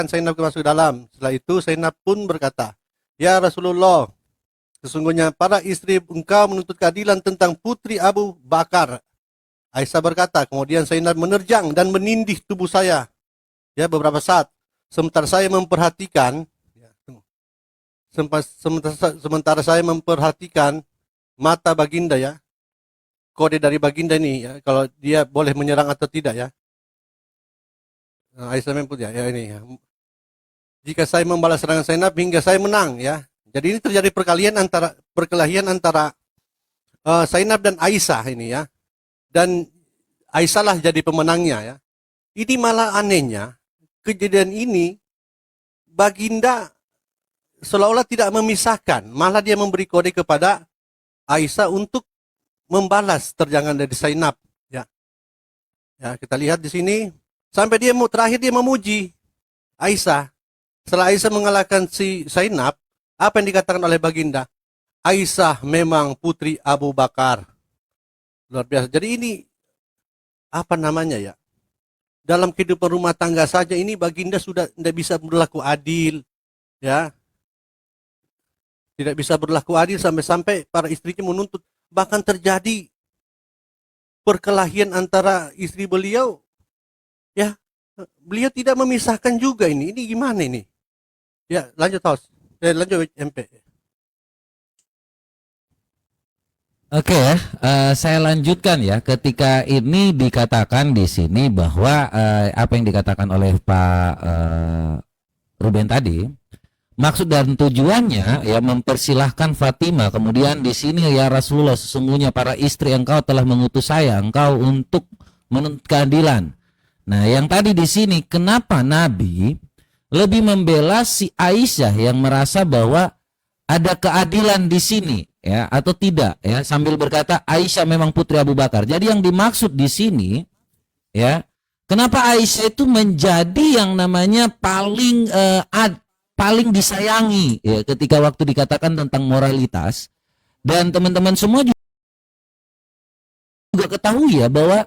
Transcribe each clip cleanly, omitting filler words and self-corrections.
mengarahkan Zainab ke masuk dalam. Setelah itu Zainab pun berkata, "Ya Rasulullah, sesungguhnya para istri engkau menuntut keadilan tentang putri Abu Bakar." Aisyah berkata, kemudian Zainab menerjang dan menindih tubuh saya ya beberapa saat. Sementara saya memperhatikan sementara saya memperhatikan mata baginda ya. Kode dari baginda ini ya, kalau dia boleh menyerang atau tidak ya. Aisyah menyebut ya ini ya. Jika saya membalas serangan Zainab hingga saya menang ya. Jadi ini terjadi perkelahian antara Zainab dan Aisyah ini ya. Dan Aisyah lah jadi pemenangnya ya. Ini malah anehnya, kejadian ini baginda seolah-olah tidak memisahkan, malah dia memberi kode kepada Aisyah untuk membalas terjangan dari Zainab ya. Ya, kita lihat di sini sampai terakhir dia memuji Aisyah. Setelah Aisyah mengalahkan si Zainab, apa yang dikatakan oleh baginda? Aisyah memang putri Abu Bakar. Luar biasa. Jadi ini apa namanya ya? Dalam kehidupan rumah tangga saja ini baginda sudah tidak bisa berlaku adil, ya. Tidak bisa berlaku adil sampai-sampai para istrinya menuntut. Bahkan terjadi perkelahian antara istri beliau, ya. Beliau tidak memisahkan juga ini. Ini gimana ini? Ya, lanjut host. Lanjut MP. Oke ya, saya lanjutkan ya. Ketika ini dikatakan di sini bahwa apa yang dikatakan oleh Pak Ruben tadi, maksud dan tujuannya ya mempersilahkan Fatimah. Kemudian di sini ya Rasulullah, sesungguhnya para istri engkau telah mengutus saya, engkau untuk menuntut keadilan. Nah, yang tadi di sini kenapa Nabi lebih membela si Aisyah yang merasa bahwa ada keadilan di sini ya atau tidak ya, sambil berkata Aisyah memang putri Abu Bakar. Jadi yang dimaksud di sini ya, kenapa Aisyah itu menjadi yang namanya paling disayangi ya, ketika waktu dikatakan tentang moralitas. Dan teman-teman semua juga ketahui ya bahwa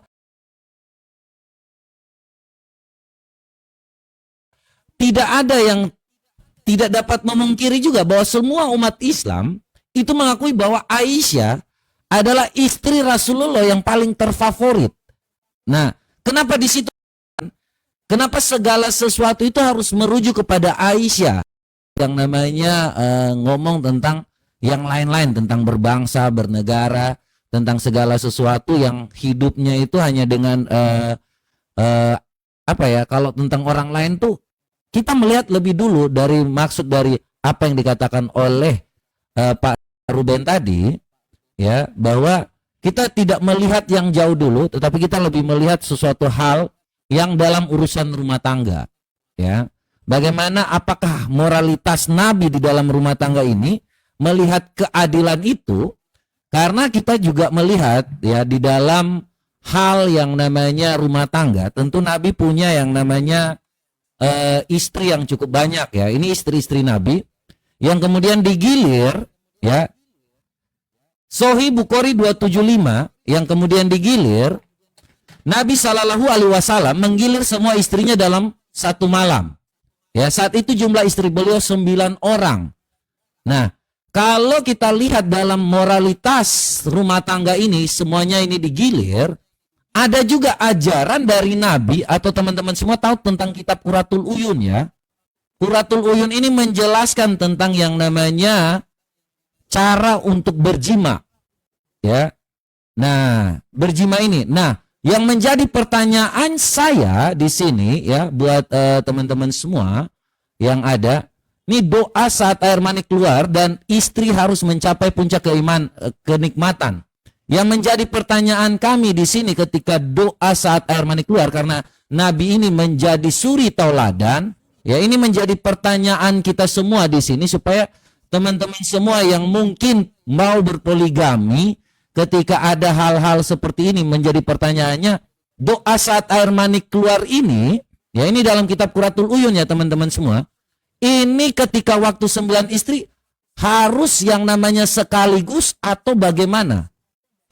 tidak ada yang tidak dapat memungkiri juga bahwa semua umat Islam itu mengakui bahwa Aisyah adalah istri Rasulullah yang paling terfavorit. Nah, kenapa di situ? Kenapa segala sesuatu itu harus merujuk kepada Aisyah? Yang namanya ngomong tentang yang lain-lain, tentang berbangsa, bernegara, tentang segala sesuatu yang hidupnya itu hanya dengan apa ya? Kalau tentang orang lain tuh kita melihat lebih dulu dari maksud dari apa yang dikatakan oleh Pak Ruben tadi ya, bahwa kita tidak melihat yang jauh dulu, tetapi kita lebih melihat sesuatu hal yang dalam urusan rumah tangga ya. Bagaimana apakah moralitas Nabi di dalam rumah tangga ini melihat keadilan itu, karena kita juga melihat ya di dalam hal yang namanya rumah tangga, tentu Nabi punya yang namanya istri yang cukup banyak ya. Ini istri-istri Nabi yang kemudian digilir ya. Sahih Bukhari 275 yang kemudian digilir, Nabi Shallallahu Alaihi Wasallam menggilir semua istrinya dalam satu malam. Ya, saat itu jumlah istri beliau 9 orang. Nah, kalau kita lihat dalam moralitas rumah tangga ini, semuanya ini digilir. Ada juga ajaran dari Nabi, atau teman-teman semua tahu tentang kitab Qurratul Uyun ya. Qurratul Uyun ini menjelaskan tentang yang namanya cara untuk berjima. Ya. Nah, berjima ini. Nah, yang menjadi pertanyaan saya di sini ya buat teman-teman semua yang ada, ini doa saat air mani keluar dan istri harus mencapai puncak kenikmatan. Yang menjadi pertanyaan kami di sini ketika doa saat air mani keluar, karena Nabi ini menjadi suri tauladan, ya ini menjadi pertanyaan kita semua di sini supaya teman-teman semua yang mungkin mau berpoligami, ketika ada hal-hal seperti ini menjadi pertanyaannya, doa saat air mani keluar ini, ya ini dalam kitab Qurratul Uyun ya teman-teman semua, ini ketika waktu 9 istri harus yang namanya sekaligus atau bagaimana?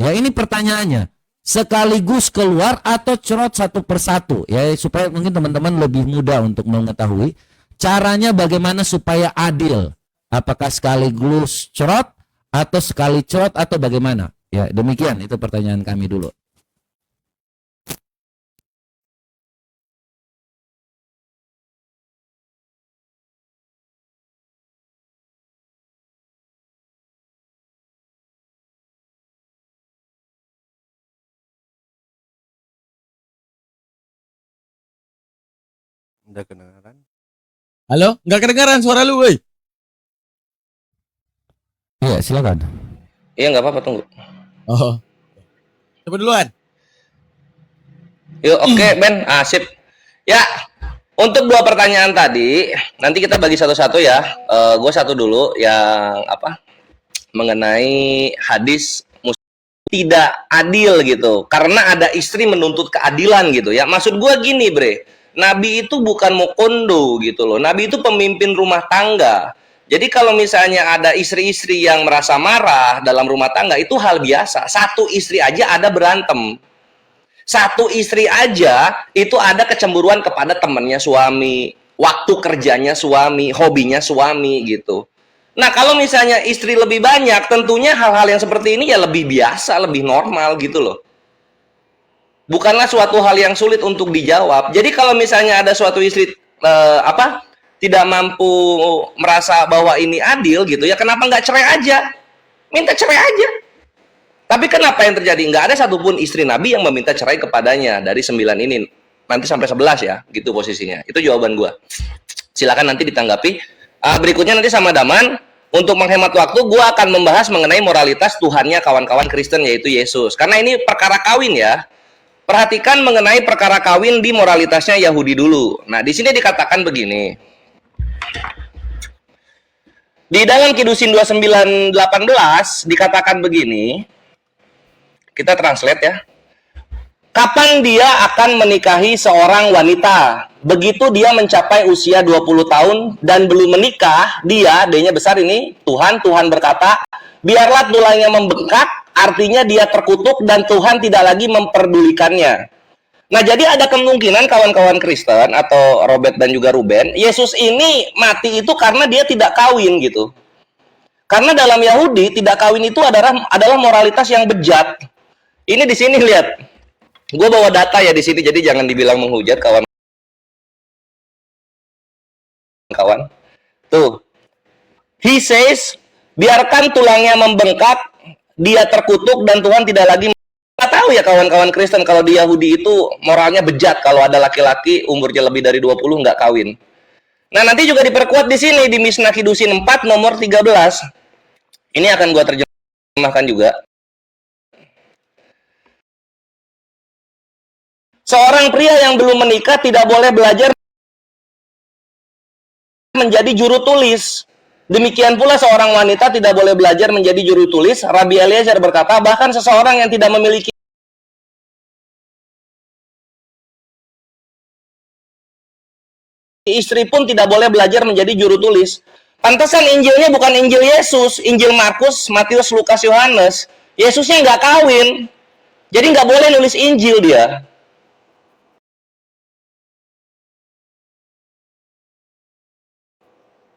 Ya ini pertanyaannya, sekaligus keluar atau cerot satu persatu ya, supaya mungkin teman-teman lebih mudah untuk mengetahui. caranya bagaimana supaya adil? Apakah sekaligus cerot atau sekali cerot atau bagaimana? Ya, demikian itu pertanyaan kami dulu. Udah kedengaran? Halo, nggak kedengaran suara lu, woi. Iya, silakan. Iya nggak apa-apa, tunggu. Oh. Coba duluan. Yuk, oke Ben, sip. Ya, untuk dua pertanyaan tadi, nanti kita bagi satu-satu ya. Gue satu dulu yang apa? Mengenai hadis tidak adil gitu. Karena ada istri menuntut keadilan gitu ya. Maksud gue gini, Bre. Nabi itu bukan mukondo gitu loh. Nabi itu pemimpin rumah tangga. Jadi kalau misalnya ada istri-istri yang merasa marah dalam rumah tangga, itu hal biasa. Satu istri aja ada berantem. Satu istri aja itu ada kecemburuan kepada temannya suami, waktu kerjanya suami, hobinya suami gitu. Nah kalau misalnya istri lebih banyak, tentunya hal-hal yang seperti ini ya lebih biasa, lebih normal gitu loh. Bukanlah suatu hal yang sulit untuk dijawab. Jadi kalau misalnya ada suatu istri tidak mampu merasa bahwa ini adil gitu ya, kenapa nggak cerai aja? Minta cerai aja. Tapi kenapa yang terjadi? Nggak ada satupun istri Nabi yang meminta cerai kepadanya dari 9 ini. Nanti sampai 11 ya, gitu posisinya. Itu jawaban gua. Silakan nanti ditanggapi. Berikutnya nanti sama Daman. Untuk menghemat waktu, gua akan membahas mengenai moralitas Tuhannya kawan-kawan Kristen, yaitu Yesus. Karena ini perkara kawin ya. Perhatikan mengenai perkara kawin di moralitasnya Yahudi dulu. Nah, di sini dikatakan begini. Di dalam Kidusin 29:18 dikatakan begini. Kita translate ya. Kapan dia akan menikahi seorang wanita? Begitu dia mencapai usia 20 tahun dan belum menikah, D-nya besar ini, Tuhan berkata, biarlah tulangnya membengkak, artinya dia terkutuk dan Tuhan tidak lagi memperdulikannya. Nah, jadi ada kemungkinan kawan-kawan Kristen atau Robert dan juga Ruben, Yesus ini mati itu karena dia tidak kawin gitu. Karena dalam Yahudi tidak kawin itu adalah moralitas yang bejat. Ini di sini lihat. Gue bawa data ya di sini, jadi jangan dibilang menghujat kawan-kawan. Tuh. He says, biarkan tulangnya membengkak, dia terkutuk dan Tuhan tidak lagi. Nggak tahu ya kawan-kawan Kristen kalau di Yahudi itu moralnya bejat kalau ada laki-laki umurnya lebih dari 20 nggak kawin. Nah, nanti juga diperkuat di sini di Mishnah Kidusin 4 nomor 13. Ini akan gua terjemahkan juga. Seorang pria yang belum menikah tidak boleh belajar menjadi juru tulis. Demikian pula seorang wanita tidak boleh belajar menjadi juru tulis. Rabbi Eliezer berkata, bahkan seseorang yang tidak memiliki istri pun tidak boleh belajar menjadi juru tulis. Pantesan Injilnya bukan Injil Yesus, Injil Markus, Matius, Lukas, Yohanes. Yesusnya nggak kawin, jadi nggak boleh nulis Injil dia.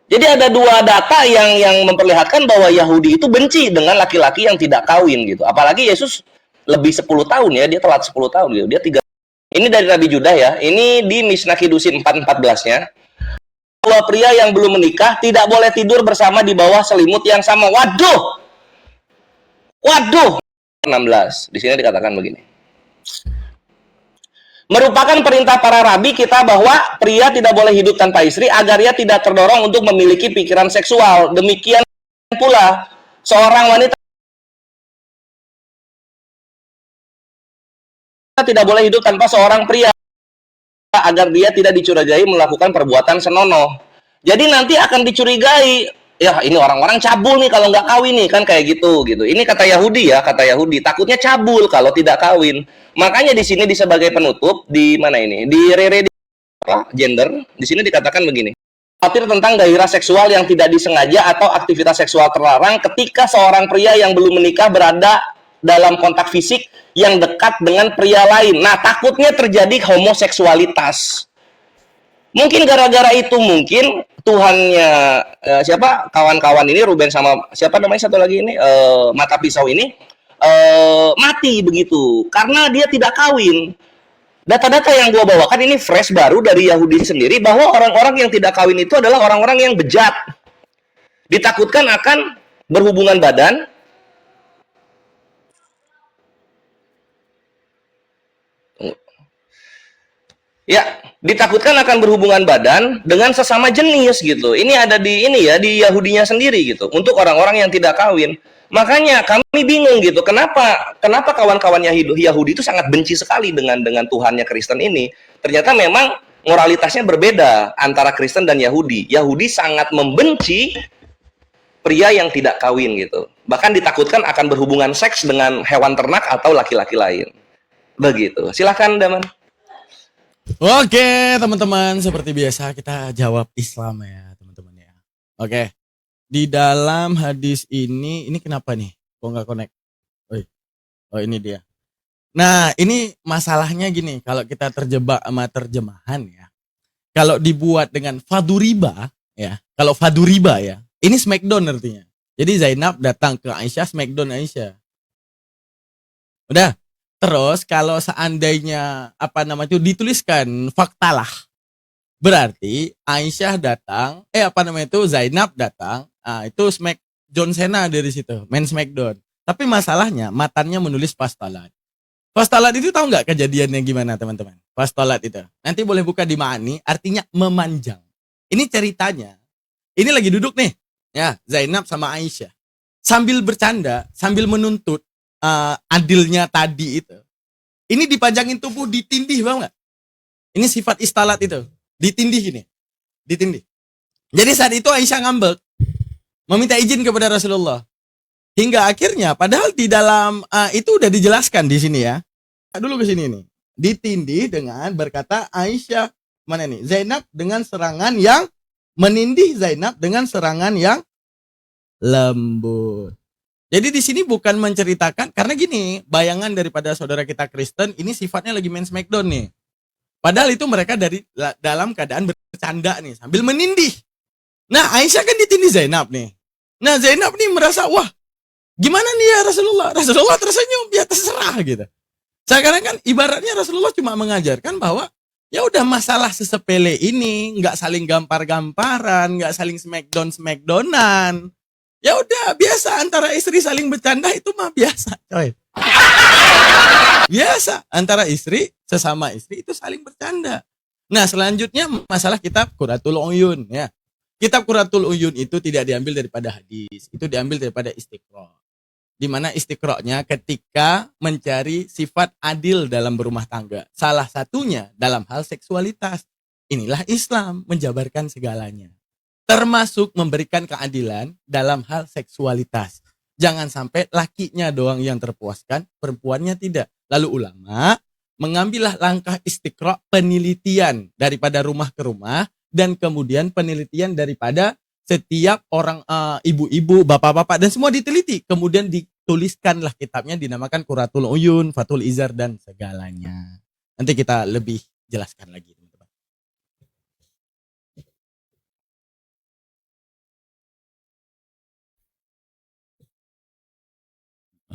Jadi ada dua data yang memperlihatkan bahwa Yahudi itu benci dengan laki-laki yang tidak kawin gitu. Apalagi Yesus lebih 10 tahun ya, dia telat 10 tahun gitu. Dia 3. Ini dari Nabi Judah ya. Ini di Mishnah Kidusin 4:14-nya. Dua pria yang belum menikah tidak boleh tidur bersama di bawah selimut yang sama. Waduh. 16. Di sini dikatakan begini. Merupakan perintah para rabi kita bahwa pria tidak boleh hidup tanpa istri agar ia tidak terdorong untuk memiliki pikiran seksual. Demikian pula seorang wanita tidak boleh hidup tanpa seorang pria agar dia tidak dicurigai melakukan perbuatan senonoh. Jadi nanti akan dicurigai, ya ini orang-orang cabul nih kalau nggak kawin nih, kan kayak gitu. Ini kata Yahudi ya, kata Yahudi takutnya cabul kalau tidak kawin. Makanya di sini di sebagai penutup di mana ini di gender di sini dikatakan begini. Khawatir tentang gairah seksual yang tidak disengaja atau aktivitas seksual terlarang ketika seorang pria yang belum menikah berada dalam kontak fisik yang dekat dengan pria lain. Nah, takutnya terjadi homoseksualitas. Mungkin gara-gara itu mungkin Tuhannya siapa kawan-kawan ini Ruben sama siapa namanya satu lagi ini mata pisau ini mati begitu karena dia tidak kawin. Data-data yang gua bawakan ini fresh baru dari Yahudi sendiri bahwa orang-orang yang tidak kawin itu adalah orang-orang yang bejat. Ditakutkan akan berhubungan badan ya, ditakutkan akan berhubungan badan dengan sesama jenis gitu. Ini ada di ini ya di Yahudinya sendiri gitu. Untuk orang-orang yang tidak kawin. Makanya kami bingung gitu. Kenapa kawan-kawan Yahudi itu sangat benci sekali dengan Tuhannya Kristen ini? Ternyata memang moralitasnya berbeda antara Kristen dan Yahudi. Yahudi sangat membenci pria yang tidak kawin gitu. Bahkan ditakutkan akan berhubungan seks dengan hewan ternak atau laki-laki lain. Begitu. Silahkan Daman. Oke, teman-teman, seperti biasa kita jawab Islam ya, teman-teman ya. Oke. Di dalam hadis ini kenapa nih? Kok nggak connect? Oh, ini dia. Nah, ini masalahnya gini, kalau kita terjebak sama terjemahan ya. Kalau dibuat dengan faduriba ya, kalau faduriba ya, ini smackdown artinya. Jadi Zainab datang ke Aisyah, smackdown Aisyah. Udah. Terus kalau seandainya dituliskan faktalah, berarti Aisyah datang, Zainab datang, itu smack John Cena dari situ, main smackdown. Tapi masalahnya matanya menulis pastolat. Pastolat itu tahu nggak kejadiannya gimana teman-teman? Pastolat itu nanti boleh buka di Ma'ani, artinya memanjang. Ini ceritanya, ini lagi duduk nih, ya Zainab sama Aisyah, sambil bercanda, sambil menuntut adilnya tadi itu. Ini dipanjangin tubuh, ditindih, bang nggak? Ini sifat istalat itu, ditindih gini, ditindih. Jadi saat itu Aisyah ngambek, meminta izin kepada Rasulullah. Hingga akhirnya, padahal di dalam itu udah dijelaskan di sini ya. Dulu ke sini nih, ditindih dengan berkata Aisyah mana nih? Zainab dengan serangan yang menindih Zainab dengan serangan yang lembut. Jadi di sini bukan menceritakan, karena gini, bayangan daripada saudara kita Kristen ini sifatnya lagi main smackdown nih. Padahal itu mereka dalam keadaan bercanda nih, sambil menindih. Nah Aisyah kan ditindih Zainab nih. Nah Zainab nih merasa, wah gimana nih ya Rasulullah? Rasulullah tersenyum, ya terserah gitu. Sekarang kan ibaratnya Rasulullah cuma mengajarkan bahwa ya udah masalah sesepele ini, nggak saling gampar-gamparan, nggak saling smackdownan. Ya udah biasa antara istri saling bercanda itu mah biasa, coy. Biasa antara istri sesama istri itu saling bercanda. Nah, selanjutnya masalah kitab Qurratul Uyun ya. Kitab Qurratul Uyun itu tidak diambil daripada hadis, itu diambil daripada Istiqra. Di mana Istiqra'nya ketika mencari sifat adil dalam berumah tangga. Salah satunya dalam hal seksualitas. Inilah Islam menjabarkan segalanya. Termasuk memberikan keadilan dalam hal seksualitas. Jangan sampai lakinya doang yang terpuaskan, perempuannya tidak. Lalu ulama mengambillah langkah istiqra' penelitian daripada rumah ke rumah, dan kemudian penelitian daripada setiap orang ibu-ibu, bapak-bapak, dan semua diteliti. Kemudian dituliskanlah kitabnya dinamakan Qurratul Uyun, Fathul Izar, dan segalanya. Nanti kita lebih jelaskan lagi.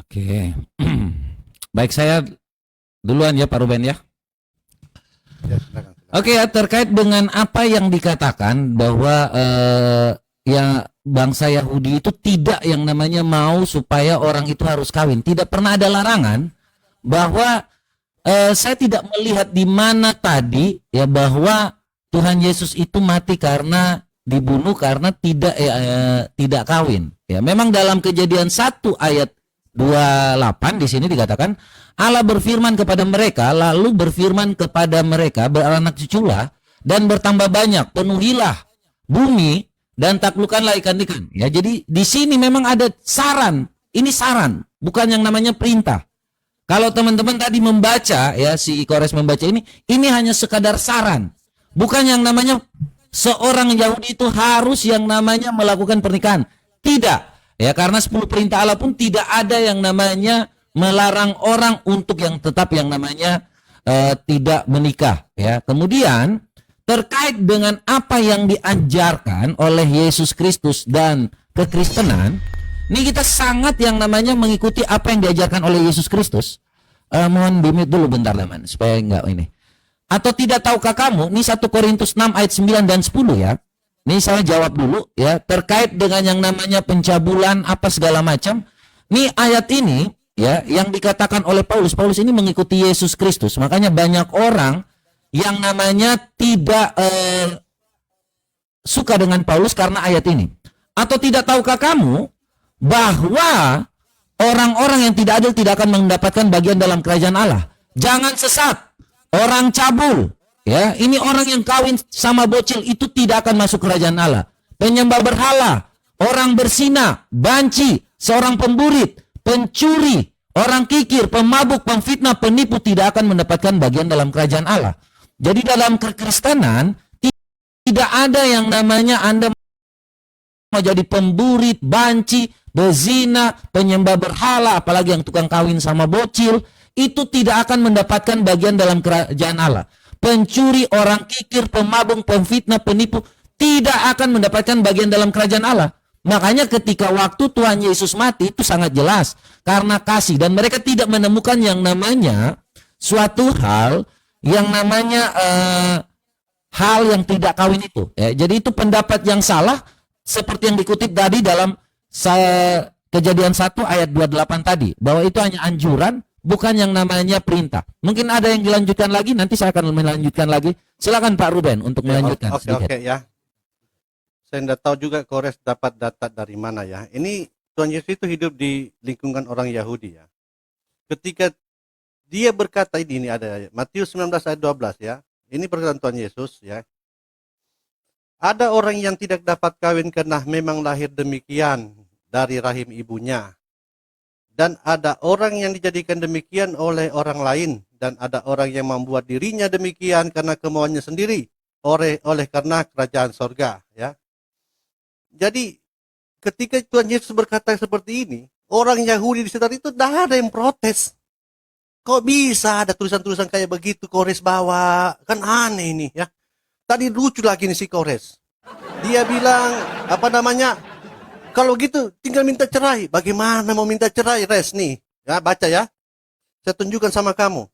Oke. Baik, saya duluan ya Pak Ruben ya. Ya, silakan. Oke, ya, terkait dengan apa yang dikatakan bahwa ya bangsa Yahudi itu tidak yang namanya mau supaya orang itu harus kawin. Tidak pernah ada larangan bahwa saya tidak melihat di mana tadi ya bahwa Tuhan Yesus itu mati karena dibunuh karena tidak kawin. Ya, memang dalam Kejadian 1 ayat 28 di sini dikatakan Allah berfirman kepada mereka, lalu berfirman kepada mereka beranak cuculah dan bertambah banyak, penuhilah bumi dan taklukkanlah ikan-ikan. Ya, jadi di sini memang ada saran. Ini saran, bukan yang namanya perintah. Kalau teman-teman tadi membaca ya, si Kores membaca ini hanya sekadar saran. Bukan yang namanya seorang Yahudi itu harus yang namanya melakukan pernikahan. Tidak. Ya, karena 10 perintah Allah pun tidak ada yang namanya melarang orang untuk yang tetap yang namanya tidak menikah. Ya, kemudian terkait dengan apa yang diajarkan oleh Yesus Kristus dan kekristenan, ini kita sangat yang namanya mengikuti apa yang diajarkan oleh Yesus Kristus. Mohon di-mute dulu bentar teman, supaya enggak ini. Atau tidak tahukah kamu, ini 1 Korintus 6 ayat 9 dan 10 ya. Ini saya jawab dulu ya, terkait dengan yang namanya pencabulan apa segala macam. Ini ayat ini ya yang dikatakan oleh Paulus. Paulus ini mengikuti Yesus Kristus. Makanya banyak orang yang namanya tidak suka dengan Paulus karena ayat ini. Atau tidak tahukah kamu bahwa orang-orang yang tidak adil tidak akan mendapatkan bagian dalam kerajaan Allah? Jangan sesat. Orang cabul, ya, ini orang yang kawin sama bocil itu tidak akan masuk kerajaan Allah. Penyembah berhala, orang berzina, banci, seorang pemburit, pencuri, orang kikir, pemabuk, pemfitnah, penipu tidak akan mendapatkan bagian dalam kerajaan Allah. Jadi dalam kekristenan tidak ada yang namanya Anda mau jadi pemburit, banci, berzina, penyembah berhala, apalagi yang tukang kawin sama bocil, itu tidak akan mendapatkan bagian dalam kerajaan Allah. Pencuri, orang kikir, pemabuk, pemfitnah, penipu tidak akan mendapatkan bagian dalam kerajaan Allah. Makanya ketika waktu Tuhan Yesus mati itu sangat jelas karena kasih, dan mereka tidak menemukan yang namanya suatu hal yang namanya hal yang tidak kawin itu. Ya, jadi itu pendapat yang salah seperti yang dikutip tadi dalam Kejadian 1 ayat 28 tadi, bahwa itu hanya anjuran, bukan yang namanya perintah. Mungkin ada yang dilanjutkan lagi, nanti saya akan melanjutkan lagi. Silakan Pak Ruben untuk melanjutkan. Oke ya. Saya tidak tahu juga Kores dapat data dari mana ya. Ini Tuhan Yesus itu hidup di lingkungan orang Yahudi ya. Ketika dia berkata ini ada Matius 19 ayat 12 ya. Ini perkataan Tuhan Yesus ya. Ada orang yang tidak dapat kawin karena memang lahir demikian dari rahim ibunya. Dan ada orang yang dijadikan demikian oleh orang lain. Dan ada orang yang membuat dirinya demikian karena kemauannya sendiri. Oleh karena kerajaan sorga. Ya. Jadi ketika Tuhan Yesus berkata seperti ini, orang Yahudi di sekitar itu tidak ada yang protes. Kok bisa ada tulisan-tulisan kayak begitu Kores bawa? Kan aneh ini ya. Tadi lucu lagi nih si Kores. Dia bilang, kalau gitu tinggal minta cerai. Bagaimana mau minta cerai, Res nih? Ya, baca ya. Saya tunjukkan sama kamu.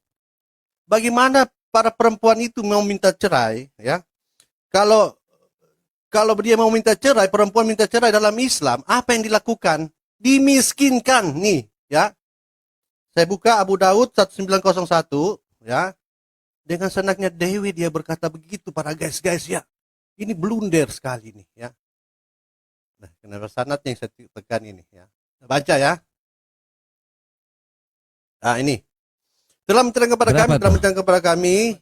Bagaimana para perempuan itu mau minta cerai, ya? Kalau dia mau minta cerai, perempuan minta cerai dalam Islam, apa yang dilakukan? Dimiskinkan nih, ya. Saya buka Abu Daud 1901, ya. Dengan senangnya Dewi dia berkata begitu para guys ya. Ini blunder sekali nih, ya. Nah, kenapa sanadnya yang saya tekan ini ya. Baca ya. Nah, ini. Telah menceritakan kepada kami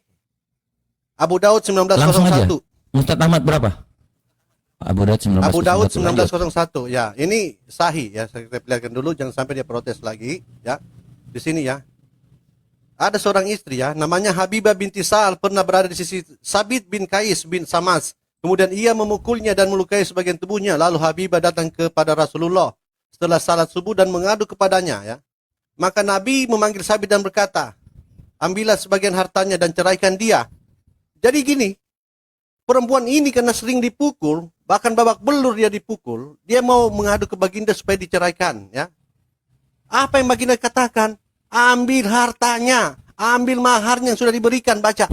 Abu Daud 1901. Ustaz Ahmad berapa? Abu Daud 1901 ya. Ini sahih ya. Saya perlihatkan dulu jangan sampai dia protes lagi ya. Di sini ya. Ada seorang istri ya, namanya Habibah binti Sa'al, pernah berada di sisi Sabit bin Kais bin Samas. Kemudian ia memukulnya dan melukai sebagian tubuhnya. Lalu Habibah datang kepada Rasulullah setelah salat subuh dan mengadu kepadanya ya. Maka Nabi memanggil Sabit dan berkata, ambillah sebagian hartanya dan ceraikan dia. Jadi gini, perempuan ini karena sering dipukul, bahkan babak belur dia dipukul, dia mau mengadu ke baginda supaya diceraikan ya. Apa yang baginda katakan? Ambil hartanya, ambil maharnya yang sudah diberikan, baca.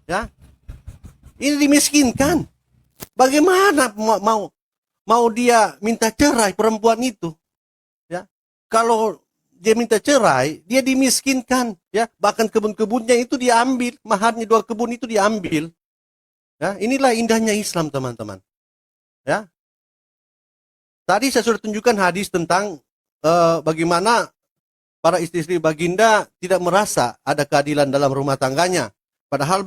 Ya. Ini dimiskinkan. Bagaimana mau dia minta cerai perempuan itu? Ya. Kalau dia minta cerai, dia dimiskinkan, ya. Bahkan kebun-kebunnya itu diambil, maharnya 2 kebun itu diambil. Ya, inilah indahnya Islam, teman-teman. Ya. Tadi saya sudah tunjukkan hadis tentang bagaimana para istri-istri baginda tidak merasa ada keadilan dalam rumah tangganya. Padahal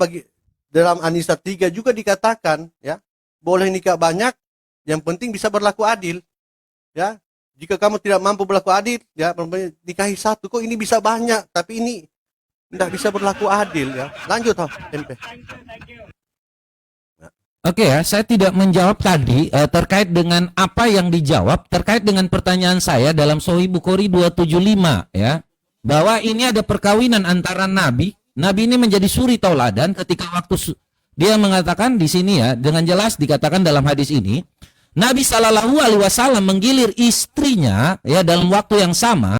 dalam An-Nisa 3 juga dikatakan, ya, boleh nikah banyak, yang penting bisa berlaku adil. Ya, jika kamu tidak mampu berlaku adil, ya, nikahi 1. Kok ini bisa banyak, tapi ini tidak bisa berlaku adil, ya. Lanjut, MP. Oke ya, saya tidak menjawab tadi terkait dengan apa yang dijawab terkait dengan pertanyaan saya dalam Sahih Bukhari 275 ya, bahwa ini ada perkawinan antara nabi ini menjadi suri tauladan ketika waktu Dia mengatakan di sini ya, dengan jelas dikatakan dalam hadis ini, Nabi Shallallahu Alaihi Wasallam menggilir istrinya ya dalam waktu yang sama.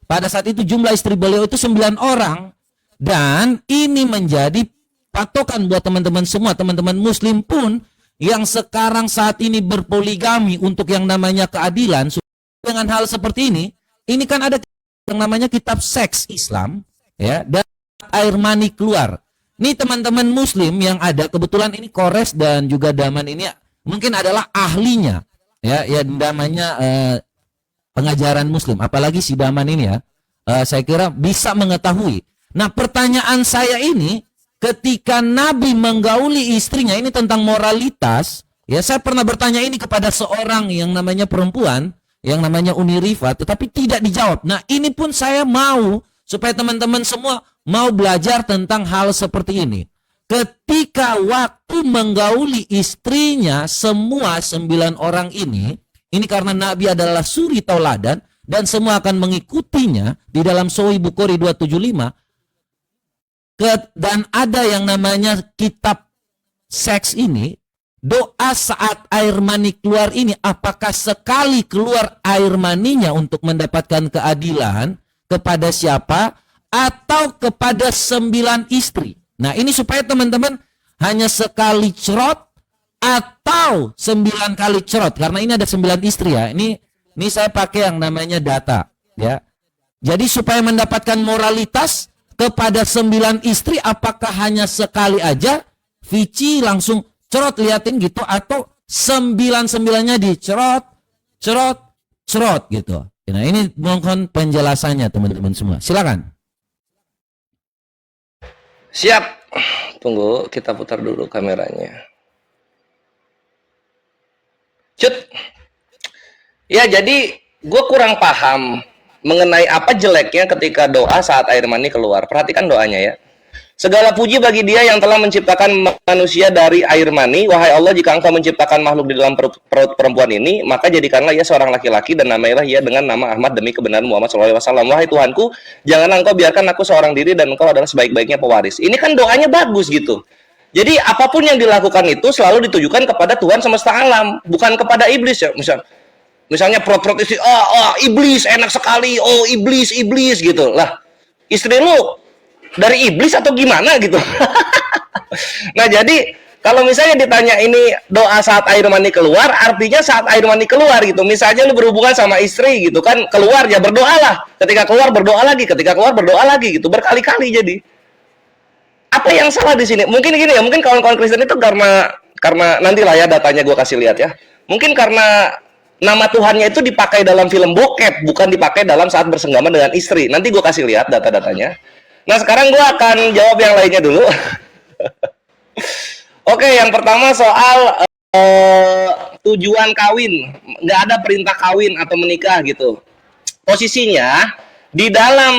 Pada saat itu jumlah istri beliau itu 9 orang. Dan ini menjadi patokan buat teman-teman semua, teman-teman muslim pun yang sekarang saat ini berpoligami untuk yang namanya keadilan. Dengan hal seperti ini kan ada yang namanya kitab seks Islam, ya, dan air mani keluar. Ini teman-teman muslim yang ada, kebetulan ini Kores dan juga Daman ini mungkin adalah ahlinya, ya namanya pengajaran muslim, apalagi si Daman ini ya, saya kira bisa mengetahui. Nah, pertanyaan saya ini, ketika Nabi menggauli istrinya, ini tentang moralitas, ya saya pernah bertanya ini kepada seorang yang namanya perempuan, yang namanya Uni Rifa, tetapi tidak dijawab. Nah, ini pun saya mau, supaya teman-teman semua mau belajar tentang hal seperti ini. Ketika waktu menggauli istrinya, semua 9 orang ini karena Nabi adalah suri tauladan dan semua akan mengikutinya di dalam Sahih Bukhari 275. Dan ada yang namanya kitab seks ini, doa saat air mani keluar ini, apakah sekali keluar air maninya untuk mendapatkan keadilan kepada siapa atau kepada 9 istri. Nah, ini supaya teman-teman hanya sekali cerot atau 9 kali cerot, karena ini ada 9 istri ya. Ini saya pakai yang namanya data ya. Jadi supaya mendapatkan moralitas kepada 9 istri, apakah hanya sekali aja Vici langsung cerot liatin gitu, atau 9-9-nya dicerot cerot gitu. Nah, ini mohon penjelasannya teman-teman semua. Silakan. Siap. Tunggu, kita putar dulu kameranya. Cut. Ya, jadi gue kurang paham mengenai apa jeleknya ketika doa saat air mani keluar. Perhatikan doanya ya. Segala puji bagi Dia yang telah menciptakan manusia dari air mani. Wahai Allah, jika Engkau menciptakan makhluk di dalam perut perempuan ini, maka jadikanlah ia seorang laki-laki dan namailah ia dengan nama Ahmad demi kebenaran Muhammad SAW. Wahai Tuhanku, janganlah Engkau biarkan aku seorang diri dan Engkau adalah sebaik-baiknya pewaris. Ini kan doanya bagus gitu. Jadi apapun yang dilakukan itu selalu ditujukan kepada Tuhan semesta alam, bukan kepada iblis ya. Misalnya prot-prot istri, iblis enak sekali, iblis gitu. Lah, istri lu dari iblis atau gimana gitu. Nah, jadi kalau misalnya ditanya ini doa saat air mani keluar, artinya saat air mani keluar gitu. Misalnya lu berhubungan sama istri gitu kan, keluar ya berdoalah. Ketika keluar berdoa lagi, ketika keluar berdoa lagi gitu, berkali-kali jadi. Apa yang salah di sini? Mungkin gini ya, mungkin kawan-kawan Kristen itu karena nantilah ya datanya gue kasih lihat ya. Mungkin karena nama Tuhannya itu dipakai dalam film bokep, bukan dipakai dalam saat bersenggama dengan istri. Nanti gue kasih lihat data-datanya. Nah, sekarang gue akan jawab yang lainnya dulu. Oke, yang pertama soal tujuan kawin. Nggak ada perintah kawin atau menikah gitu. Posisinya di dalam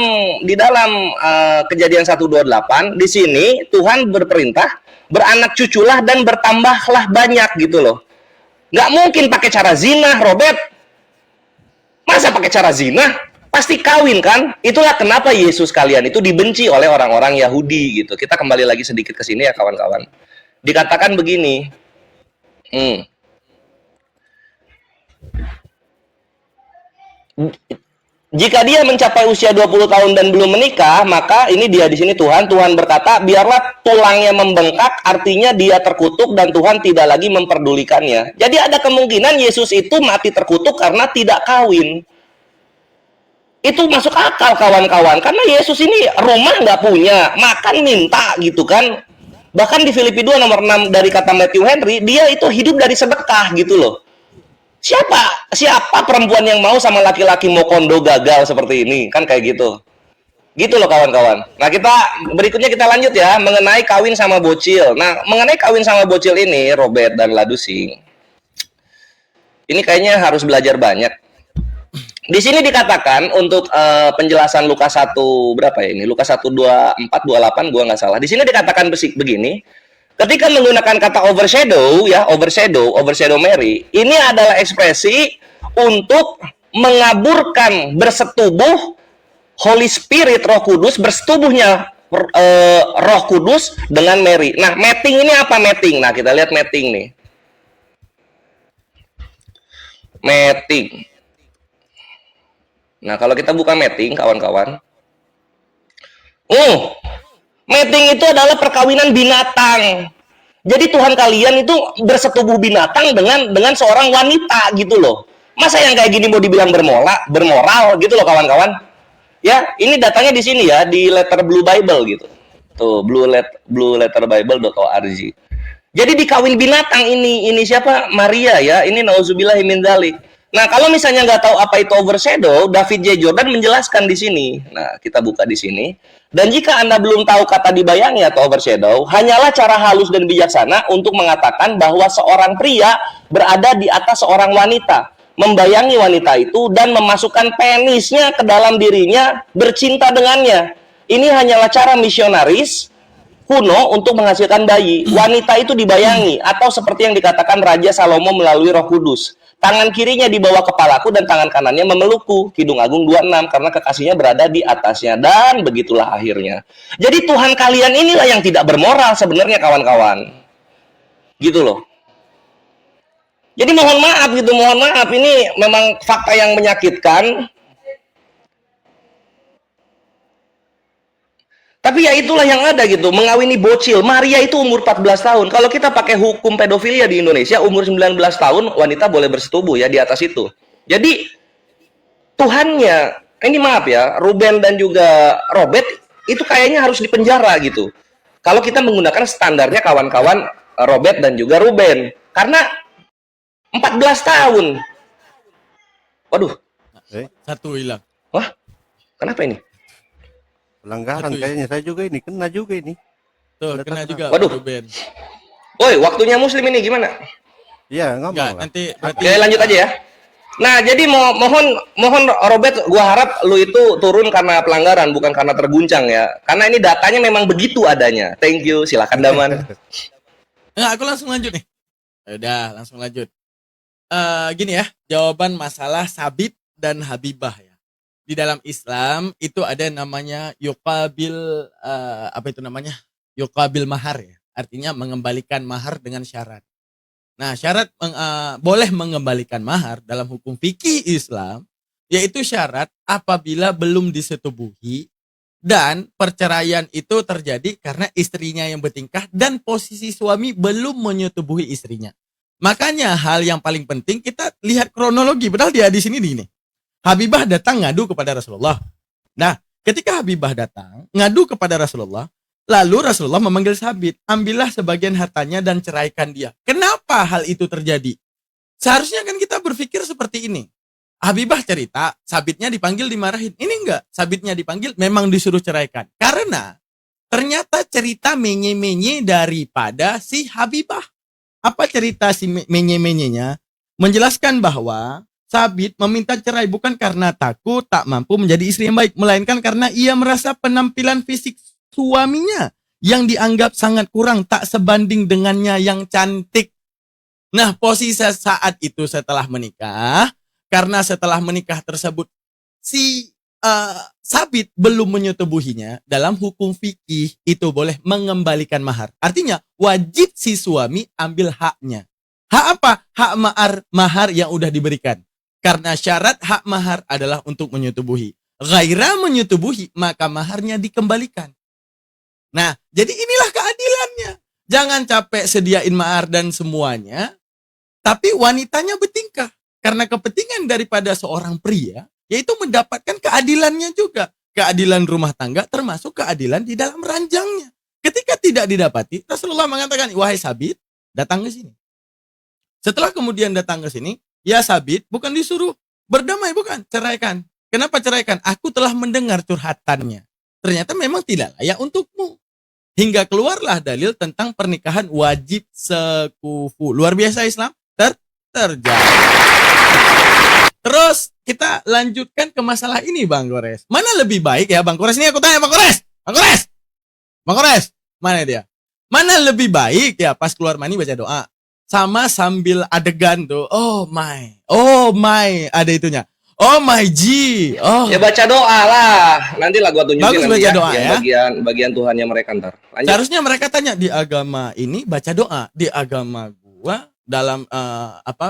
Kejadian 1:28 di sini Tuhan berperintah beranak cuculah dan bertambahlah banyak gitu loh. Nggak mungkin pakai cara zina, Robert. Masa pakai cara zina? Pasti kawin kan? Itulah kenapa Yesus kalian itu dibenci oleh orang-orang Yahudi gitu. Kita kembali lagi sedikit ke sini ya kawan-kawan. Dikatakan begini. Jika dia mencapai usia 20 tahun dan belum menikah, maka ini dia di sini Tuhan berkata, biarlah tulangnya membengkak, artinya dia terkutuk dan Tuhan tidak lagi memperdulikannya. Jadi ada kemungkinan Yesus itu mati terkutuk karena tidak kawin. Itu masuk akal kawan-kawan, karena Yesus ini rumah nggak punya, makan minta gitu kan. Bahkan di Filipi 2 nomor 6 dari kata Matthew Henry, dia itu hidup dari sedekah gitu loh. Siapa perempuan yang mau sama laki-laki mokondo gagal seperti ini? Kan kayak gitu. Gitu loh kawan-kawan. Nah, berikutnya kita lanjut ya mengenai kawin sama bocil. Nah, mengenai kawin sama bocil ini, Robert dan Ladusing, ini kayaknya harus belajar banyak. Di sini dikatakan untuk penjelasan Lukas 1 berapa ya ini? Lukas 1:24-28 gua nggak salah. Di sini dikatakan begini. Ketika menggunakan kata overshadow ya, overshadow Mary, ini adalah ekspresi untuk mengaburkan bersetubuh Holy Spirit, Roh Kudus, bersetubuhnya Roh Kudus dengan Mary. Nah, mating ini apa mating? Nah, kita lihat mating nih. Mating. Nah, kalau kita buka mating, kawan-kawan. Mating itu adalah perkawinan binatang. Jadi Tuhan kalian itu bersetubuh binatang dengan seorang wanita gitu loh. Masa yang kayak gini mau dibilang bermoral gitu loh kawan-kawan? Ya, ini datanya di sini ya, di Letter Blue Bible gitu. Tuh, blueletterbible.org. Jadi dikawin binatang ini siapa? Maria ya. Ini nauzubillahi min dzalik. Nah, kalau misalnya nggak tahu apa itu overshadow, David J. Jordan menjelaskan di sini. Nah, kita buka di sini. Dan jika Anda belum tahu kata dibayangi atau overshadow, hanyalah cara halus dan bijaksana untuk mengatakan bahwa seorang pria berada di atas seorang wanita, membayangi wanita itu dan memasukkan penisnya ke dalam dirinya, bercinta dengannya. Ini hanyalah cara misionaris kuno untuk menghasilkan bayi. Wanita itu dibayangi, atau seperti yang dikatakan Raja Salomo melalui Roh Kudus. Tangan kirinya di bawah kepalaku dan tangan kanannya memelukku. Kidung Agung 26, karena kekasihnya berada di atasnya. Dan begitulah akhirnya. Jadi Tuhan kalian inilah yang tidak bermoral sebenarnya kawan-kawan. Gitu loh. Jadi mohon maaf gitu, mohon maaf. Ini memang fakta yang menyakitkan. Tapi ya itulah yang ada gitu, mengawini bocil. Maria itu umur 14 tahun. Kalau kita pakai hukum pedofilia di Indonesia, umur 19 tahun wanita boleh bersetubuh ya di atas itu. Jadi Tuhannya, ini maaf ya, Ruben dan juga Robert itu kayaknya harus dipenjara gitu. Kalau kita menggunakan standarnya kawan-kawan Robert dan juga Ruben. Karena 14 tahun. Waduh. Satu hilang. Wah, kenapa ini? Pelanggaran kayaknya saya juga ini kena juga ini. Tuh, kena juga. Waduh. Ruben. Woi, waktunya Muslim ini gimana? Iya, nggak Enggak, mau. nanti Oke, lanjut aja ya. Nah, jadi mohon Robert, gua harap lu itu turun karena pelanggaran, bukan karena terguncang ya. Karena ini datanya memang begitu adanya. Thank you, silakan Daman. Enggak, aku langsung lanjut nih. Udah, langsung lanjut. Gini ya, jawaban masalah Sabit dan Habibah ya. Di dalam Islam itu ada namanya yuqabil apa itu namanya? Yuqabil mahar ya. Artinya mengembalikan mahar dengan syarat. Nah, syarat boleh mengembalikan mahar dalam hukum fikih Islam yaitu syarat apabila belum disetubuhi dan perceraian itu terjadi karena istrinya yang bertingkah dan posisi suami belum menyetubuhi istrinya. Makanya hal yang paling penting kita lihat kronologi. Padahal di hadis ini nih. Habibah datang ngadu kepada Rasulullah. Nah, ketika Habibah datang ngadu kepada Rasulullah, lalu Rasulullah memanggil Sabit, ambillah sebagian hartanya dan ceraikan dia. Kenapa hal itu terjadi? Seharusnya kan kita berpikir seperti ini. Habibah cerita, Sabitnya dipanggil dimarahin. Ini enggak, Sabitnya dipanggil memang disuruh ceraikan. Karena ternyata cerita menye-menye daripada si Habibah. Apa cerita si menye-menyenya? Menjelaskan bahwa Sabit meminta cerai bukan karena takut tak mampu menjadi istri yang baik, melainkan karena ia merasa penampilan fisik suaminya yang dianggap sangat kurang, tak sebanding dengannya yang cantik. Nah, posisi saat itu setelah menikah, karena setelah menikah tersebut si Sabit belum menyetubuhinya, dalam hukum fikih itu boleh mengembalikan mahar. Artinya wajib si suami ambil haknya. Hak apa? Hak mahar yang udah diberikan. Karena syarat hak mahar adalah untuk menyetubuhi. Ghaira menyetubuhi, maka maharnya dikembalikan. Nah, jadi inilah keadilannya. Jangan capek sediain mahar dan semuanya, tapi wanitanya bertingkah. Karena kepentingan daripada seorang pria, yaitu mendapatkan keadilannya juga. Keadilan rumah tangga termasuk keadilan di dalam ranjangnya. Ketika tidak didapati, Rasulullah mengatakan, wahai Sabit, datang ke sini. Setelah kemudian datang ke sini, ya Sabit, bukan disuruh berdamai, bukan, ceraikan. Kenapa ceraikan? Aku telah mendengar curhatannya. Ternyata memang tidak layak untukmu. Hingga keluarlah dalil tentang pernikahan wajib sekufu. Luar biasa Islam terjadi. Terus kita lanjutkan ke masalah ini Bang Gores. Mana lebih baik ya Bang Gores? Ini aku tanya Bang Gores. Bang Gores. Bang Gores. Mana dia? Mana lebih baik ya pas keluar mani baca doa sama sambil adegan tuh. Oh my, ada itunya. Oh my G. Oh. Ya baca doa lah. Nanti lah gua tunjukin Bagus nanti baca doa yang ya. bagian Tuhannya mereka ntar. Lanjut. Seharusnya mereka tanya di agama ini baca doa, di agama gua dalam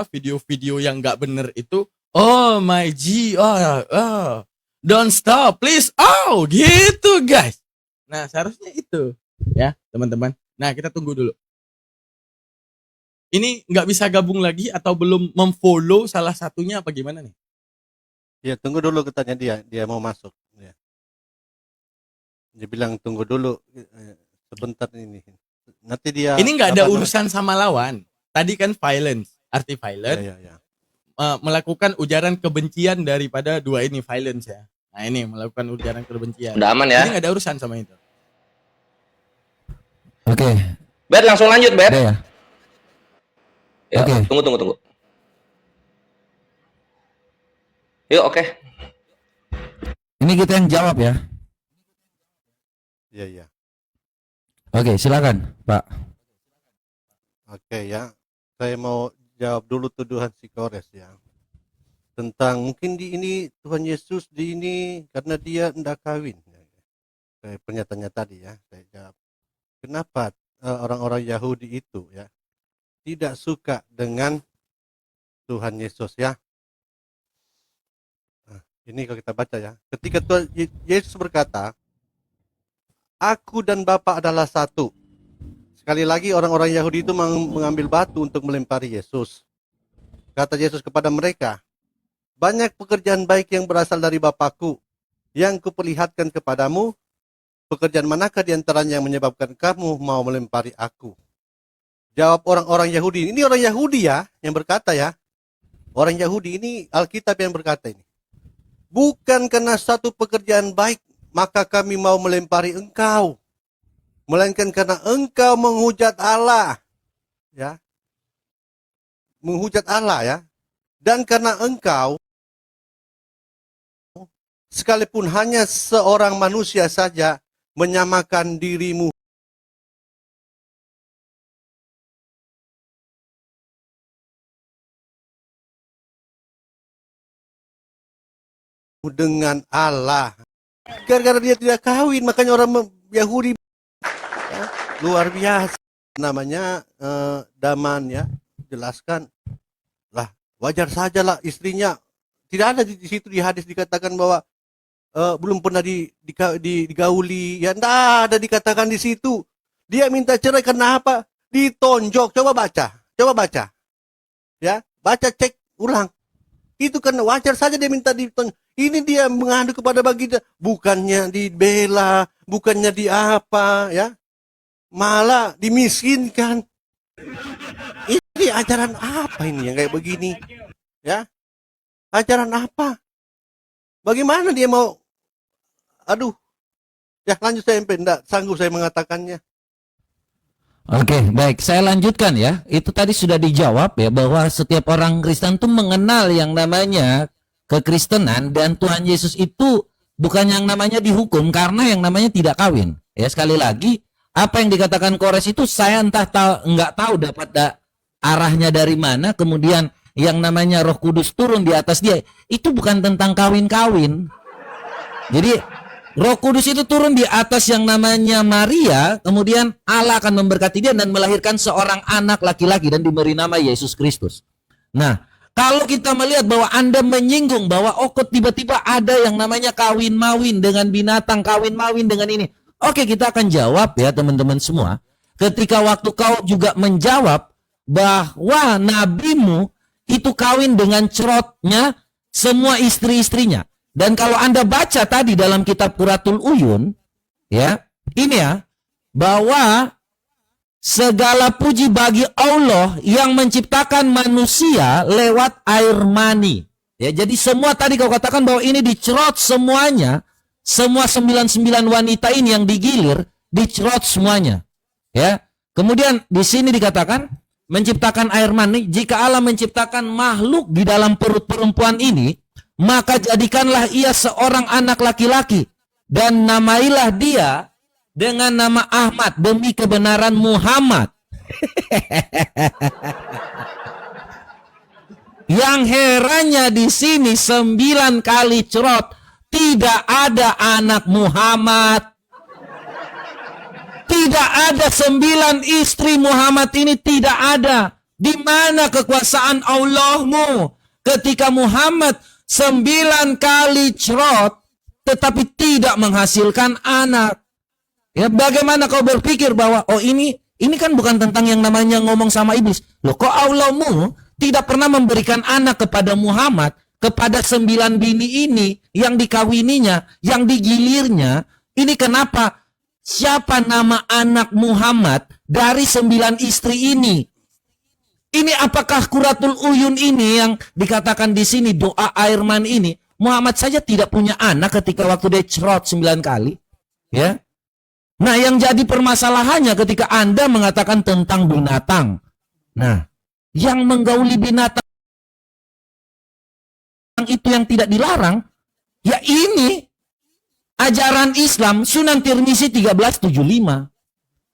video-video yang nggak bener itu. Oh my G. Oh. Don't stop, please. Oh, gitu guys. Nah, seharusnya itu ya, teman-teman. Nah, kita tunggu dulu. Ini nggak bisa gabung lagi atau belum memfollow salah satunya apa gimana nih? Ya, tunggu dulu katanya dia mau masuk. Ya. Dia bilang tunggu dulu sebentar ini. Nanti dia. Ini nggak ada urusan sama lawan. Tadi kan violence, arti violent, Ya. melakukan ujaran kebencian daripada dua ini violence ya. Nah ini melakukan ujaran kebencian. Udah aman ya. Ini nggak ada urusan sama itu. Oke. Bet langsung lanjut, Bet. Udah ya. Ya, Oke. tunggu. Yuk, oke. Ini kita yang jawab ya. Iya. Oke, silakan, Pak. Oke ya. Saya mau jawab dulu tuduhan si Kores ya. Tentang mungkin ini Tuhan Yesus ini karena dia tidak kawin. Pernyataannya tadi ya, saya jawab. Kenapa orang-orang Yahudi itu ya tidak suka dengan Tuhan Yesus ya? Nah, ini kalau kita baca ya. Ketika Tuhan Yesus berkata, "Aku dan Bapa adalah satu." Sekali lagi orang-orang Yahudi itu mengambil batu untuk melempari Yesus. Kata Yesus kepada mereka, "Banyak pekerjaan baik yang berasal dari Bapakku yang kuperlihatkan kepadamu. Pekerjaan manakah di antaranya yang menyebabkan kamu mau melempari aku?" Jawab orang-orang Yahudi. Ini orang Yahudi ya yang berkata ya. Orang Yahudi ini Alkitab yang berkata ini. "Bukan karena satu pekerjaan baik maka kami mau melempari engkau, melainkan karena engkau menghujat Allah." Ya. Menghujat Allah ya. Dan karena engkau sekalipun hanya seorang manusia saja menyamakan dirimu dengan Allah. Gara-gara dia tidak kawin, makanya orang Yahudi ya, luar biasa. Namanya Daman ya, jelaskan lah wajar saja lah istrinya. Tidak ada di situ di hadis dikatakan bahwa belum pernah digauli, ya tidak ada dikatakan di situ. Dia minta cerai karena apa? Ditonjok. Coba baca, ya, baca cek ulang. Itu kan wajar saja dia minta ditonjok. Ini dia mengadu kepada baginda, bukannya dibela, bukannya di apa, ya, malah dimiskinkan. Ini ajaran apa ini yang kayak begini, ya? Ajaran apa? Bagaimana dia mau? Aduh, ya lanjut saya tidak sanggup saya mengatakannya. Oke, baik. Saya lanjutkan ya. Itu tadi sudah dijawab ya bahwa setiap orang Kristen tuh mengenal yang namanya kekristenan dan Tuhan Yesus itu bukan yang namanya dihukum karena yang namanya tidak kawin. Ya sekali lagi, apa yang dikatakan Kores itu saya nggak tahu dapat arahnya dari mana. Kemudian yang namanya Roh Kudus turun di atas dia itu bukan tentang kawin-kawin. Jadi Roh Kudus itu turun di atas yang namanya Maria, kemudian Allah akan memberkati dia dan melahirkan seorang anak laki-laki dan diberi nama Yesus Kristus. Nah, kalau kita melihat bahwa Anda menyinggung bahwa kok tiba-tiba ada yang namanya kawin-mawin dengan binatang, kawin-mawin dengan ini. Oke, kita akan jawab ya teman-teman semua. Ketika waktu kau juga menjawab bahwa nabimu itu kawin dengan cerotnya semua istri-istrinya. Dan kalau Anda baca tadi dalam kitab Quratul Uyun, ya, ini ya, bahwa segala puji bagi Allah yang menciptakan manusia lewat air mani. Ya, jadi semua tadi kau katakan bahwa ini dicerot semuanya, semua 99 wanita ini yang digilir dicerot semuanya. Ya. Kemudian di sini dikatakan menciptakan air mani, jika Allah menciptakan makhluk di dalam perut perempuan ini, maka jadikanlah ia seorang anak laki-laki dan namailah dia dengan nama Ahmad demi kebenaran Muhammad. Yang herannya di sini 9 kali cerot tidak ada anak Muhammad. Tidak ada 9 istri Muhammad ini, tidak ada. Di mana kekuasaan Allahmu ketika Muhammad 9 kali cerot tetapi tidak menghasilkan anak? Ya, bagaimana kau berpikir bahwa oh ini kan bukan tentang yang namanya ngomong sama iblis. Loh, kok Allahmu tidak pernah memberikan anak kepada Muhammad, kepada 9 bini ini yang dikawininya, yang digilirnya? Ini kenapa? Siapa nama anak Muhammad dari 9 istri ini? Ini apakah Qurratul Uyun ini yang dikatakan di sini doa air mani ini? Muhammad saja tidak punya anak ketika waktu dia cerot 9 kali, ya. Nah, yang jadi permasalahannya ketika Anda mengatakan tentang binatang. Nah, yang menggauli binatang itu yang tidak dilarang, ya ini ajaran Islam Sunan Tirmizi 1375.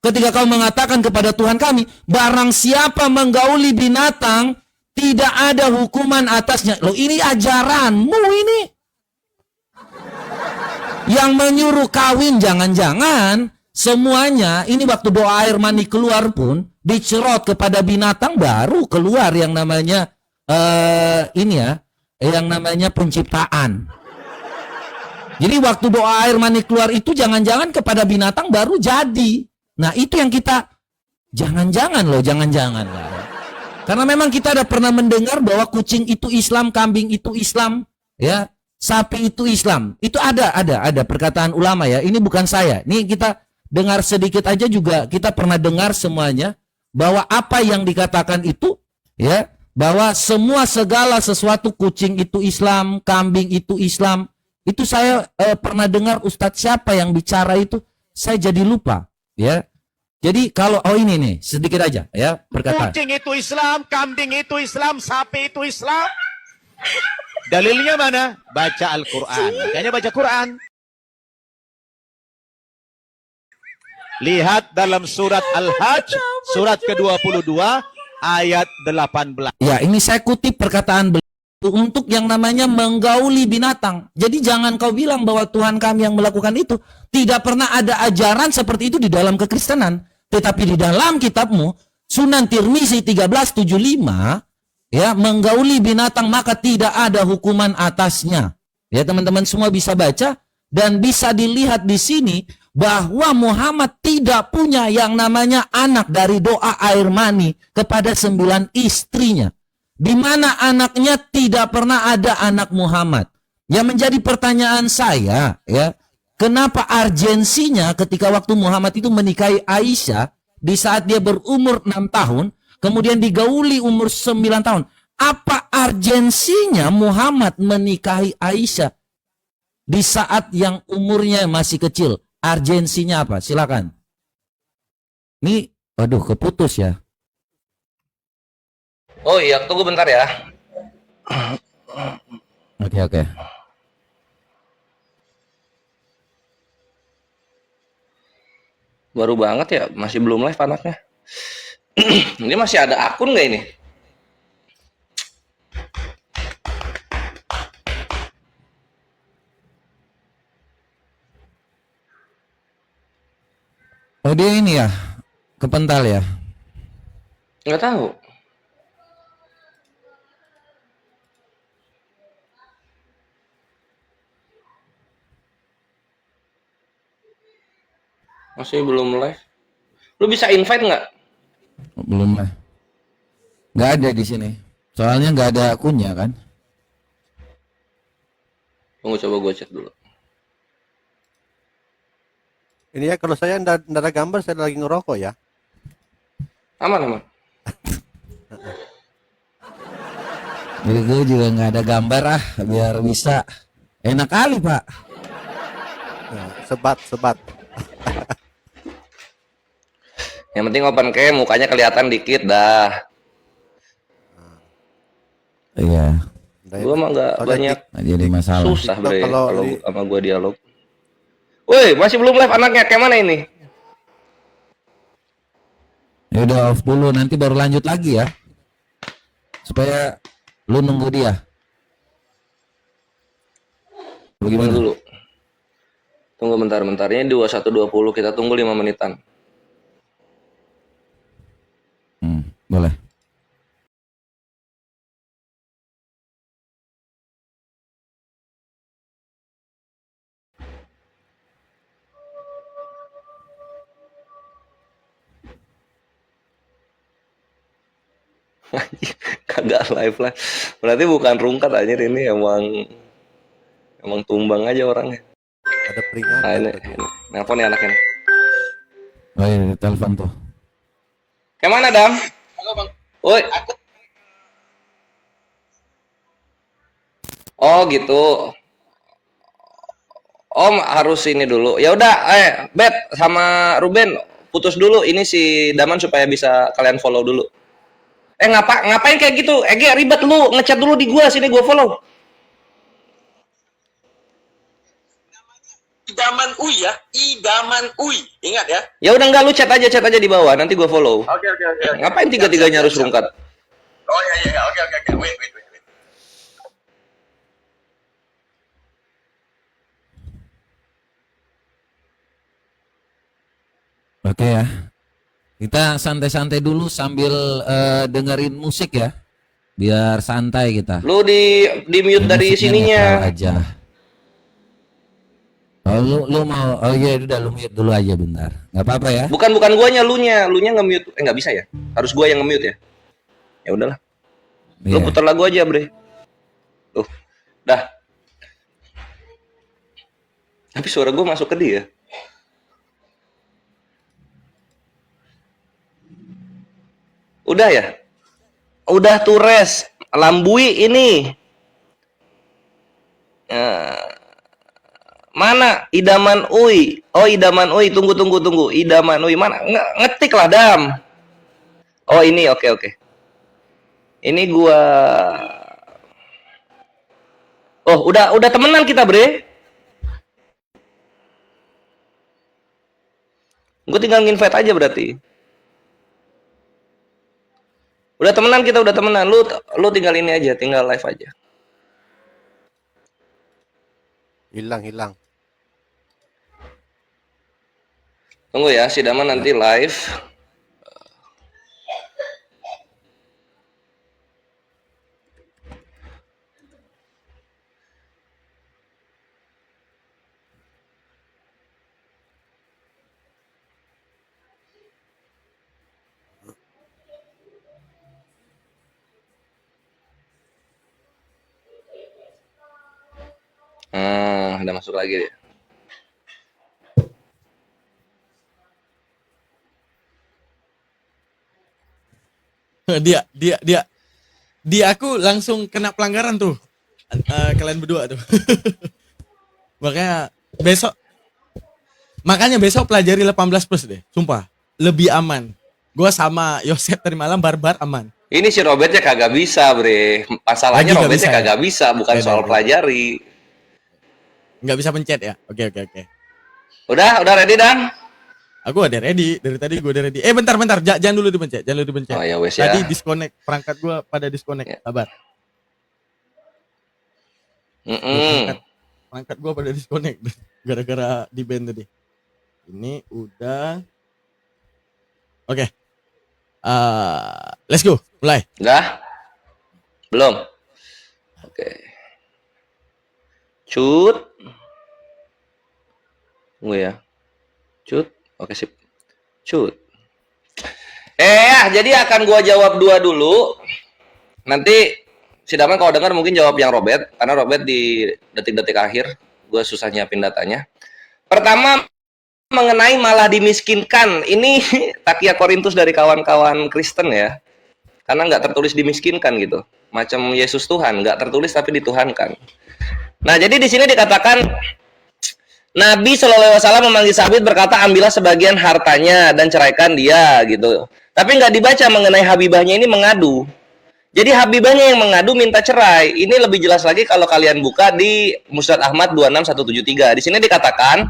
Ketika kau mengatakan kepada Tuhan kami, barang siapa menggauli binatang, tidak ada hukuman atasnya. Loh, ini ajaranmu ini. Yang menyuruh kawin jangan-jangan semuanya ini waktu doa air mani keluar pun dicerot kepada binatang, baru keluar yang namanya ini ya, yang namanya penciptaan. Jadi waktu doa air mani keluar itu jangan-jangan kepada binatang baru jadi. Nah, itu yang kita jangan-jangan loh, jangan-jangan lah. Karena memang kita ada pernah mendengar bahwa kucing itu Islam, kambing itu Islam, ya, sapi itu Islam. Itu ada perkataan ulama ya. Ini bukan saya. Ini kita dengar sedikit aja juga, kita pernah dengar semuanya bahwa apa yang dikatakan itu, ya, bahwa semua segala sesuatu kucing itu Islam, kambing itu Islam. Itu saya pernah dengar Ustadz siapa yang bicara itu, saya jadi lupa, ya. Jadi kalau ini nih sedikit aja ya perkataan. Kucing itu Islam, kambing itu Islam, sapi itu Islam. Dalilnya mana? Baca Al-Quran. Makanya baca Quran. Lihat dalam surat Al-Hajj, surat ke-22, ayat 18. Ya, ini saya kutip perkataan beliau untuk yang namanya menggauli binatang. Jadi jangan kau bilang bahwa Tuhan kami yang melakukan itu. Tidak pernah ada ajaran seperti itu di dalam kekristenan. Tetapi di dalam kitabmu, Sunan Tirmizi 1375, ya, menggauli binatang maka tidak ada hukuman atasnya. Ya, teman-teman semua bisa baca dan bisa dilihat di sini bahwa Muhammad tidak punya yang namanya anak dari doa air mani kepada 9 istrinya. Di mana anaknya tidak pernah ada anak Muhammad. Yang menjadi pertanyaan saya, ya, kenapa urgensinya ketika waktu Muhammad itu menikahi Aisyah di saat dia berumur 6 tahun, kemudian digauli umur 9 tahun. Apa urgensinya Muhammad menikahi Aisyah di saat yang umurnya masih kecil? Urgensinya apa? Silakan. Ini, aduh, keputus ya. Oh iya, tunggu bentar ya. Oke. Baru banget ya, masih belum live anaknya. Ini masih ada akun nggak ini? Oh, dia ini ya, kepental ya. Nggak tahu. Masih belum live. Lu bisa invite nggak? Belum lah. Nggak ada di sini. Soalnya nggak ada akunnya kan. Tunggu, coba gue cek dulu. Ini ya, kalau saya ndak ada gambar, saya lagi ngerokok ya. Aman. Jadi gue juga nggak ada gambar biar bisa. Enak kali Pak. Nah, sebat. Yang penting open cam, mukanya kelihatan dikit dah. Iya. Gue mah nggak banyak Nggak jadi masalah. susah bre kalau kalau sama gue dialog. Woi, masih belum live anaknya. Kayak mana ini? Ya udah off dulu, nanti baru lanjut lagi ya. Supaya lu nunggu dia. Tunggu Bagaimana? dulu. Tunggu bentar-bentar. Ini 21.20. Kita tunggu 5 menitan. Boleh. Kagak live lah. Berarti bukan rungkat anjir, ini emang tumbang aja orangnya. Ada peringatan. Nah, ini nelpon nih anaknya. Oh iya, telepon tuh. Kayak mana, Dam? Halo, Bang. Woi, aku. Oh, gitu. Om harus ini dulu. Ya udah, Bet sama Ruben putus dulu ini si Daman supaya bisa kalian follow dulu. Ngapain kayak gitu? Ege ribet lu, ngechat dulu di gua, sini gua follow. Idaman Uy ya, Idaman Uy. Ingat ya. Ya udah enggak, lu chat aja di bawah, nanti gua follow. Oke. Ngapain tiga-tiganya harus rungkat? Oh iya. Oke. Wait. Oke ya. Kita santai-santai dulu sambil dengerin musik ya. Biar santai kita. Lu di mute dari Musiknya sininya. netral aja. Oh, lu mau, oh iya udah lu mute dulu aja bentar. Nggak apa-apa ya. Bukan guanya, lunya nge-mute. Nggak bisa ya? Harus gua yang nge-mute ya. Ya udahlah. Lu Iya. putar lagu aja, Bre. Tuh. Dah. Tapi suara gua masuk ke dia. Udah ya? Udah tuh res. Lambui ini. Mana Idaman Uy? Oh, Idaman Uy, tunggu. Idaman Uy mana? Ngetik lah, Dam. Oh, ini oke. Ini gua. Oh, udah temenan kita, Bre. Gue tinggal nginvite aja berarti. Udah temenan kita, udah temenan. Lu tinggal ini aja, tinggal live aja. Hilang. Tunggu ya, si Daman nanti live. Udah masuk lagi dia. Dia aku langsung kena pelanggaran tuh. Kalian berdua tuh. Makanya besok pelajari 18 plus deh, sumpah. Lebih aman. Gua sama Yosep tadi malam barbar aman. Ini si Robertnya kagak bisa, Bre. Masalahnya Lagi nggak Robertnya bisa, kagak bisa, bukan Beda, soal beda. pelajari. Nggak bisa pencet ya. Oke. Udah ready, Dan? Aku udah ready, dari tadi gue udah ready. Bentar, jangan dulu dipencet. Oh ya wes ya. Tadi disconnect, perangkat gue pada disconnect. Ya. Sabar. Perangkat gue pada disconnect gara-gara di band tadi. Ini udah. Oke. Let's go, mulai. Udah? Belum? Oke. Cut. Tunggu ya. Cut. Oke, sip. Cut. Jadi akan gua jawab 2 dulu. Nanti si Daman kalau dengar mungkin jawab yang Robert, karena Robert di detik-detik akhir gua susah nyiapin datanya. Pertama, mengenai malah dimiskinkan. Ini Takia Korintus dari kawan-kawan Kristen ya. Karena nggak tertulis dimiskinkan gitu. Macam Yesus Tuhan, nggak tertulis tapi dituhankan. Nah, jadi di sini dikatakan Nabi Shallallahu Alaihi Wasallam memanggil sahabat berkata, ambillah sebagian hartanya dan ceraikan dia gitu. Tapi nggak dibaca mengenai Habibahnya ini mengadu. Jadi Habibahnya yang mengadu minta cerai. Ini lebih jelas lagi kalau kalian buka di Musnad Ahmad 26173. Di sini dikatakan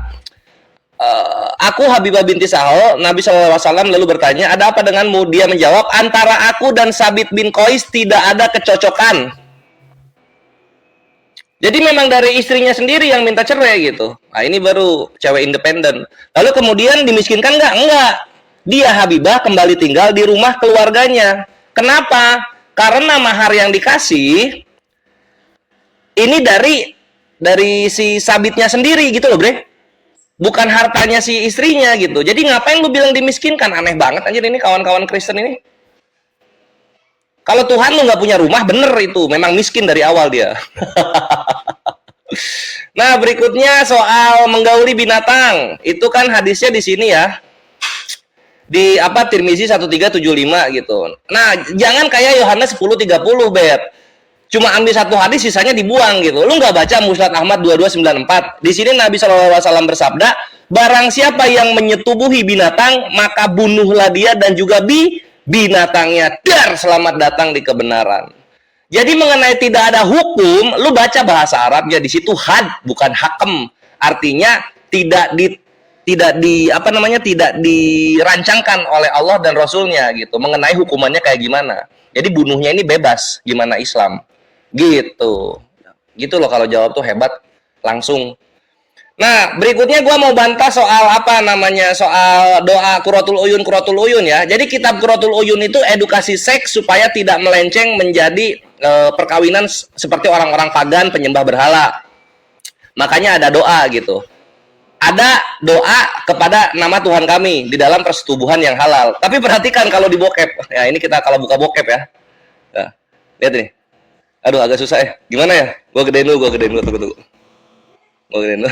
Aku Habibah binti Sahal, Nabi SAW lalu bertanya, ada apa denganmu? Dia menjawab, antara aku dan Sabit bin Qais tidak ada kecocokan. Jadi memang dari istrinya sendiri yang minta cerai gitu. Nah ini baru cewek independen. Lalu kemudian dimiskinkan nggak? Enggak. Dia Habibah kembali tinggal di rumah keluarganya. Kenapa? Karena mahar yang dikasih ini dari si Sabitnya sendiri gitu loh, Bre. Bukan hartanya si istrinya gitu. Jadi ngapain lu bilang dimiskinkan? Aneh banget anjir ini kawan-kawan Kristen ini. Kalau Tuhan lu nggak punya rumah, bener itu. Memang miskin dari awal dia. Nah, berikutnya soal menggauli binatang. Itu kan hadisnya di sini ya. Di apa Tirmizi 1375 gitu. Nah, jangan kayak Yohanes 1030, Bet. Cuma ambil satu hadis sisanya dibuang gitu. Lu nggak baca Musnad Ahmad 2294. Di sini Nabi SAW bersabda, barang siapa yang menyetubuhi binatang, maka bunuhlah dia dan juga binatangnya. Dar, selamat datang di kebenaran. Jadi mengenai tidak ada hukum, lu baca bahasa Arabnya di situ had bukan hakem. Artinya tidak dirancangkan oleh Allah dan Rasulnya gitu. Mengenai hukumannya kayak gimana. Jadi bunuhnya ini bebas, gimana Islam. Gitu loh, kalau jawab tuh hebat langsung. Nah berikutnya gue mau bantah soal soal doa Qurratul Uyun ya. Jadi kitab Qurratul Uyun itu edukasi seks supaya tidak melenceng menjadi perkawinan seperti orang-orang pagan penyembah berhala. Makanya ada doa gitu, ada doa kepada nama Tuhan kami di dalam persetubuhan yang halal. Tapi perhatikan kalau di bokep ya, ini kita kalau buka bokep ya, nah, lihat nih. Aduh agak susah ya. Gimana ya? Gua gedein dulu. Tunggu. Gua gedein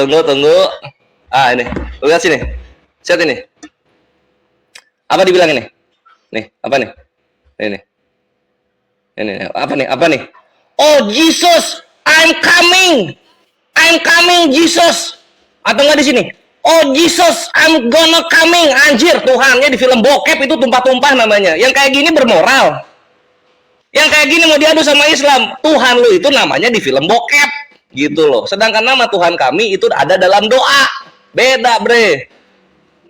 dulu. Tunggu. Ah ini. Lu lihat sini. Lihat ini. Apa dibilang ini? Nih, apa nih? Ini. Apa nih? Oh Jesus, I'm coming Jesus. Atau enggak di sini? Oh Jesus, I'm gonna coming. Anjir, Tuhannya di film bokep itu tumpah-tumpah namanya. Yang kayak gini bermoral. Yang kayak gini mau diadu sama Islam. Tuhan lu itu namanya di film bokep. Gitu loh. Sedangkan nama Tuhan kami itu ada dalam doa. Beda, Bre.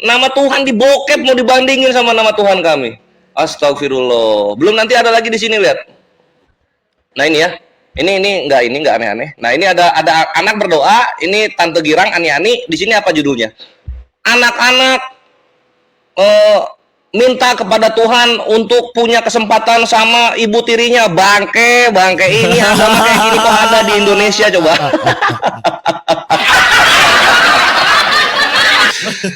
Nama Tuhan di bokep mau dibandingin sama nama Tuhan kami. Astagfirullah. Belum nanti ada lagi di sini, lihat. Nah ini ya. Ini enggak aneh-aneh. Nah, ini ada anak berdoa, ini Tante Girang Ani-Ani, di sini apa judulnya? Anak-anak minta kepada Tuhan untuk punya kesempatan sama ibu tirinya. Bangke ini agama kayak gini kok ada di Indonesia coba.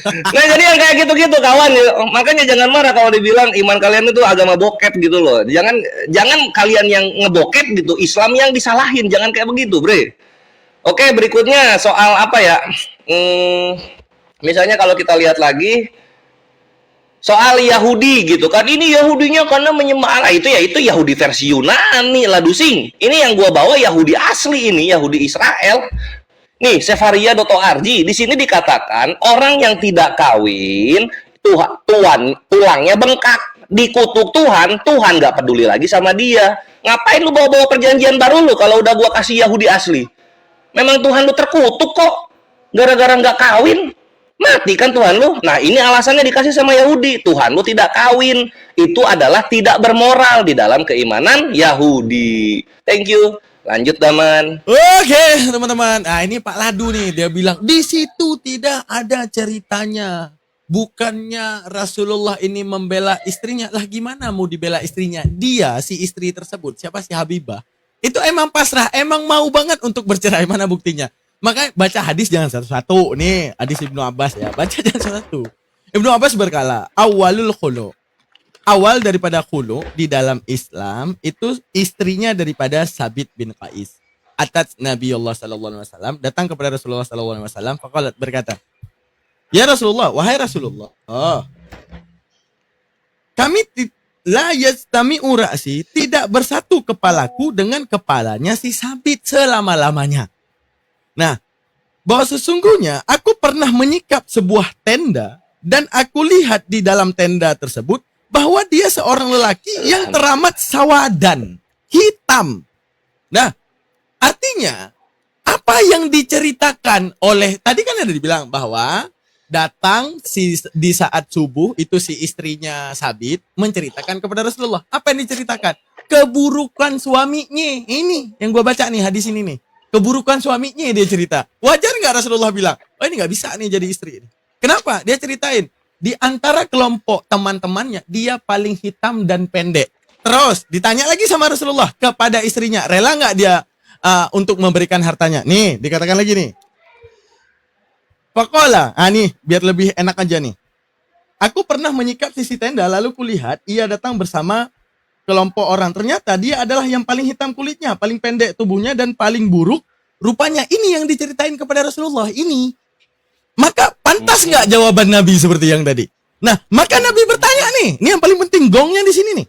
Nah jadi yang kayak gitu-gitu kawan, makanya jangan marah kalau dibilang iman kalian itu agama bokep gitu loh. Jangan kalian yang ngebokep gitu, Islam yang disalahin, jangan kayak begitu, Bre. Oke, berikutnya soal apa ya? Misalnya kalau kita lihat lagi soal Yahudi gitu kan, ini Yahudinya karena menyembah Allah, itu Yahudi versi Yunani lah dusing. Ini yang gua bawa Yahudi asli, ini Yahudi Israel. Nih, Sefaria.org di sini dikatakan orang yang tidak kawin tulangnya bengkak, dikutuk Tuhan nggak peduli lagi sama dia. Ngapain lu bawa-bawa perjanjian baru lu kalau udah gua kasih Yahudi asli? Memang Tuhan lu terkutuk kok gara-gara nggak kawin, mati kan Tuhan lu. Nah ini alasannya dikasih sama Yahudi, Tuhan lu tidak kawin, itu adalah tidak bermoral di dalam keimanan Yahudi. Thank you. Lanjut Daman. Oke, teman-teman. Nah, ini Pak Ladu nih, dia bilang di situ tidak ada ceritanya. Bukannya Rasulullah ini membela istrinya. Lah gimana mau dibela istrinya? Dia, si istri tersebut, siapa si Habibah, itu emang pasrah, emang mau banget untuk bercerai. Mana buktinya? Makanya baca hadis jangan satu-satu. Nih, hadis Ibnu Abbas ya. Baca jangan satu-satu. Ibnu Abbas berkala, awalul khulu. Awal daripada khulu di dalam Islam itu istrinya daripada Sabit bin Qais. Atas Nabi Allah sallallahu alaihi wasallam, datang kepada Rasulullah sallallahu alaihi wasallam, faqalat, berkata, "Ya Rasulullah, wahai Rasulullah, kami la yastami'u ra'si, tidak bersatu kepalaku dengan kepalanya si Sabit selama-lamanya." Nah, bahwa sesungguhnya aku pernah menyikap sebuah tenda dan aku lihat di dalam tenda tersebut bahwa dia seorang lelaki yang teramat sawadan, hitam. Nah, artinya Apa yang diceritakan oleh, tadi kan ada dibilang bahwa datang di saat subuh itu si istrinya Sabit menceritakan kepada Rasulullah. Apa yang diceritakan? Keburukan suaminya. Ini yang gua baca nih hadis ini nih. Keburukan suaminya dia cerita. Wajar nggak Rasulullah bilang, oh ini nggak bisa nih jadi istri. Kenapa? Dia ceritain. Di antara kelompok teman-temannya, dia paling hitam dan pendek. Terus ditanya lagi sama Rasulullah kepada istrinya, rela nggak dia untuk memberikan hartanya? Nih, dikatakan lagi nih. Faqala, nih biar lebih enak aja nih. Aku pernah menyikap sisi tenda, lalu kulihat ia datang bersama kelompok orang. Ternyata dia adalah yang paling hitam kulitnya, paling pendek tubuhnya, dan paling buruk rupanya. Ini yang diceritain kepada Rasulullah ini. Maka pantas nggak jawaban Nabi seperti yang tadi? Nah, maka Nabi bertanya nih, ini yang paling penting gongnya di sini nih.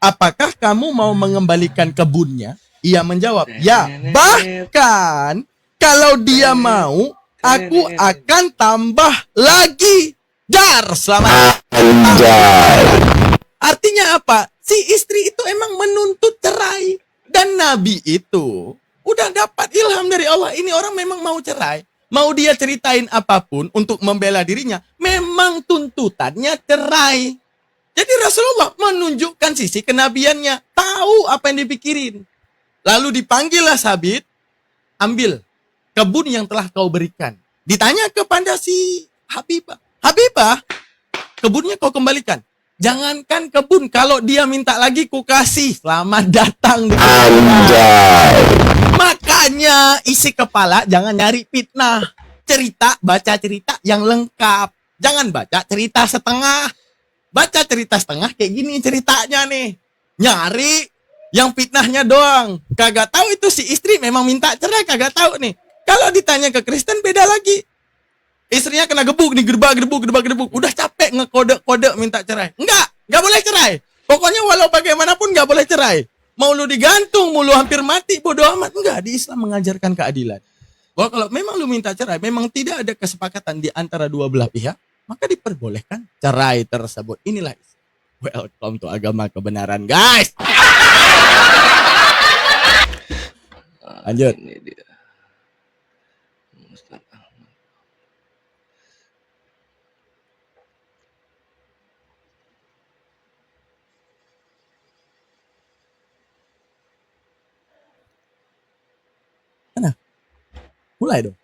Apakah kamu mau mengembalikan kebunnya? Ia menjawab, ya. Bahkan kalau dia mau, aku akan tambah lagi. Dar, selamat. Artinya apa? Si istri itu emang menuntut cerai. Dan Nabi itu udah dapat ilham dari Allah. Ini orang memang mau cerai. Mau dia ceritain apapun untuk membela dirinya, memang tuntutannya cerai. Jadi Rasulullah menunjukkan sisi kenabiannya. Tahu apa yang dipikirin. Lalu dipanggillah Sabit, ambil kebun yang telah kau berikan. Ditanya kepada si Habibah. Habibah, kebunnya kau kembalikan. Jangankan kebun, kalau dia minta lagi ku kasih. Selamat datang di Makanya isi kepala jangan nyari fitnah. Cerita, baca cerita yang lengkap. Jangan baca cerita setengah. Baca cerita setengah kayak gini ceritanya nih. Nyari yang fitnahnya doang. Kagak tahu itu si istri memang minta cerai, kagak tahu nih. Kalau ditanya ke Kristen beda lagi. Istrinya kena gebuk nih, gerbak. Udah capek ngekode-kode minta cerai. Enggak boleh cerai. Pokoknya walau bagaimanapun enggak boleh cerai. Mau lu digantung, mau lu hampir mati, bodo amat. Enggak, di Islam mengajarkan keadilan. Bahwa kalau memang lu minta cerai, memang tidak ada kesepakatan di antara dua belah pihak, maka diperbolehkan cerai tersebut. Inilah welcome to agama kebenaran, guys. Lanjut. Ini dia. Mulai dong.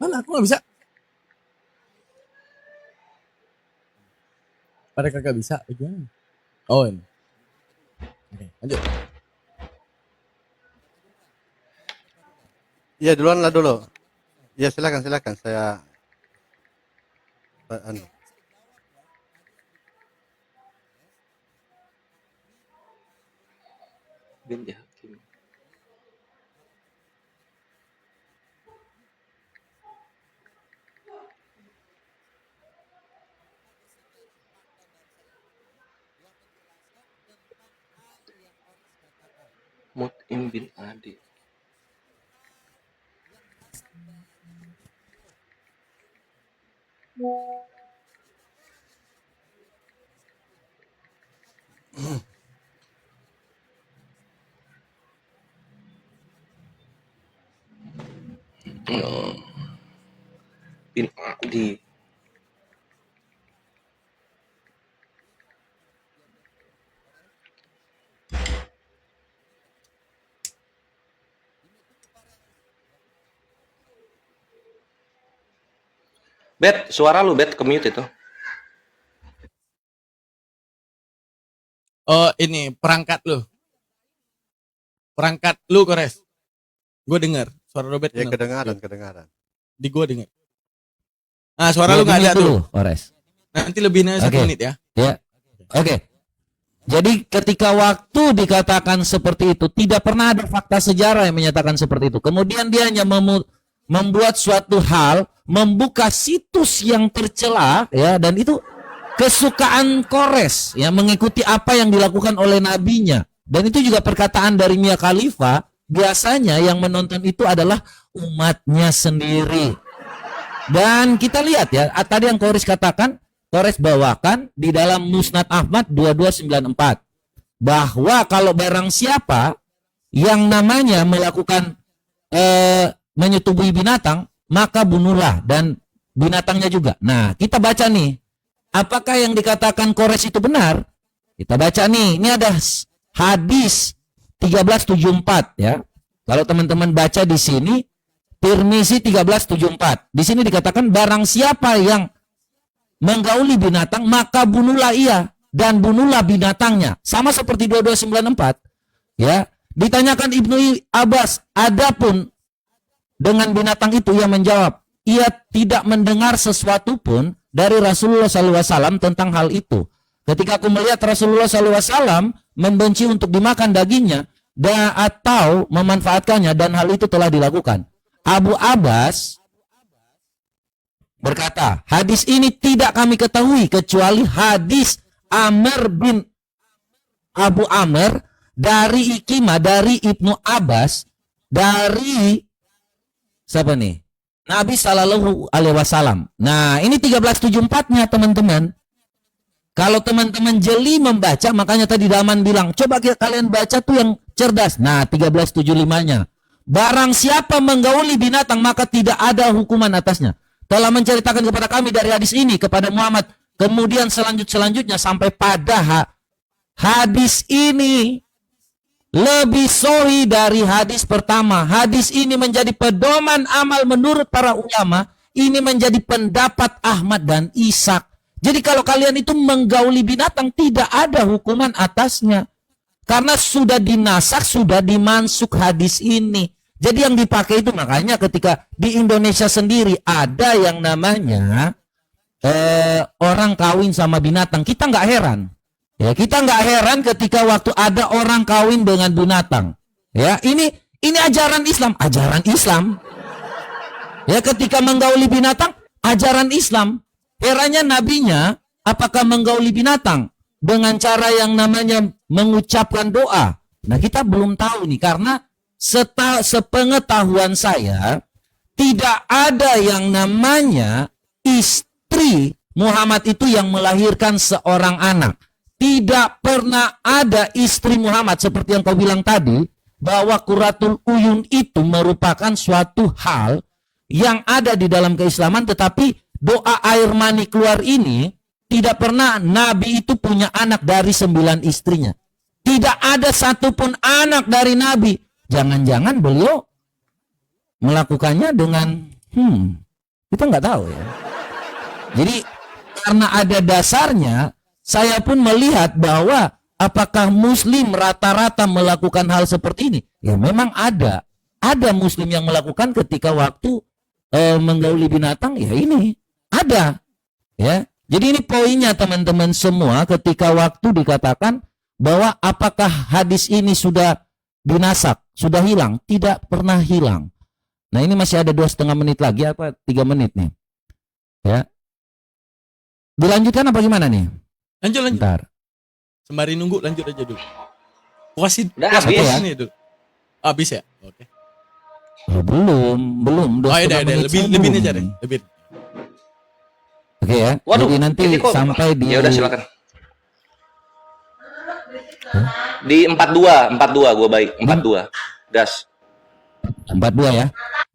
Mana aku nggak bisa. Pada kagak bisa. Gimana? Oh ini. Oke, lanjut. Ya duluan lah dulu. Ya silakan saya Bin Hakim. Mut'im bin Adi. Bin Adi. Bet, suara lu Bet ke mute itu. Oh ini perangkat lu. Perangkat lu Kores. Gue dengar suara Robert. ya kedengaran. Di gue dengar. Nah suara lu nggak ada tuh. Ores. Nanti lebihnya 1 menit ya. Ya. Oke. Jadi ketika waktu dikatakan seperti itu, tidak pernah ada fakta sejarah yang menyatakan seperti itu. Kemudian dia hanya membuat suatu hal, membuka situs yang tercela, ya, dan itu kesukaan Kores, ya, mengikuti apa yang dilakukan oleh nabinya. Dan itu juga perkataan dari Mia Khalifa. Biasanya yang menonton itu adalah umatnya sendiri. Dan kita lihat ya, tadi yang Kores katakan, Torres bawakan di dalam Musnad Ahmad 2294 bahwa kalau barang siapa yang namanya melakukan menyetubuhi binatang, maka bunuhlah dan binatangnya juga. Nah, kita baca nih, apakah yang dikatakan Kores itu benar? Kita baca nih, ini ada hadis 1374 ya. Kalau teman-teman baca di sini, Tirmizi 1374. Di sini dikatakan barang siapa yang menggauli binatang, maka bunuhlah ia dan bunuhlah binatangnya. Sama seperti 2294 ya. Ditanyakan Ibnu Abbas, adapun dengan binatang itu, ia menjawab, ia tidak mendengar sesuatu pun dari Rasulullah SAW tentang hal itu. Ketika aku melihat Rasulullah SAW membenci untuk dimakan dagingnya atau memanfaatkannya, dan hal itu telah dilakukan. Abu Abbas berkata, hadis ini tidak kami ketahui kecuali hadis Amr bin Abu Amr dari Ikrimah, dari Ibnu Abbas, dari siapa nih? Nabi Shallallahu Alaihi Wasallam. Nah, ini 1374-nya teman-teman. Kalau teman-teman jeli membaca, makanya tadi Daman bilang, coba kalian baca tuh yang cerdas. Nah, 1375-nya. Barang siapa menggauli binatang, maka tidak ada hukuman atasnya. Telah menceritakan kepada kami dari hadis ini kepada Muhammad. Kemudian selanjutnya sampai pada hadis ini lebih sahih dari hadis pertama. Hadis ini menjadi pedoman amal menurut para ulama. Ini menjadi pendapat Ahmad dan Ishaq. Jadi kalau kalian itu menggauli binatang, tidak ada hukuman atasnya. Karena sudah dinasak, sudah dimansuk hadis ini. Jadi yang dipakai itu, makanya ketika di Indonesia sendiri ada yang namanya orang kawin sama binatang. Kita nggak heran. Ya, kita nggak heran ketika waktu ada orang kawin dengan binatang. Ya, ini ajaran Islam, Ya, ketika menggauli binatang, ajaran Islam. Herannya nabinya apakah menggauli binatang dengan cara yang namanya mengucapkan doa. Nah, kita belum tahu nih, karena sepengetahuan saya tidak ada yang namanya istri Muhammad itu yang melahirkan seorang anak. Tidak pernah ada istri Muhammad seperti yang kau bilang tadi, bahwa Qurratul Uyun itu merupakan suatu hal yang ada di dalam keislaman, tetapi doa air mani keluar ini tidak pernah Nabi itu punya anak dari 9 istrinya. Tidak ada satupun anak dari Nabi. Jangan-jangan beliau melakukannya dengan kita nggak tahu ya. Jadi karena ada dasarnya, saya pun melihat bahwa apakah Muslim rata-rata melakukan hal seperti ini? Ya memang ada. Ada Muslim yang melakukan ketika waktu menggauli binatang, ya ini ada. Ya. Jadi ini poinnya teman-teman semua, ketika waktu dikatakan bahwa apakah hadis ini sudah dinasak, sudah hilang? Tidak pernah hilang. Nah ini masih ada 2,5 menit lagi, apa 3 menit nih? Ya. Dilanjutkan apa gimana nih? Lanjut. Bentar. Sembari nunggu, lanjut aja dulu. Puasin Udah habis ya? ini dulu. Habis ya? Oke. Oh, belum. Oh, ya, lebih ini aja deh. Lebih. Oke ya. Waduh, jadi nanti ini kok- sampai di Ya udah silakan. Di 42 gua baik. 42. Gas. 42 ya.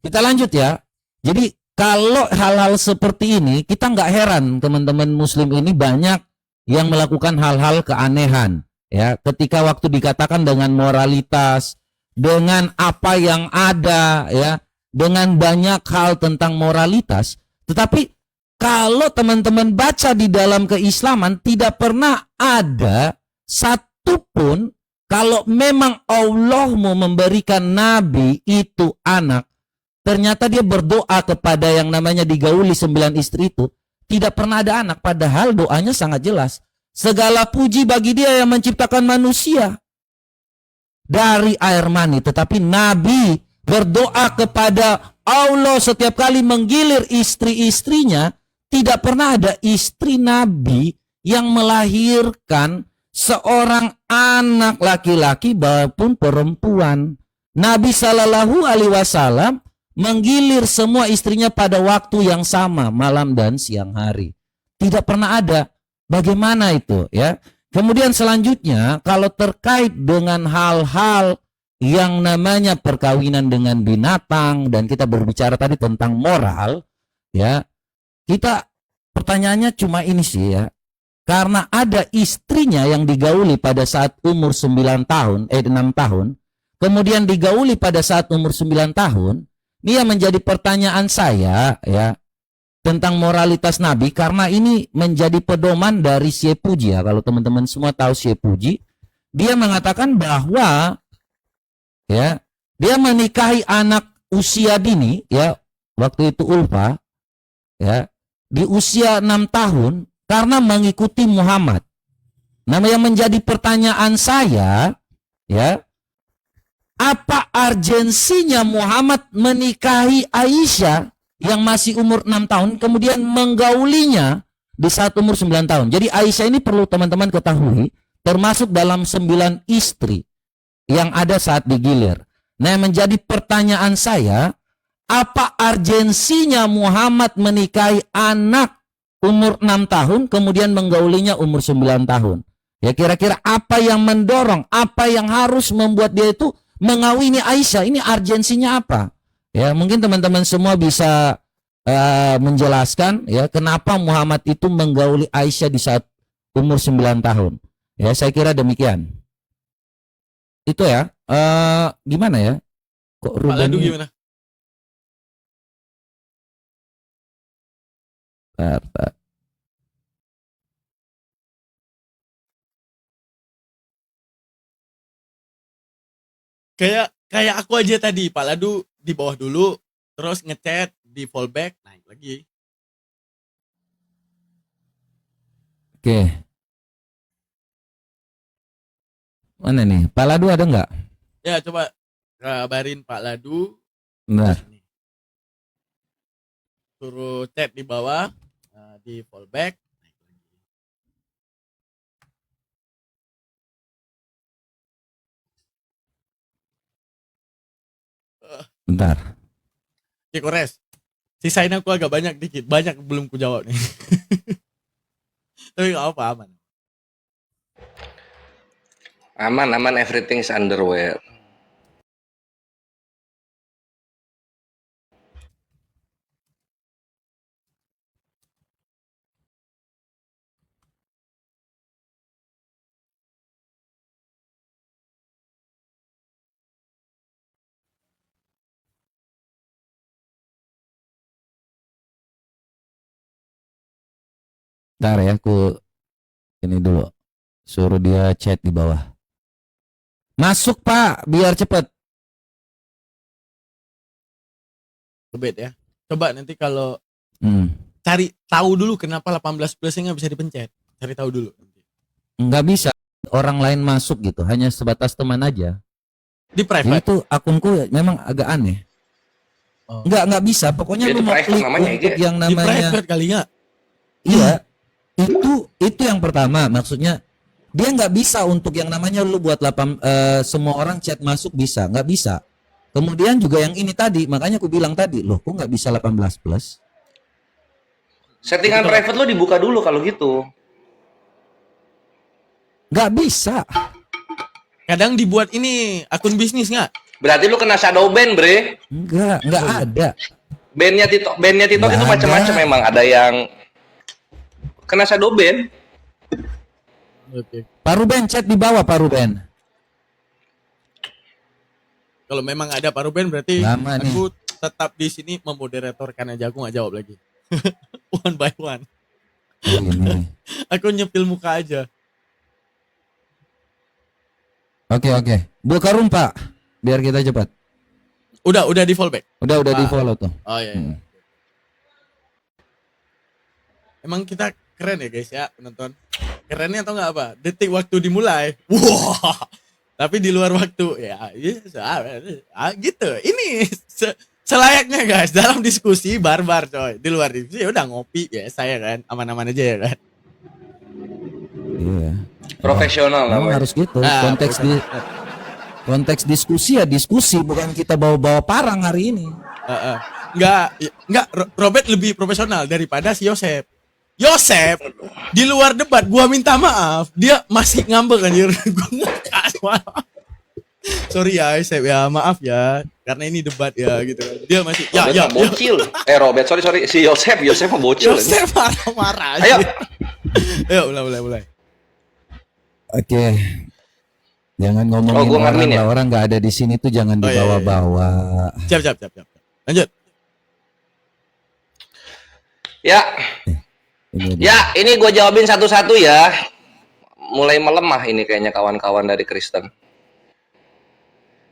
Kita lanjut ya. Jadi kalau hal-hal seperti ini, kita nggak heran teman-teman Muslim ini banyak yang melakukan hal-hal keanehan. Ya, ketika waktu dikatakan dengan moralitas, dengan apa yang ada, ya, dengan banyak hal tentang moralitas. Tetapi kalau teman-teman baca di dalam keislaman, tidak pernah ada satupun kalau memang Allah mau memberikan nabi itu anak, ternyata dia berdoa kepada yang namanya digauli 9 istri itu, tidak pernah ada anak, padahal doanya sangat jelas. Segala puji bagi dia yang menciptakan manusia dari air mani, tetapi nabi berdoa kepada Allah setiap kali menggilir istri-istrinya. Tidak pernah ada istri nabi yang melahirkan seorang anak laki-laki maupun perempuan. Nabi Shallallahu Alaihi Wasallam menggilir semua istrinya pada waktu yang sama, malam dan siang hari. Tidak pernah ada. Bagaimana itu ya? Kemudian selanjutnya kalau terkait dengan hal-hal yang namanya perkawinan dengan binatang dan kita berbicara tadi tentang moral ya. Kita pertanyaannya cuma ini sih ya. Karena ada istrinya yang digauli pada saat umur 6 tahun, kemudian digauli pada saat umur 9 tahun, ini yang menjadi pertanyaan saya ya tentang moralitas Nabi, karena ini menjadi pedoman dari Syekh Puji ya. Kalau teman-teman semua tahu Syekh Puji, dia mengatakan bahwa ya dia menikahi anak usia dini ya, waktu itu Ulfa ya, di usia 6 tahun karena mengikuti Muhammad. Nah, yang menjadi pertanyaan saya ya, apa urgensinya Muhammad menikahi Aisyah yang masih umur 6 tahun kemudian menggaulinya di saat umur 9 tahun. Jadi Aisyah ini perlu teman-teman ketahui termasuk dalam 9 istri yang ada saat digilir. Nah, yang menjadi pertanyaan saya, apa urgensinya Muhammad menikahi anak umur 6 tahun kemudian menggaulinya umur 9 tahun? Ya, kira-kira apa yang mendorong, apa yang harus membuat dia itu mengawini Aisyah? Ini urgensinya apa? Ya, mungkin teman-teman semua bisa menjelaskan ya kenapa Muhammad itu menggauli Aisyah di saat umur 9 tahun. Ya, saya kira demikian. Itu ya. Gimana ya? Kok Pak Ladu Ruben gimana? Bentar. Kayak aku aja tadi, Pak Ladu di bawah dulu, terus ngechat di fallback, naik lagi. Oke. Mana nih? Pak Ladu ada nggak? Ya, coba kabarin Pak Ladu. Bentar. Nih. Suruh chat di bawah, di fallback, naik lagi. Bentar. Kores. Sisain aku agak dikit, banyak belum ku jawab nih. Tapi gak apa, aman. Aman, everything's underwear. Bentar ya, aku ini dulu. Suruh dia chat di bawah. Masuk Pak, biar cepet. Kebet ya. Coba nanti kalau Hmm. cari tahu dulu kenapa 18 plus nggak bisa dipencet. Cari tahu dulu. Nggak bisa orang lain masuk gitu, hanya sebatas teman aja. Di Jadi private. itu akunku memang agak aneh. Oh. Nggak bisa. Pokoknya Itu lu mau private klik namanya, untuk Ege. yang Di namanya. private kali nggak? Iya. Itu yang pertama. Maksudnya dia nggak bisa untuk yang namanya lu buat semua orang chat masuk bisa, nggak bisa. Kemudian juga yang ini tadi, makanya aku bilang tadi, loh kok nggak bisa 18 plus? Settingan private lo dibuka dulu kalau gitu. Nggak bisa. Kadang dibuat ini akun bisnis nggak? Berarti lu kena shadow ban, bre. Nggak ada. Bandnya TikTok itu Nggak macam-macam ada. memang. Ada yang kena shadow ban. Oke. Pak Ruben chat di bawah Pak Ruben. Kalau memang ada Pak Ruben berarti Lama nih. aku tetap di sini memoderatorkan aja, aku nggak jawab lagi. One by one. Oh, ini. Aku nyepil muka aja. Oke. Buka room Pak, biar kita cepat. Udah di fallback. Udah di Pak. follow tuh. Oh iya. Hmm. Emang kita keren ya guys ya penonton. Kerennya atau nggak apa? Detik waktu dimulai. Wah. Tapi di luar waktu ya. Gitu. Ini selayaknya guys dalam diskusi barbar coy. Di luar diskusi ya udah ngopi ya saya kan aman-aman aja ya kan. Iya. Profesional Memang namanya. harus gitu. Nah, Konteks diskusi ya diskusi, bukan kita bawa-bawa parang hari ini. Enggak, Robert lebih profesional daripada si Yosep. Yosef di luar debat gua minta maaf, dia masih ngambek anjir. Gua ngakak. Sorry ya Yosef ya, maaf ya. Karena ini debat ya gitu. Dia masih Robert ya. mah bocil. Robert, sorry. Si Yosef mah bocil. Yosef marah-marah. Ayo. Ayo mulai. Oke. Jangan Oh, ngomongin gua orang ngamin ya? lah, orang nggak ada di sini tuh jangan Oh, iya, dibawa-bawa. Siap. Lanjut. Ya, Ini dia. ya, ini gue jawabin satu-satu ya. Mulai melemah ini kayaknya kawan-kawan dari Kristen.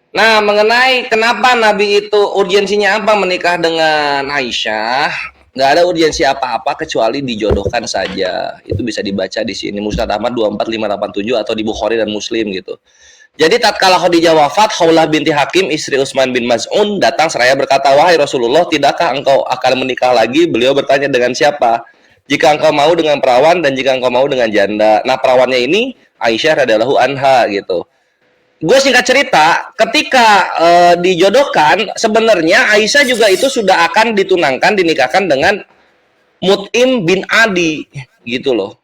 Nah, mengenai kenapa Nabi itu urgensinya apa menikah dengan Aisyah? Nggak ada urgensi apa-apa kecuali dijodohkan saja. Itu bisa dibaca di sini Musnad Ahmad 24587 atau di Bukhari dan Muslim gitu. Jadi tatkala Khadijah wafat, Khawlah binti Hakim istri Utsman bin Maz'un datang seraya berkata, "Wahai Rasulullah, tidakkah engkau akan menikah lagi?" Beliau bertanya, "Dengan siapa?" "Jika engkau mau dengan perawan dan jika engkau mau dengan janda." Nah, perawannya ini Aisyah radhiyallahu anha gitu. Gue singkat cerita, ketika dijodohkan, sebenarnya Aisyah juga itu sudah akan ditunangkan, dinikahkan dengan Mut'im bin Adi gitu loh.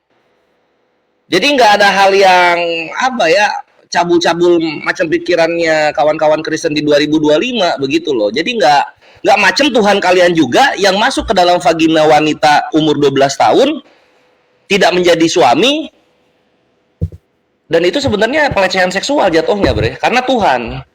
Jadi nggak ada hal yang apa ya, cabul-cabul macam pikirannya kawan-kawan Kristen di 2025 begitu loh. Jadi nggak macam Tuhan kalian juga yang masuk ke dalam vagina wanita umur 12 tahun tidak menjadi suami. Dan itu sebenarnya pelecehan seksual jatuhnya, Bre. Karena Tuhan.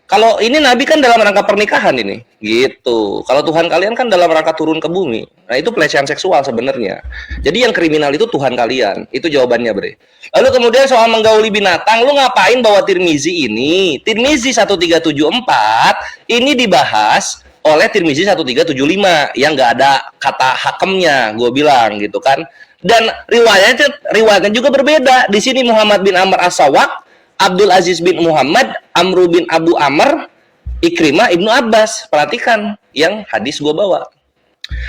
Kalau ini Nabi kan dalam rangka pernikahan ini. Gitu. Kalau Tuhan kalian kan dalam rangka turun ke bumi. Nah, itu pelecehan seksual sebenarnya. Jadi yang kriminal itu Tuhan kalian. Itu jawabannya, Bre. Lalu kemudian soal menggauli binatang, lu ngapain bawa Tirmizi ini? Tirmizi 1374 ini dibahas oleh Tirmizi 1375 yang nggak ada kata hakemnya, gue bilang gitu kan. Dan riwayatnya juga berbeda. Di sini Muhammad bin Amr As-Sawak, Abdul Aziz bin Muhammad, Amru bin Abu Amr, Ikrimah Ibnu Abbas. Perhatikan yang hadis gue bawa.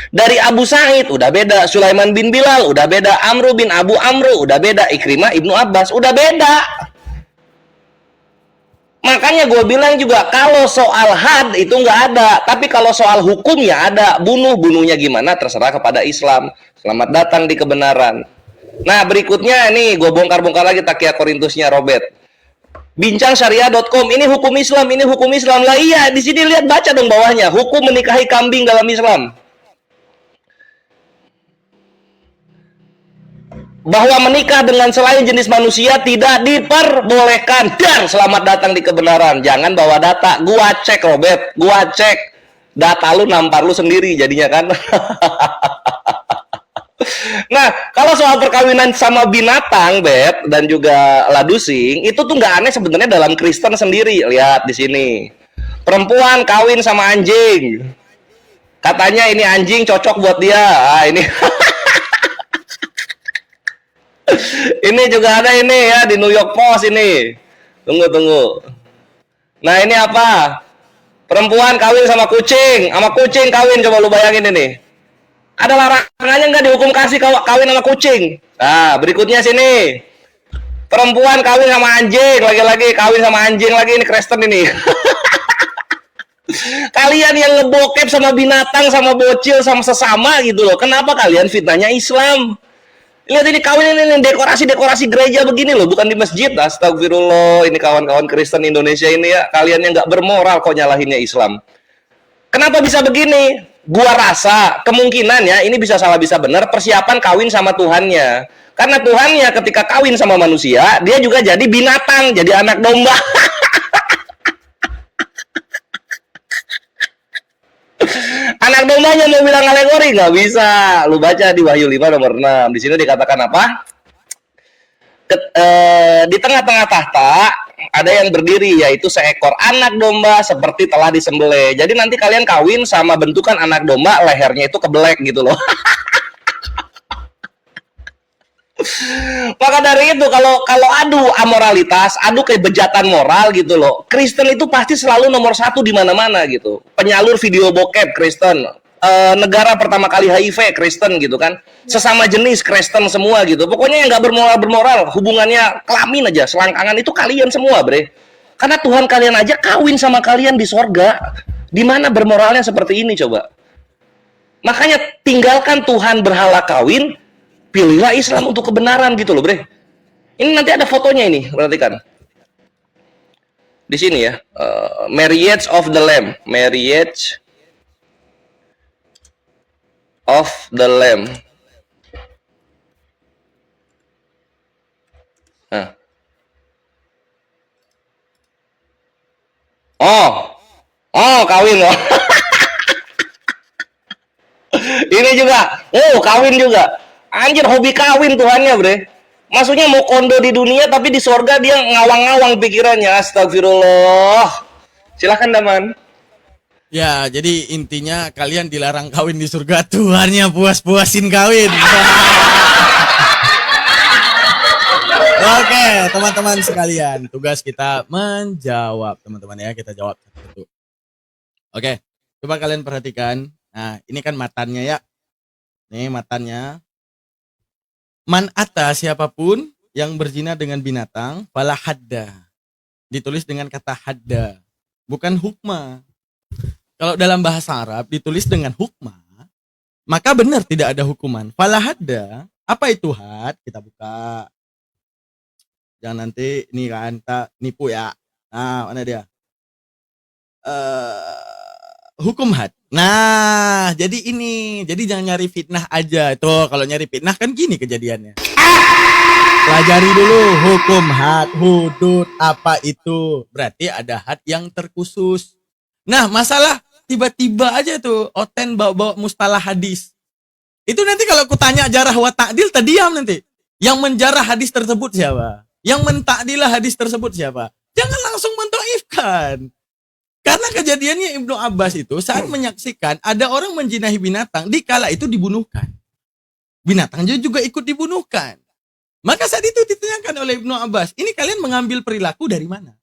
Dari Abu Sa'id udah beda, Sulaiman bin Bilal udah beda, Amru bin Abu Amr udah beda, Ikrimah Ibnu Abbas udah beda. Makanya gue bilang juga kalau soal had itu nggak ada, tapi kalau soal hukumnya ada. Bunuhnya gimana terserah kepada Islam. Selamat datang di kebenaran. Nah, berikutnya nih gue bongkar-bongkar lagi takia Korintusnya Robert. Bincangsyariah.com, ini hukum Islam, ini hukum Islam. Lah iya, di sini lihat, baca dong bawahnya, hukum menikahi kambing dalam Islam. Bahwa menikah dengan selain jenis manusia tidak diperbolehkan. Dan selamat datang di kebenaran. Jangan bawa data. Gua cek, Robert. Gua cek. Data lu nampar lu sendiri jadinya kan. Nah, kalau soal perkawinan sama binatang, Beb, dan juga ladusing, itu tuh nggak aneh sebenarnya dalam Kristen sendiri. Lihat di sini. Perempuan kawin sama anjing. Katanya ini anjing cocok buat dia. Ah, ini ini juga ada ini ya di New York Post ini. Tunggu. Nah, ini apa? Perempuan kawin sama kucing kawin, coba lu bayangin ini. Ada larangannya nggak dihukum kasih kawin sama kucing? Nah, berikutnya sini. Perempuan kawin sama anjing, lagi-lagi kawin sama anjing lagi, ini Kristen ini. Kalian yang ngebokep sama binatang, sama bocil, sama sesama gitu loh. Kenapa kalian fitnahnya Islam? Lihat ini kawin ini dekorasi gereja begini loh, bukan di masjid. Astagfirullah, ini kawan-kawan Kristen Indonesia ini ya, kalian yang nggak bermoral kok nyalahinnya Islam. Kenapa bisa begini? Gua rasa kemungkinan ya, ini bisa salah bisa benar, persiapan kawin sama Tuhannya. Karena Tuhannya ketika kawin sama manusia, dia juga jadi binatang, jadi anak domba. Anak dombanya mau bilang alegori nggak bisa. Lu baca di Wahyu 5 nomor 6. Di sini dikatakan apa? Di tengah-tengah tahta ada yang berdiri, yaitu seekor anak domba seperti telah disembelih. Jadi nanti kalian kawin sama bentukan anak domba, lehernya itu kebelek gitu loh. Maka dari itu kalau adu amoralitas, adu kebejatan moral gitu loh, Kristen itu pasti selalu nomor satu di mana-mana gitu. Penyalur video bokep Kristen, negara pertama kali HIV Kristen gitu kan, sesama jenis Kristen semua gitu. Pokoknya yang nggak bermoral, hubungannya kelamin aja, selangkangan itu kalian semua, bre. Karena Tuhan kalian aja kawin sama kalian di sorga. Di mana bermoralnya seperti ini coba? Makanya tinggalkan Tuhan berhala kawin. Pilihlah Islam untuk kebenaran gitu loh, Bre. Ini nanti ada fotonya ini, perhatikan. Di sini ya, Marriage of the Lamb. Marriage of the Lamb. Nah. Oh, kawin loh. Ini juga, kawin juga. Anjir, hobi kawin Tuhannya, Bre. Maksudnya mau kondo di dunia, tapi di sorga dia ngawang-ngawang pikirannya. Astagfirullah. Silahkan, Daman. Ya, jadi intinya kalian dilarang kawin di surga, Tuhannya puas-puasin kawin. Oke, teman-teman sekalian, tugas kita menjawab, teman-teman ya, kita jawab satu-satu. Oke, coba kalian perhatikan. Nah, ini kan matannya ya. Nih matannya. Man ata, siapapun yang berzina dengan binatang, fala hadda. Ditulis dengan kata hadda, bukan hukma. Kalau dalam bahasa Arab ditulis dengan hukma, maka benar tidak ada hukuman. Fala hadda, apa itu had? Kita buka. Jangan nanti nih kan tak nipu ya. Nah, mana dia? Hukum had. Nah, jadi ini. Jadi jangan nyari fitnah aja. Tuh, kalau nyari fitnah kan gini kejadiannya. Pelajari dulu hukum had, hudud, apa itu. Berarti ada had yang terkhusus. Nah, masalah tiba-tiba aja tuh Oten bawa mustalah hadis. Itu nanti kalau aku tanya jarah wa ta'dil, terdiam nanti. Yang menjarah hadis tersebut siapa? Yang mentakdilah hadis tersebut siapa? Jangan langsung mentoifkan. Karena kejadiannya Ibnu Abbas itu saat menyaksikan ada orang menjinahi binatang, dikala itu dibunuhkan. Binatangnya juga ikut dibunuhkan. Maka saat itu ditanyakan oleh Ibnu Abbas, ini kalian mengambil perilaku dari mana?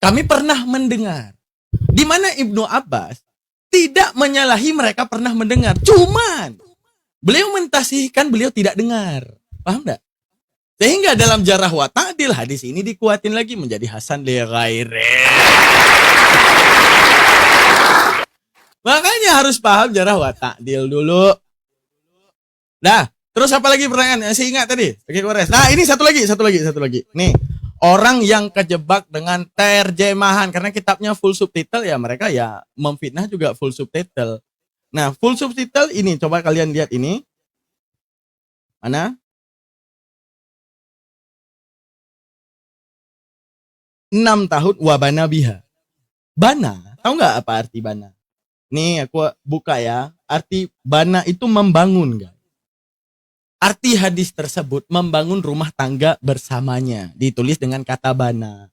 Kami pernah mendengar. Di mana Ibnu Abbas tidak menyalahi mereka pernah mendengar. Cuman beliau mentasihkan beliau tidak dengar. Paham enggak? Sehingga dalam jarah wa ta'dil hadis ini dikuatin lagi menjadi hasan li ghairi. Makanya harus paham jarah wa ta'dil dulu. Nah, terus apa lagi pertanyaan? Saya ingat tadi. Oke, kores. Nah, ini satu lagi. Nih, orang yang kejebak dengan terjemahan karena kitabnya full subtitle ya mereka ya memfitnah juga full subtitle. Nah, full subtitle ini coba kalian lihat ini. Mana? 6 tahun wabana biha. Bana, tahu nggak apa arti bana? Nih aku buka ya. Arti bana itu membangun, guys. Arti hadis tersebut membangun rumah tangga bersamanya. Ditulis dengan kata bana.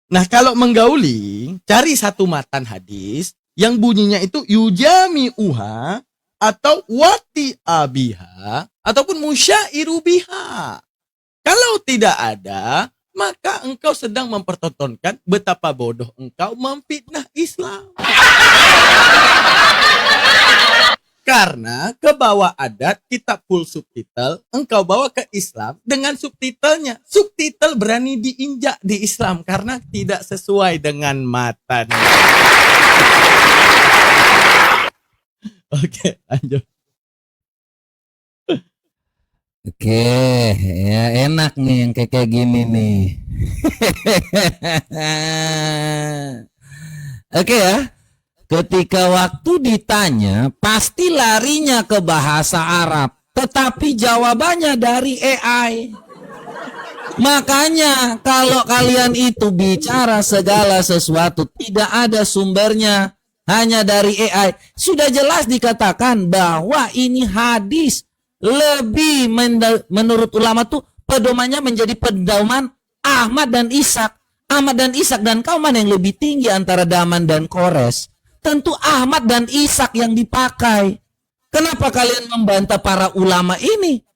Nah kalau menggauli, cari satu matan hadis yang bunyinya itu yujami uha atau wati abiha ataupun musyairu biha. Kalau tidak ada, maka engkau sedang mempertontonkan betapa bodoh engkau memfitnah Islam. Karena ke bawah adat kitab full subtitle, engkau bawa ke Islam dengan subtitlenya. Subtitle berani diinjak di Islam karena tidak sesuai dengan matan. Oke, lanjut. Oke, ya enak nih yang kayak gini nih. Oke ya, ketika waktu ditanya pasti larinya ke bahasa Arab, tetapi jawabannya dari AI. Makanya kalau kalian itu bicara segala sesuatu tidak ada sumbernya, hanya dari AI. Sudah jelas dikatakan bahwa ini hadis. Lebih menurut ulama tuh pedomannya menjadi pedoman Ahmad dan Ishaq. Ahmad dan Ishaq, dan kau mana yang lebih tinggi antara Daman dan Kores? Tentu Ahmad dan Ishaq yang dipakai. Kenapa kalian membantah para ulama ini?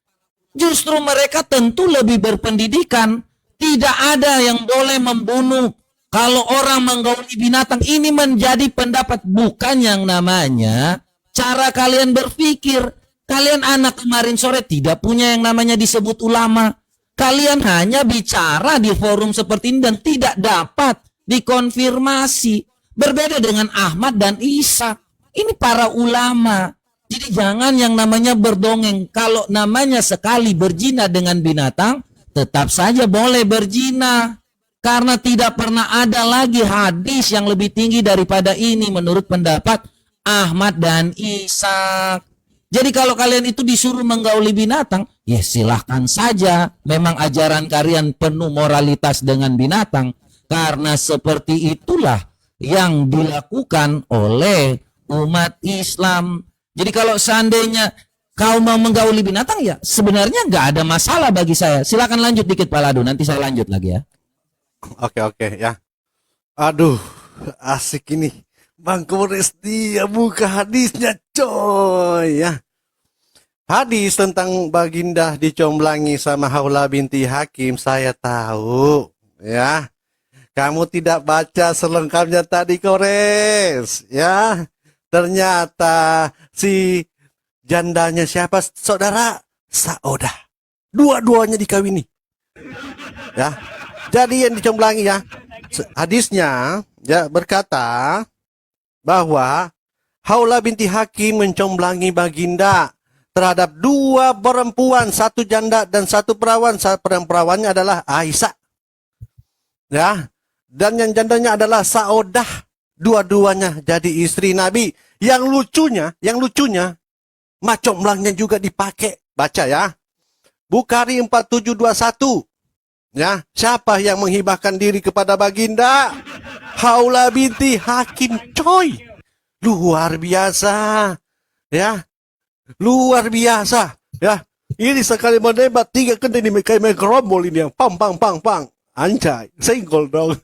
Justru mereka tentu lebih berpendidikan. Tidak ada yang boleh membunuh. Kalau orang menggauli binatang, ini menjadi pendapat, bukan yang namanya cara kalian berpikir. Kalian anak kemarin sore tidak punya yang namanya disebut ulama. Kalian hanya bicara di forum seperti ini dan tidak dapat dikonfirmasi. Berbeda dengan Ahmad dan Ishaq. Ini para ulama. Jadi jangan yang namanya berdongeng. Kalau namanya sekali berzina dengan binatang, tetap saja boleh berzina. Karena tidak pernah ada lagi hadis yang lebih tinggi daripada ini menurut pendapat Ahmad dan Ishaq. Jadi kalau kalian itu disuruh menggauli binatang, ya silahkan saja. Memang ajaran kalian penuh moralitas dengan binatang. Karena seperti itulah yang dilakukan oleh umat Islam. Jadi kalau seandainya kau mau menggauli binatang, ya sebenarnya nggak ada masalah bagi saya. Silakan lanjut dikit Pak Lado, nanti saya lanjut lagi ya. Oke ya. Aduh, asik ini. Bang Kores dia buka hadisnya coy ya. Hadis tentang Baginda dicomblangi sama Haula binti Hakim saya tahu ya. Kamu tidak baca selengkapnya tadi Kores ya. Ternyata si jandanya siapa saudara? Saudah. Dua-duanya dikawini. Ya. Jadi yang dicomblangi ya. Hadisnya ya berkata bahwa Haula binti Hakim mencomblangi Baginda terhadap dua perempuan, satu janda dan satu perawan. Perawannya adalah Aisyah. Ya. Dan yang jandanya adalah Saudah. Dua-duanya jadi istri Nabi. Yang lucunya, macomblangnya juga dipakai. Baca ya. Bukhari 4721. Ya, siapa yang menghibahkan diri kepada Baginda? Haula binti Hakim, coy. Luar biasa. Ya. Luar biasa. Ya. Ini sekali menembak 3 kena ini kayak megerombol ini yang pang. Anjay, senggol dong.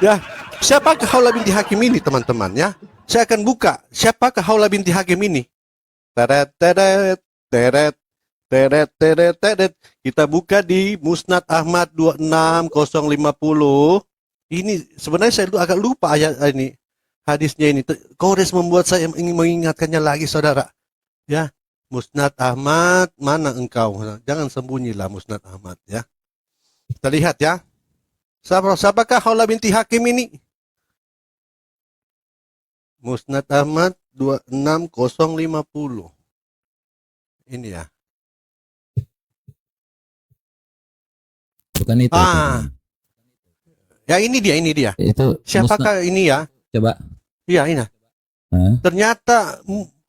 Ya. Siapakah Haula binti Hakim ini teman-teman ya? Saya akan buka. Siapakah Haula binti Hakim ini? Teret. Kita buka di Musnad Ahmad 26050. Ini sebenarnya saya agak lupa ayat ini. Hadisnya ini. Kores membuat saya ingin mengingatkannya lagi saudara. Ya. Musnad Ahmad, mana engkau? Jangan sembunyilah Musnad Ahmad ya. Kita lihat ya. Siapakah Haula binti Hakim ini? Musnad Ahmad 26050. Ini ya. Bukan itu. Ya ini dia. Itu Siapakah ini ya? Coba. Iya ini. Ternyata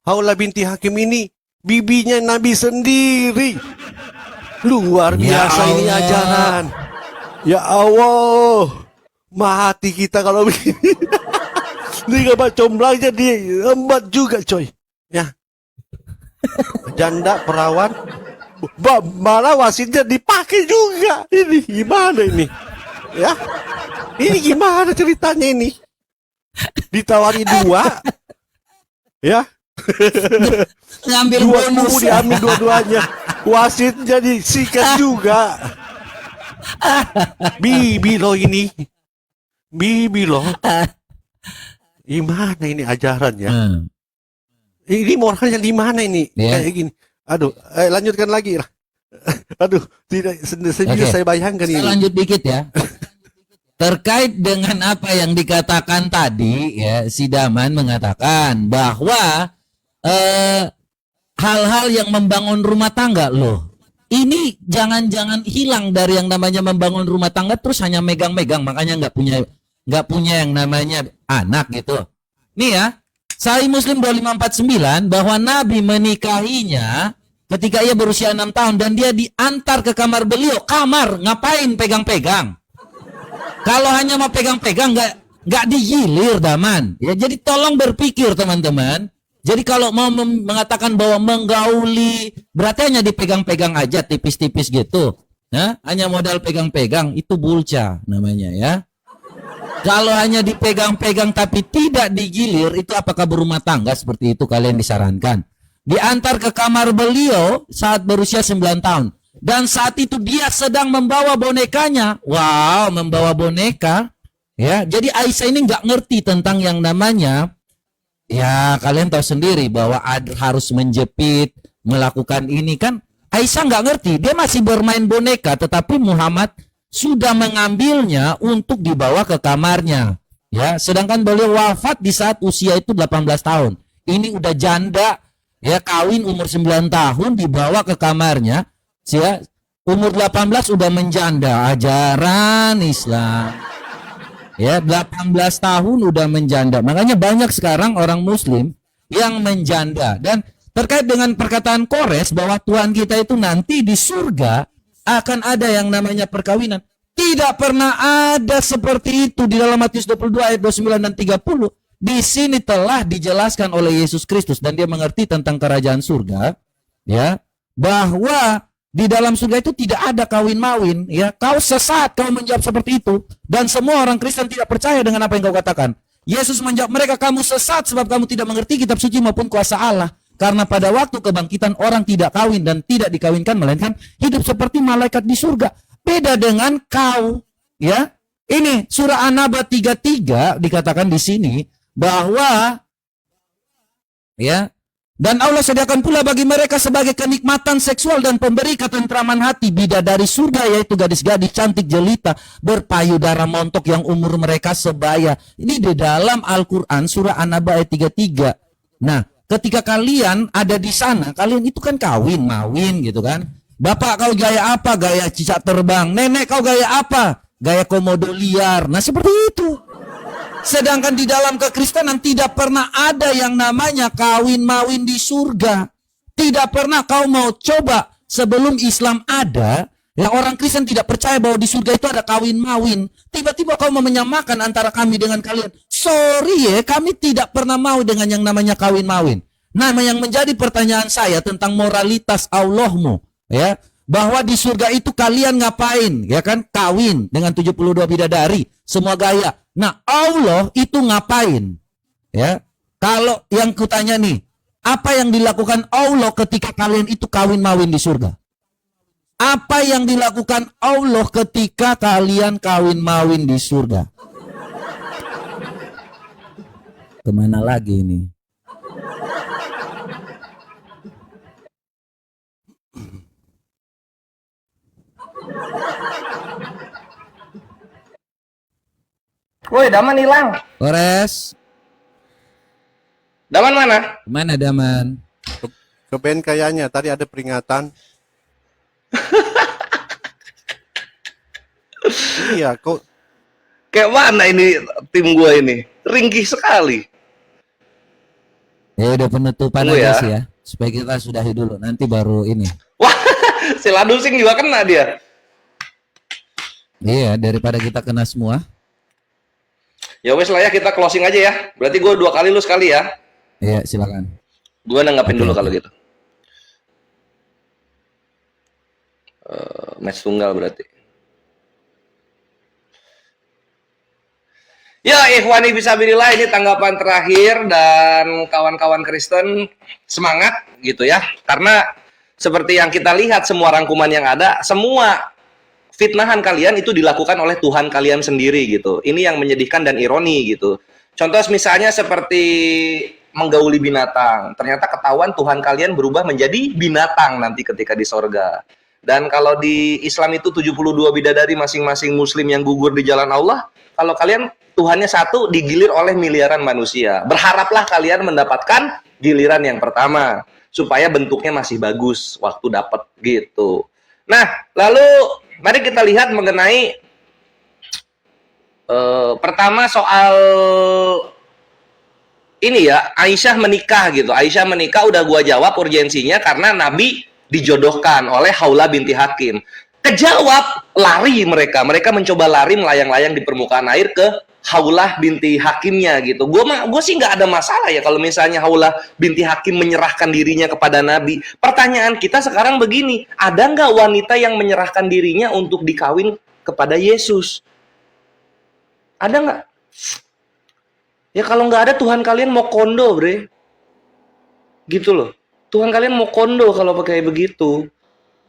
Haula binti Hakim ini bibinya Nabi sendiri. Luar biasa ini ajaran. Ya Allah. Mati kita kalau begini. Ini gak comblang jadi embat juga coy. Ya. Janda perawan. Malah wasitnya dipakai juga. Ini gimana ini? Ya. Ini gimana ceritanya ini? Ditawari 2. Ya. Ngambil Dua bonus. kubu diambil dua-duanya. Wasit jadi sikat juga. Bibi loh ini. Bibi loh. Gimana ini ajarannya? Ini moralnya di mana ini? Ya. Kayak gini. Aduh, lanjutkan lagi lah. Aduh, tidak sendiri saya bayangkan ini. Saya lanjut dikit ya. Terkait dengan apa yang dikatakan tadi ya, si Daman mengatakan bahwa hal-hal yang membangun rumah tangga loh. Ini jangan-jangan hilang dari yang namanya membangun rumah tangga terus hanya megang-megang, makanya nggak punya yang namanya anak gitu. Nih ya, Sahih Muslim 2549 bahwa Nabi menikahinya ketika ia berusia 6 tahun dan dia diantar ke kamar beliau. Kamar, ngapain pegang-pegang? Kalau hanya mau pegang-pegang nggak digilir Daman. Ya, jadi tolong berpikir teman-teman. Jadi kalau mau mengatakan bahwa menggauli berarti hanya dipegang-pegang aja tipis-tipis gitu. Nah, hanya modal pegang-pegang itu bulca namanya ya. Kalau hanya dipegang-pegang tapi tidak digilir, itu apakah berumah tangga seperti itu kalian disarankan? Diantar ke kamar beliau saat berusia 9 tahun. Dan saat itu dia sedang membawa bonekanya. Wow, membawa boneka. Ya, jadi Aisyah ini nggak ngerti tentang yang namanya. Ya, kalian tahu sendiri bahwa harus menjepit, melakukan ini kan. Aisyah nggak ngerti, dia masih bermain boneka, tetapi Muhammad sudah mengambilnya untuk dibawa ke kamarnya. Ya, sedangkan beliau wafat di saat usia itu 18 tahun. ini udah janda, ya kawin umur 9 tahun dibawa ke kamarnya, ya umur 18 udah menjanda, ajaran Islam. Ya, 18 tahun udah menjanda. Makanya banyak sekarang orang muslim yang menjanda. Dan terkait dengan perkataan Kores bahwa Tuhan kita itu nanti di surga akan ada yang namanya perkawinan. Tidak pernah ada seperti itu di dalam Matius 22 ayat 29 dan 30. Di sini telah dijelaskan oleh Yesus Kristus dan dia mengerti tentang kerajaan surga, ya, bahwa di dalam surga itu tidak ada kawin-mawin, ya. Kau sesat, kau menjawab seperti itu. Dan semua orang Kristen tidak percaya dengan apa yang kau katakan. Yesus menjawab mereka, kamu sesat sebab kamu tidak mengerti kitab suci maupun kuasa Allah. Karena pada waktu kebangkitan orang tidak kawin dan tidak dikawinkan, melainkan hidup seperti malaikat di surga. Beda dengan kau, ya. Ini surah An-Naba 33 dikatakan di sini bahwa, ya, dan Allah sediakan pula bagi mereka sebagai kenikmatan seksual dan pemberi ketentraman hati bidadari surga, yaitu gadis-gadis cantik jelita berpayudara montok yang umur mereka sebaya. Ini di dalam Al-Quran surah An-Naba ayat 33. Nah, ketika kalian ada di sana, kalian itu kan kawin, mawin gitu kan. Bapak kau gaya apa? Gaya cicak terbang. Nenek kau gaya apa? Gaya komodo liar. Nah, seperti itu. Sedangkan di dalam kekristenan tidak pernah ada yang namanya kawin-mawin di surga. Tidak pernah kau mau coba sebelum Islam ada, ya orang Kristen tidak percaya bahwa di surga itu ada kawin-mawin. Tiba-tiba kau mau menyamakan antara kami dengan kalian. Sorry ya, kami tidak pernah mau dengan yang namanya kawin-mawin. Nah, yang menjadi pertanyaan saya tentang moralitas Allahmu, ya, bahwa di surga itu kalian ngapain, ya kan? Kawin dengan 72 bidadari, semua gaya. Nah, Allah itu ngapain? Ya, kalau yang kutanya nih, apa yang dilakukan Allah ketika kalian itu kawin-mawin di surga? Apa yang dilakukan Allah ketika kalian kawin-mawin di surga? Kemana lagi ini? Woi, Daman hilang. Kores, Daman mana? mana Daman? Ke band kayaknya tadi ada peringatan. Iya, kok Kayak mana ini tim gua ini? Ringkih sekali. Ya udah penutupan Tunggu aja ya. sih ya, supaya kita sudahi dulu. Nanti baru ini. Wah, si Ladusing juga kena dia. Iya, daripada kita kena semua. Ya wes lah ya, kita closing aja ya. Berarti gua 2 kali, lu sekali ya. Iya, silakan. Gua nanggapin Oke, dulu oke. kalau gitu. Match tunggal berarti. Ya, ikhwani fisabilillah, ini tanggapan terakhir dan kawan-kawan Kristen semangat gitu ya. Karena seperti yang kita lihat semua rangkuman yang ada, semua fitnahan kalian itu dilakukan oleh Tuhan kalian sendiri gitu. Ini yang menyedihkan dan ironi gitu. Contoh misalnya seperti menggauli binatang. Ternyata ketahuan Tuhan kalian berubah menjadi binatang nanti ketika di sorga. Dan kalau di Islam itu 72 bidadari masing-masing muslim yang gugur di jalan Allah. Kalau kalian Tuhannya satu digilir oleh miliaran manusia. Berharaplah kalian mendapatkan giliran yang pertama. Supaya bentuknya masih bagus waktu dapat gitu. Nah, lalu mari kita lihat mengenai pertama soal ini ya, Aisyah menikah gitu. Aisyah menikah udah gua jawab urgensinya karena Nabi dijodohkan oleh Haulah binti Hakim. Kejawab, lari mereka. Mereka mencoba lari melayang-layang di permukaan air ke Haulah binti Hakimnya gitu. Gue sih nggak ada masalah ya kalau misalnya Haulah binti Hakim menyerahkan dirinya kepada Nabi. Pertanyaan kita sekarang begini, ada nggak wanita yang menyerahkan dirinya untuk dikawin kepada Yesus? Ada nggak? Ya kalau nggak ada, Tuhan kalian mau kondo, bre. Gitu loh. Tuhan kalian mau kondo kalau pakai begitu.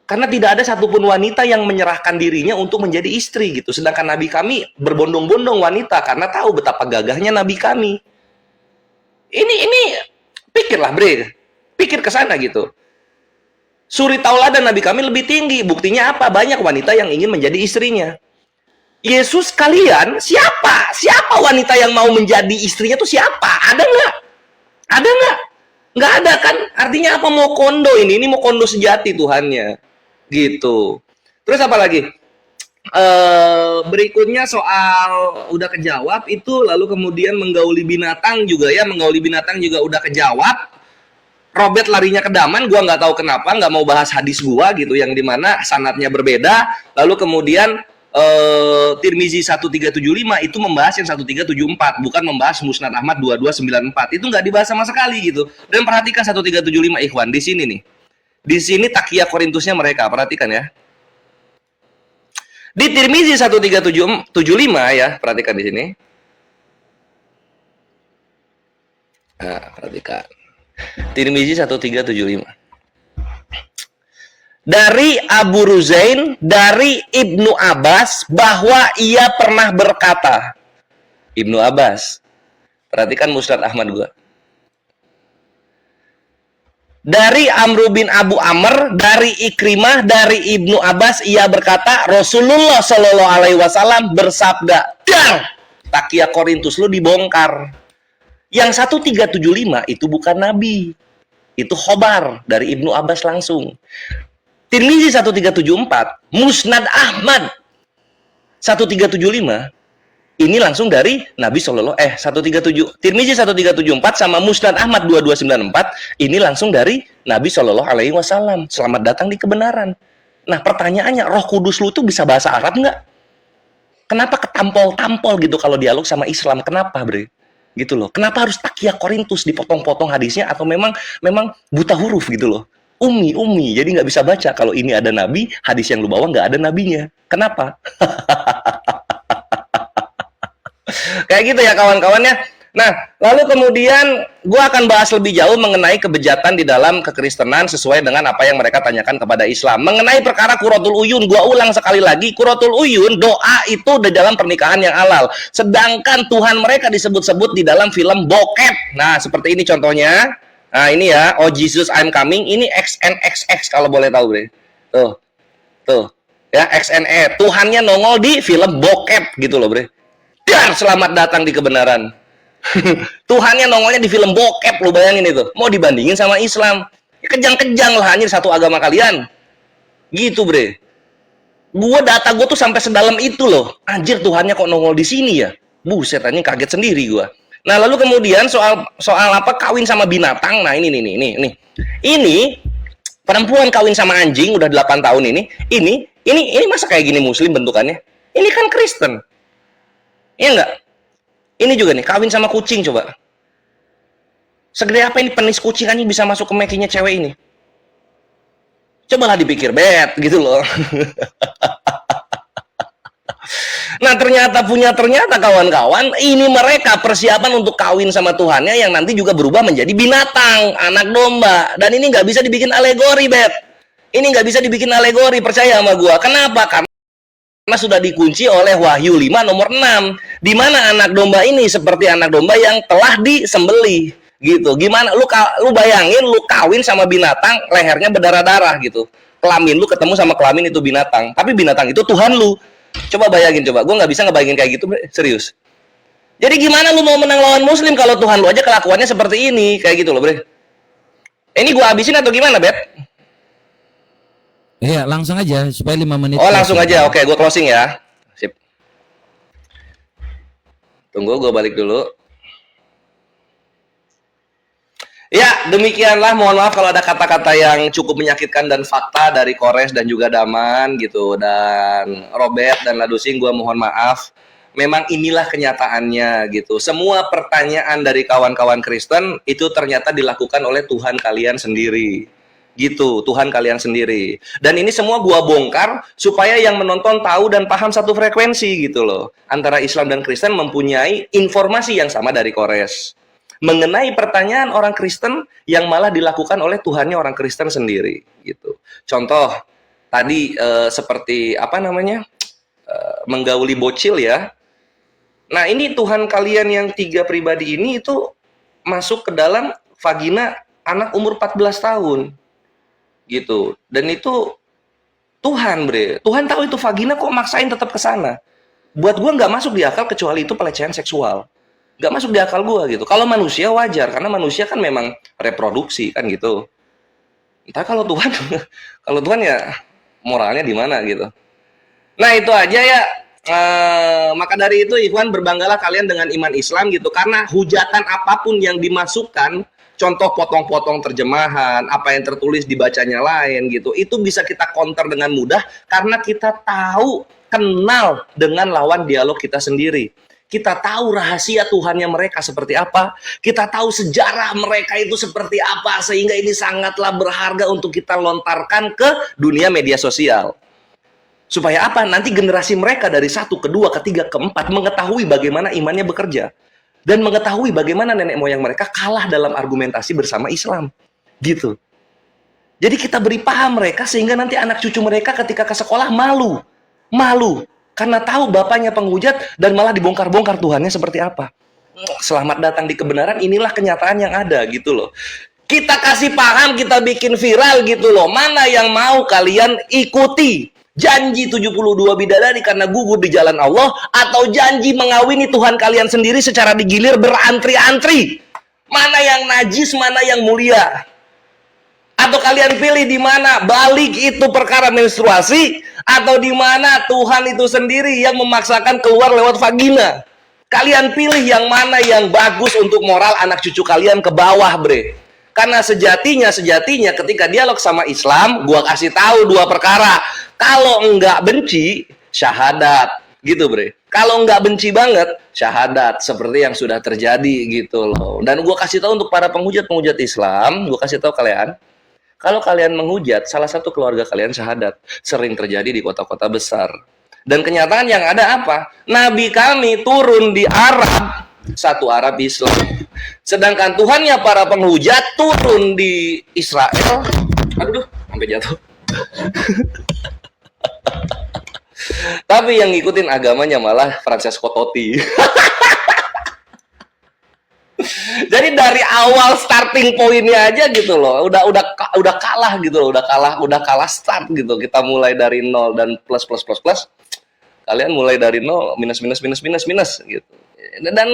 Karena tidak ada satupun wanita yang menyerahkan dirinya untuk menjadi istri gitu. Sedangkan Nabi kami berbondong-bondong wanita karena tahu betapa gagahnya Nabi kami. Ini pikirlah, bre. Pikir ke sana gitu. Suri tauladan Nabi kami lebih tinggi. Buktinya apa? Banyak wanita yang ingin menjadi istrinya. Yesus kalian siapa? Siapa wanita yang mau menjadi istrinya tuh siapa? Ada nggak? Ada nggak? Nggak ada kan? Artinya apa? Mau kondo ini mau kondo sejati Tuhannya, gitu. Terus apa lagi? Berikutnya soal udah kejawab itu, lalu kemudian menggauli binatang juga ya, menggauli binatang juga udah kejawab. Robert larinya ke Daman, gua nggak tahu kenapa, nggak mau bahas hadis gua gitu, yang dimana sanadnya berbeda. Lalu kemudian Tirmizi 1375 itu membahas yang 1374, bukan membahas Musnad Ahmad 2294. Itu nggak dibahas sama sekali gitu. Dan perhatikan 1375 ikhwan di sini nih. Di sini takia Korintusnya mereka, perhatikan ya. Di Tirmizi 1375 ya, perhatikan di sini. Nah, perhatikan. Tirmizi 1375. Dari Abu Ruzain, dari Ibnu Abbas, bahwa ia pernah berkata. Ibnu Abbas. Perhatikan Musnad Ahmad gua. Dari Amr bin Abu Amr, dari Ikrimah, dari Ibnu Abbas, ia berkata, Rasulullah Shallallahu Alaihi Wasallam bersabda, "Dar, takia Korintus lu dibongkar." Yang 1375 itu bukan Nabi, itu khobar dari Ibnu Abbas langsung. Tirmizi 1374, Musnad Ahmad 1375. Ini langsung dari Nabi Sallallahu 137. Tirmizi 1374 sama Musnad Ahmad 2294 ini langsung dari Nabi Sallallahu Alaihi Wasallam. Selamat datang di kebenaran. Nah, pertanyaannya, Roh Kudus lu tuh bisa bahasa Arab nggak? Kenapa ketampol-tampol gitu kalau dialog sama Islam? Kenapa, Bre? Gitu loh. Kenapa harus takia Korintus dipotong-potong hadisnya, atau memang buta huruf gitu loh? Umi, jadi nggak bisa baca. Kalau ini ada Nabi, hadis yang lu bawa nggak ada nabinya. Kenapa? Kayak gitu ya kawan-kawannya. Nah, lalu kemudian gue akan bahas lebih jauh mengenai kebejatan di dalam kekristenan sesuai dengan apa yang mereka tanyakan kepada Islam. Mengenai perkara Qurratul Uyun, gue ulang sekali lagi, Qurratul Uyun, doa itu di dalam pernikahan yang halal. Sedangkan Tuhan mereka disebut-sebut di dalam film bokep. Nah, seperti ini contohnya. Nah, ini ya, Oh Jesus I'm Coming, ini XNXX kalau boleh tahu, Bre. Tuh. Ya, XNE. Tuhannya nongol di film bokep gitu loh, Bre. Dar, selamat datang di kebenaran. Tuhannya nongolnya di film bokep, lu bayangin itu. Mau dibandingin sama Islam, ya kejang-kejang lah anjir, satu agama kalian. Gitu, Bre. Data gue tuh sampai sedalam itu loh. Anjir, Tuhannya kok nongol di sini ya? Buset, anjing kaget sendiri gue. Nah, lalu kemudian soal apa kawin sama binatang. Nah, ini perempuan kawin sama anjing udah 8 tahun ini. Ini masa kayak gini Muslim bentukannya? Ini kan Kristen. Iya enggak? Ini juga nih, kawin sama kucing coba. Segede apa ini penis kucing anjing bisa masuk ke mekinya cewek ini? Cobalah dipikir, bet, gitu loh. Nah, ternyata kawan-kawan, ini mereka persiapan untuk kawin sama Tuhannya yang nanti juga berubah menjadi binatang, anak domba. Dan ini nggak bisa dibikin alegori, bet. Ini nggak bisa dibikin alegori, percaya sama gua. Kenapa? Karena sudah dikunci oleh Wahyu 5 nomor 6, di mana anak domba ini seperti anak domba yang telah disembelih gitu. Gimana lu bayangin lu kawin sama binatang, lehernya berdarah-darah gitu. Kelamin lu ketemu sama kelamin itu binatang, tapi binatang itu Tuhan lu. Coba bayangin, coba. Gue nggak bisa ngebayangin kayak gitu, serius. Jadi gimana lu mau menang lawan Muslim kalau Tuhan lu aja kelakuannya seperti ini, kayak gitu loh, Bre. Ini gue habisin atau gimana, Bet? Iya, langsung aja supaya 5 menit. Oh, langsung aja. Oke, gue closing ya. Sip. Tunggu, gue balik dulu. Ya, demikianlah. Mohon maaf kalau ada kata-kata yang cukup menyakitkan dan fakta dari Kores dan juga Daman gitu, dan Robert dan Ladusing, gue mohon maaf. Memang inilah kenyataannya gitu. Semua pertanyaan dari kawan-kawan Kristen itu ternyata dilakukan oleh Tuhan kalian sendiri. Gitu, Tuhan kalian sendiri. Dan ini semua gua bongkar supaya yang menonton tahu dan paham satu frekuensi gitu loh. Antara Islam dan Kristen mempunyai informasi yang sama dari Kores. Mengenai pertanyaan orang Kristen yang malah dilakukan oleh Tuhannya orang Kristen sendiri gitu. Contoh tadi seperti apa namanya? Menggauli bocil ya. Nah, ini Tuhan kalian yang 3 pribadi ini itu masuk ke dalam vagina anak umur 14 tahun. Gitu. Dan itu Tuhan, Bre. Tuhan tahu itu vagina kok maksain tetap ke sana. Buat gua nggak masuk di akal kecuali itu pelecehan seksual. Nggak masuk di akal gua gitu. Kalau manusia wajar, karena manusia kan memang reproduksi kan gitu. Entah kalau Tuhan, kalau Tuhan ya moralnya di mana gitu. Nah itu aja ya. Maka dari itu Ikhwan, berbanggalah kalian dengan iman Islam gitu, karena hujatan apapun yang dimasukkan, contoh potong-potong terjemahan, apa yang tertulis dibacanya lain gitu, itu bisa kita counter dengan mudah karena kita tahu, kenal dengan lawan dialog kita sendiri. Kita tahu rahasia Tuhannya mereka seperti apa, kita tahu sejarah mereka itu seperti apa, sehingga ini sangatlah berharga untuk kita lontarkan ke dunia media sosial. Supaya apa? Nanti generasi mereka dari 1, ke 2, ke 3, ke 4 mengetahui bagaimana imannya bekerja. Dan mengetahui bagaimana nenek moyang mereka kalah dalam argumentasi bersama Islam. Gitu. Jadi kita beri paham mereka sehingga nanti anak cucu mereka ketika ke sekolah malu. Malu. Karena tahu bapaknya penghujat dan malah dibongkar-bongkar Tuhannya seperti apa. Selamat datang di kebenaran, inilah kenyataan yang ada gitu loh. Kita kasih paham, kita bikin viral gitu loh. Mana yang mau kalian ikuti? Janji 72 bidadari karena gugur di jalan Allah, atau janji mengawini Tuhan kalian sendiri secara digilir berantri-antri? Mana yang najis, mana yang mulia? Atau kalian pilih di mana balik itu perkara menstruasi, atau di mana Tuhan itu sendiri yang memaksakan keluar lewat vagina? Kalian pilih yang mana yang bagus untuk moral anak cucu kalian ke bawah, bre. Karena sejatinya ketika dialog sama Islam, gua kasih tahu 2 perkara. Kalau enggak benci, syahadat, gitu bre. Kalau enggak benci banget, syahadat, seperti yang sudah terjadi gitu loh. Dan gua kasih tahu untuk para penghujat Islam, gua kasih tahu kalian, kalau kalian menghujat salah satu keluarga kalian syahadat, sering terjadi di kota-kota besar. Dan kenyataan yang ada apa? Nabi kami turun di Arab, satu Arab Islam. Sedangkan Tuhannya para penghujat turun di Israel. Aduh, sampai jatuh. Tapi yang ngikutin agamanya malah Francesco Totti. Jadi dari awal starting pointnya aja gitu loh, udah kalah gitu loh, udah kalah start gitu. Kita mulai dari 0 dan plus. Kalian mulai dari 0 minus gitu. Dan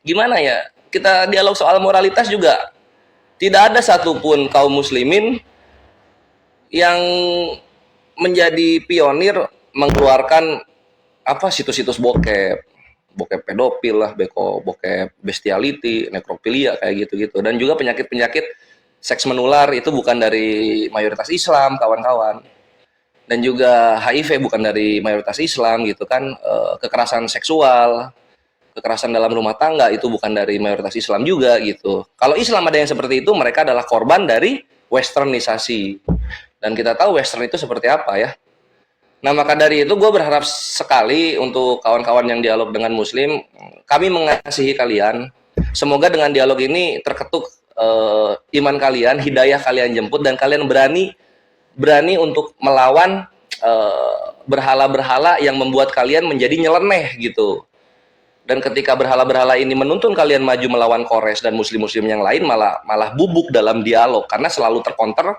gimana ya? Kita dialog soal moralitas juga tidak ada satupun kaum muslimin yang menjadi pionir mengeluarkan apa situs-situs bokep pedofil lah, bokep bestiality, nekrofilia kayak gitu-gitu. Dan juga penyakit-penyakit seks menular itu bukan dari mayoritas Islam, kawan-kawan. Dan juga HIV bukan dari mayoritas Islam gitu kan. Kekerasan seksual, kekerasan dalam rumah tangga itu bukan dari mayoritas Islam juga gitu. Kalau Islam ada yang seperti itu, mereka adalah korban dari westernisasi. Dan kita tahu western itu seperti apa ya. Nah maka dari itu gue berharap sekali untuk kawan-kawan yang dialog dengan muslim, kami mengasihi kalian. Semoga dengan dialog ini terketuk iman kalian, hidayah kalian jemput, dan kalian berani untuk melawan berhala-berhala yang membuat kalian menjadi nyeleneh gitu. Dan ketika berhala-berhala ini menuntun kalian maju melawan Quraisy dan muslim-muslim yang lain, malah bubuk dalam dialog karena selalu terkonter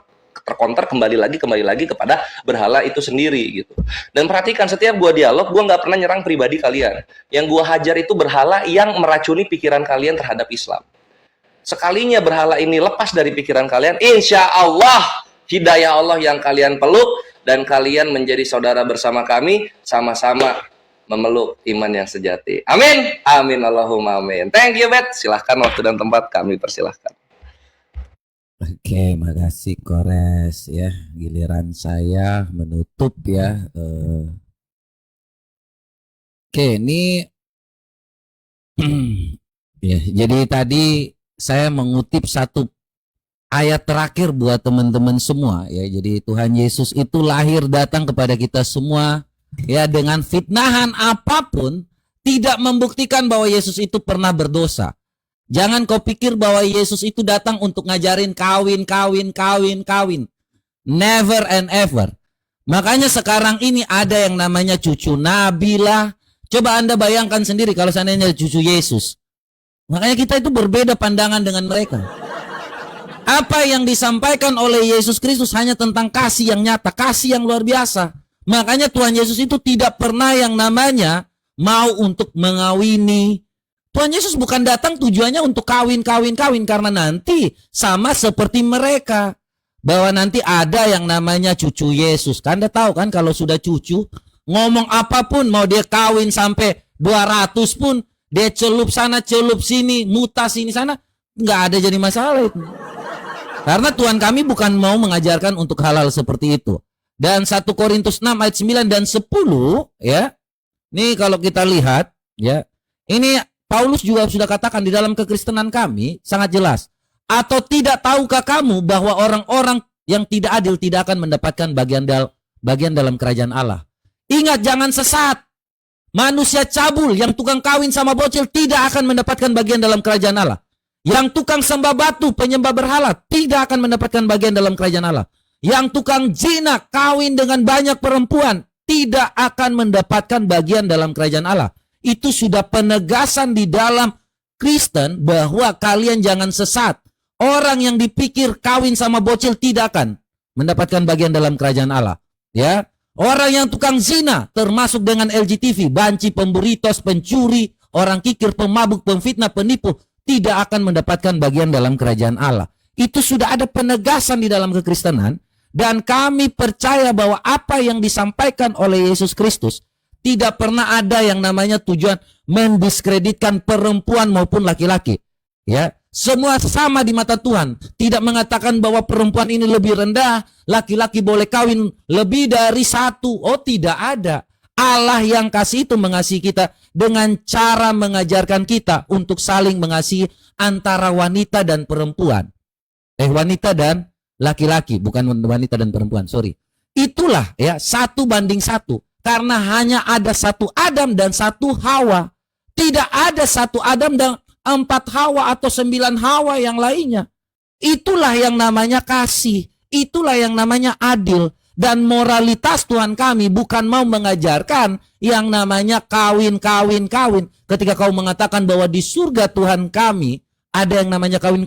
kembali lagi kepada berhala itu sendiri gitu. Dan perhatikan, setiap gua dialog, gua nggak pernah nyerang pribadi kalian. Yang gua hajar itu berhala yang meracuni pikiran kalian terhadap Islam. Sekalinya berhala ini lepas dari pikiran kalian, insya Allah hidayah Allah yang kalian peluk, dan kalian menjadi saudara bersama kami, sama-sama memeluk iman yang sejati. Amin. Amin Allahumma amin. Thank you, Bet. Silahkan waktu dan tempat kami persilahkan. Oke, makasih Kores ya. Giliran saya menutup ya. Oke, ini ya, jadi tadi saya mengutip satu ayat terakhir buat teman-teman semua ya. Jadi Tuhan Yesus itu lahir datang kepada kita semua ya dengan fitnahan apapun, tidak membuktikan bahwa Yesus itu pernah berdosa. Jangan kau pikir bahwa Yesus itu datang untuk ngajarin kawin. Never and ever. Makanya sekarang ini ada yang namanya cucu Nabi lah. Coba Anda bayangkan sendiri kalau seandainya cucu Yesus. Makanya kita itu berbeda pandangan dengan mereka. Apa yang disampaikan oleh Yesus Kristus hanya tentang kasih yang nyata, kasih yang luar biasa. Makanya Tuhan Yesus itu tidak pernah yang namanya mau untuk mengawini, Tuhan Yesus bukan datang tujuannya untuk kawin karena nanti sama seperti mereka. Bahwa nanti ada yang namanya cucu Yesus. Kan Anda tahu kan kalau sudah cucu, ngomong apapun, mau dia kawin sampai 200 pun, dia celup sana, celup sini, mutas sini sana, nggak ada jadi masalah itu. Karena Tuhan kami bukan mau mengajarkan untuk hal-hal seperti itu. Dan 1 Korintus 6 ayat 9 dan 10, ya. Nih kalau kita lihat, ya. Ini Paulus juga sudah katakan di dalam kekristenan kami sangat jelas. Atau tidak tahukah kamu bahwa orang-orang yang tidak adil tidak akan mendapatkan bagian dalam kerajaan Allah. Ingat, jangan sesat. Manusia cabul yang tukang kawin sama bocil tidak akan mendapatkan bagian dalam kerajaan Allah. Yang tukang sembah batu, penyembah berhala tidak akan mendapatkan bagian dalam kerajaan Allah. Yang tukang zina, kawin dengan banyak perempuan tidak akan mendapatkan bagian dalam kerajaan Allah. Itu sudah penegasan di dalam Kristen bahwa kalian jangan sesat. Orang yang dipikir kawin sama bocil tidak akan mendapatkan bagian dalam kerajaan Allah. Ya, orang yang tukang zina, termasuk dengan LGTV, banci, pemberitos, pencuri, orang kikir, pemabuk, pemfitnah, penipu, tidak akan mendapatkan bagian dalam kerajaan Allah. Itu sudah ada penegasan di dalam kekristenan, dan kami percaya bahwa apa yang disampaikan oleh Yesus Kristus tidak pernah ada yang namanya tujuan mendiskreditkan perempuan maupun laki-laki. Ya, semua sama di mata Tuhan. Tidak mengatakan bahwa perempuan ini lebih rendah, laki-laki boleh kawin lebih dari satu. Oh, tidak ada. Allah yang kasih itu mengasihi kita dengan cara mengajarkan kita untuk saling mengasihi antara wanita dan perempuan. Wanita dan laki-laki, bukan wanita dan perempuan, sorry. Itulah ya 1:1. Karena hanya ada satu Adam dan satu Hawa. Tidak ada satu Adam dan 4 Hawa atau 9 Hawa yang lainnya. Itulah yang namanya kasih. Itulah yang namanya adil. Dan moralitas Tuhan kami bukan mau mengajarkan yang namanya kawin. Ketika kau mengatakan bahwa di surga Tuhan kami ada yang namanya kawin.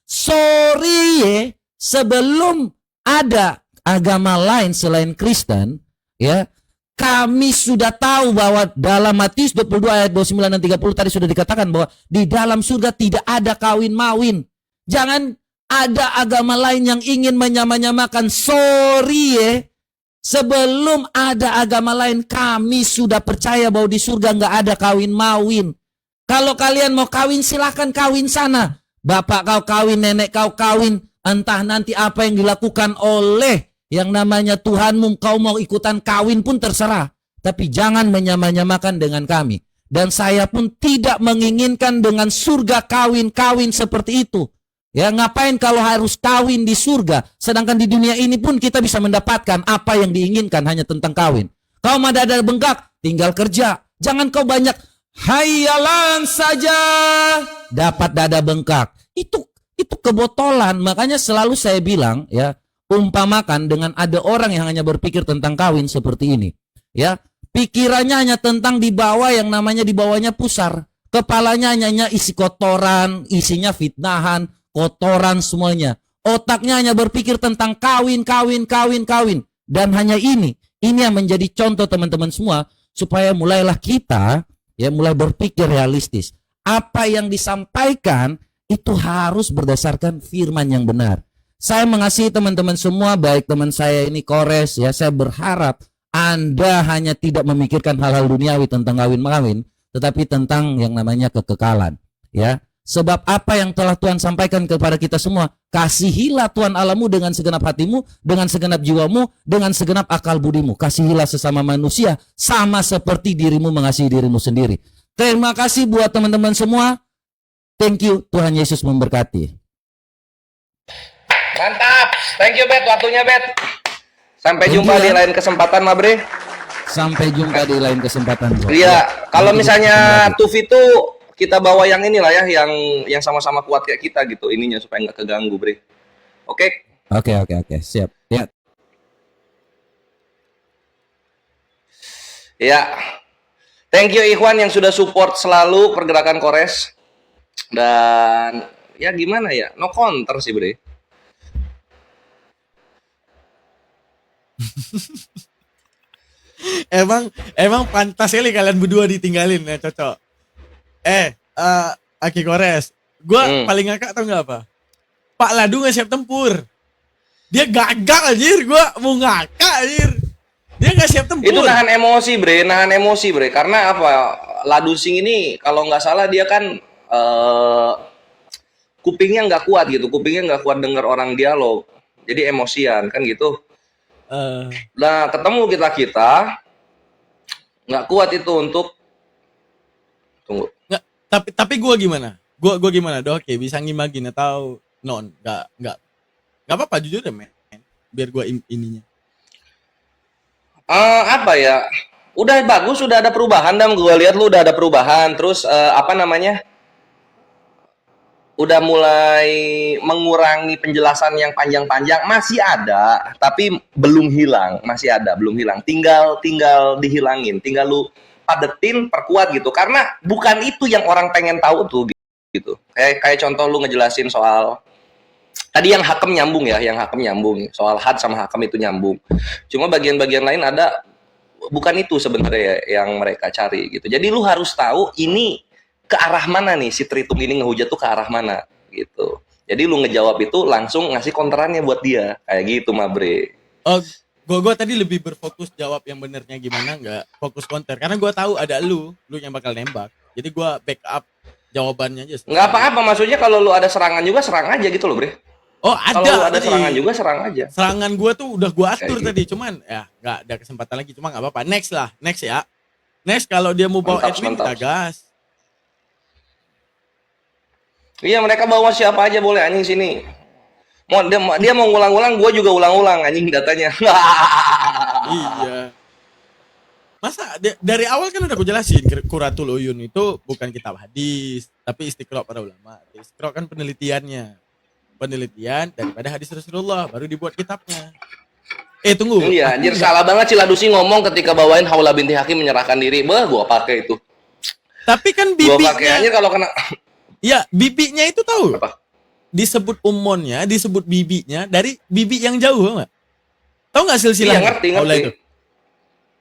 Sorry, sebelum ada agama lain selain Kristen, ya, kami sudah tahu bahwa dalam Matius 22 ayat 29 dan 30 tadi sudah dikatakan bahwa di dalam surga tidak ada kawin-mawin. Jangan ada agama lain yang ingin menyamakan. Sorry, sebelum ada agama lain kami sudah percaya bahwa di surga nggak ada kawin-mawin. Kalau kalian mau kawin silahkan kawin sana. Bapak kau kawin, nenek kau kawin, entah nanti apa yang dilakukan oleh yang namanya Tuhanmu, kau mau ikutan kawin pun terserah. Tapi jangan menyamakan dengan kami. Dan saya pun tidak menginginkan dengan surga kawin seperti itu. Ya, ngapain kalau harus kawin di surga, sedangkan di dunia ini pun kita bisa mendapatkan apa yang diinginkan hanya tentang kawin. Kau mau dada bengkak, tinggal kerja. Jangan kau banyak hayalan saja dapat dada bengkak. Itu kebotolan. Makanya selalu saya bilang, ya, umpamakan dengan ada orang yang hanya berpikir tentang kawin seperti ini. Ya, pikirannya hanya tentang di bawah yang namanya di bawahnya pusar. Kepalanya hanya isi kotoran, isinya fitnahan, kotoran semuanya. Otaknya hanya berpikir tentang kawin. Dan hanya ini yang menjadi contoh teman-teman semua supaya mulailah kita ya mulai berpikir realistis. Apa yang disampaikan itu harus berdasarkan firman yang benar. Saya mengasihi teman-teman semua, baik teman saya ini Kores, ya, saya berharap Anda hanya tidak memikirkan hal-hal duniawi tentang kawin-kawin, tetapi tentang yang namanya kekekalan, ya. Sebab apa yang telah Tuhan sampaikan kepada kita semua, kasihilah Tuhan Allahmu dengan segenap hatimu, dengan segenap jiwamu, dengan segenap akal budimu. Kasihilah sesama manusia sama seperti dirimu mengasihi dirimu sendiri. Terima kasih buat teman-teman semua. Thank you, Tuhan Yesus memberkati. Mantap. Thank you, Bet. Waktunya, Bet. Sampai jumpa di lain kesempatan, Mabre. Sampai jumpa di lain kesempatan. Bro. Iya, kalau misalnya Tufi itu kita bawa yang inilah ya, yang sama-sama kuat kayak kita gitu, ininya supaya nggak keganggu, Bre. Oke? Oke, siap. Ya. Ya. Thank you Ikhwan yang sudah support selalu pergerakan Kores. Dan ya gimana ya? No counter sih, Bre. Emang pantas sekali kalian berdua ditinggalin ya, cocok. Aki Kores. Gua Hmm. paling ngakak tau nggak apa? Pak Ladu nggak siap tempur. Dia gagal anjir, gua mau ngakak anjir. Dia nggak siap tempur. Itu nahan emosi bre, karena apa, Ladu Sing ini kalau nggak salah dia kan kupingnya nggak kuat gitu, kupingnya nggak kuat dengar orang dialog, jadi emosian kan gitu. Eh, Nah ketemu kita nggak kuat itu untuk tunggu. tapi gua gimana? Gua gimana? Oke, bisa ngimagin atau non? Nggak apa-apa jujur deh, men. Biar gua ininya. Apa ya, udah bagus, udah ada perubahan. Dan gue lihat lu udah ada perubahan, terus apa namanya, udah mulai mengurangi penjelasan yang panjang-panjang. Masih ada tapi belum hilang, masih ada belum hilang, tinggal dihilangin, tinggal lu padetin, perkuat gitu, karena bukan itu yang orang pengen tahu tuh gitu. Kayak contoh lu ngejelasin soal tadi yang hakem nyambung ya, yang hakem nyambung, soal had sama hakem itu nyambung. Cuma bagian-bagian lain ada, bukan itu sebenarnya yang mereka cari gitu. Jadi lu harus tahu ini ke arah mana nih, si Tritung ini ngehujat tuh ke arah mana gitu. Jadi lu ngejawab itu langsung ngasih konterannya buat dia, kayak gitu Mabre. Oh, gua tadi lebih berfokus jawab yang benernya gimana, nggak fokus counter. Karena gua tahu ada lu yang bakal nembak. Jadi gua backup jawabannya aja. Nggak apa-apa, maksudnya kalau lu ada serangan juga serang aja gitu loh bre. Oh, Kalau lu ada tadi. serangan juga serang aja. Serangan gua tuh udah gua atur Kayak tadi, cuman ya nggak ada kesempatan lagi, cuma nggak apa-apa. Next ya. Next kalau dia mau bawa Mantap, Edwin mantap. kita gas. Iya, mereka bawa siapa aja boleh anjing sini. Dia mau ngulang-ulang, gue juga ulang-ulang anjing datanya. Iya. Masa dari awal kan udah aku jelasin, Quratul Uyun itu bukan kitab hadis, tapi istiqra para ulama. Istiqra kan penelitian daripada hadis Rasulullah, baru dibuat kitabnya. Tunggu. Iya, anjir salah banget Ciladusi ngomong ketika bawain Haula binti Hakim menyerahkan diri. Gua pakai itu. Tapi kan Gua pakai bibinya, anjir kalau kena. ya bibinya itu tahu. Apa? Disebut umonnya, disebut bibinya dari bibi yang jauh, nggak? Tahu nggak silsilahnya? Iya, ngerti. Haula itu.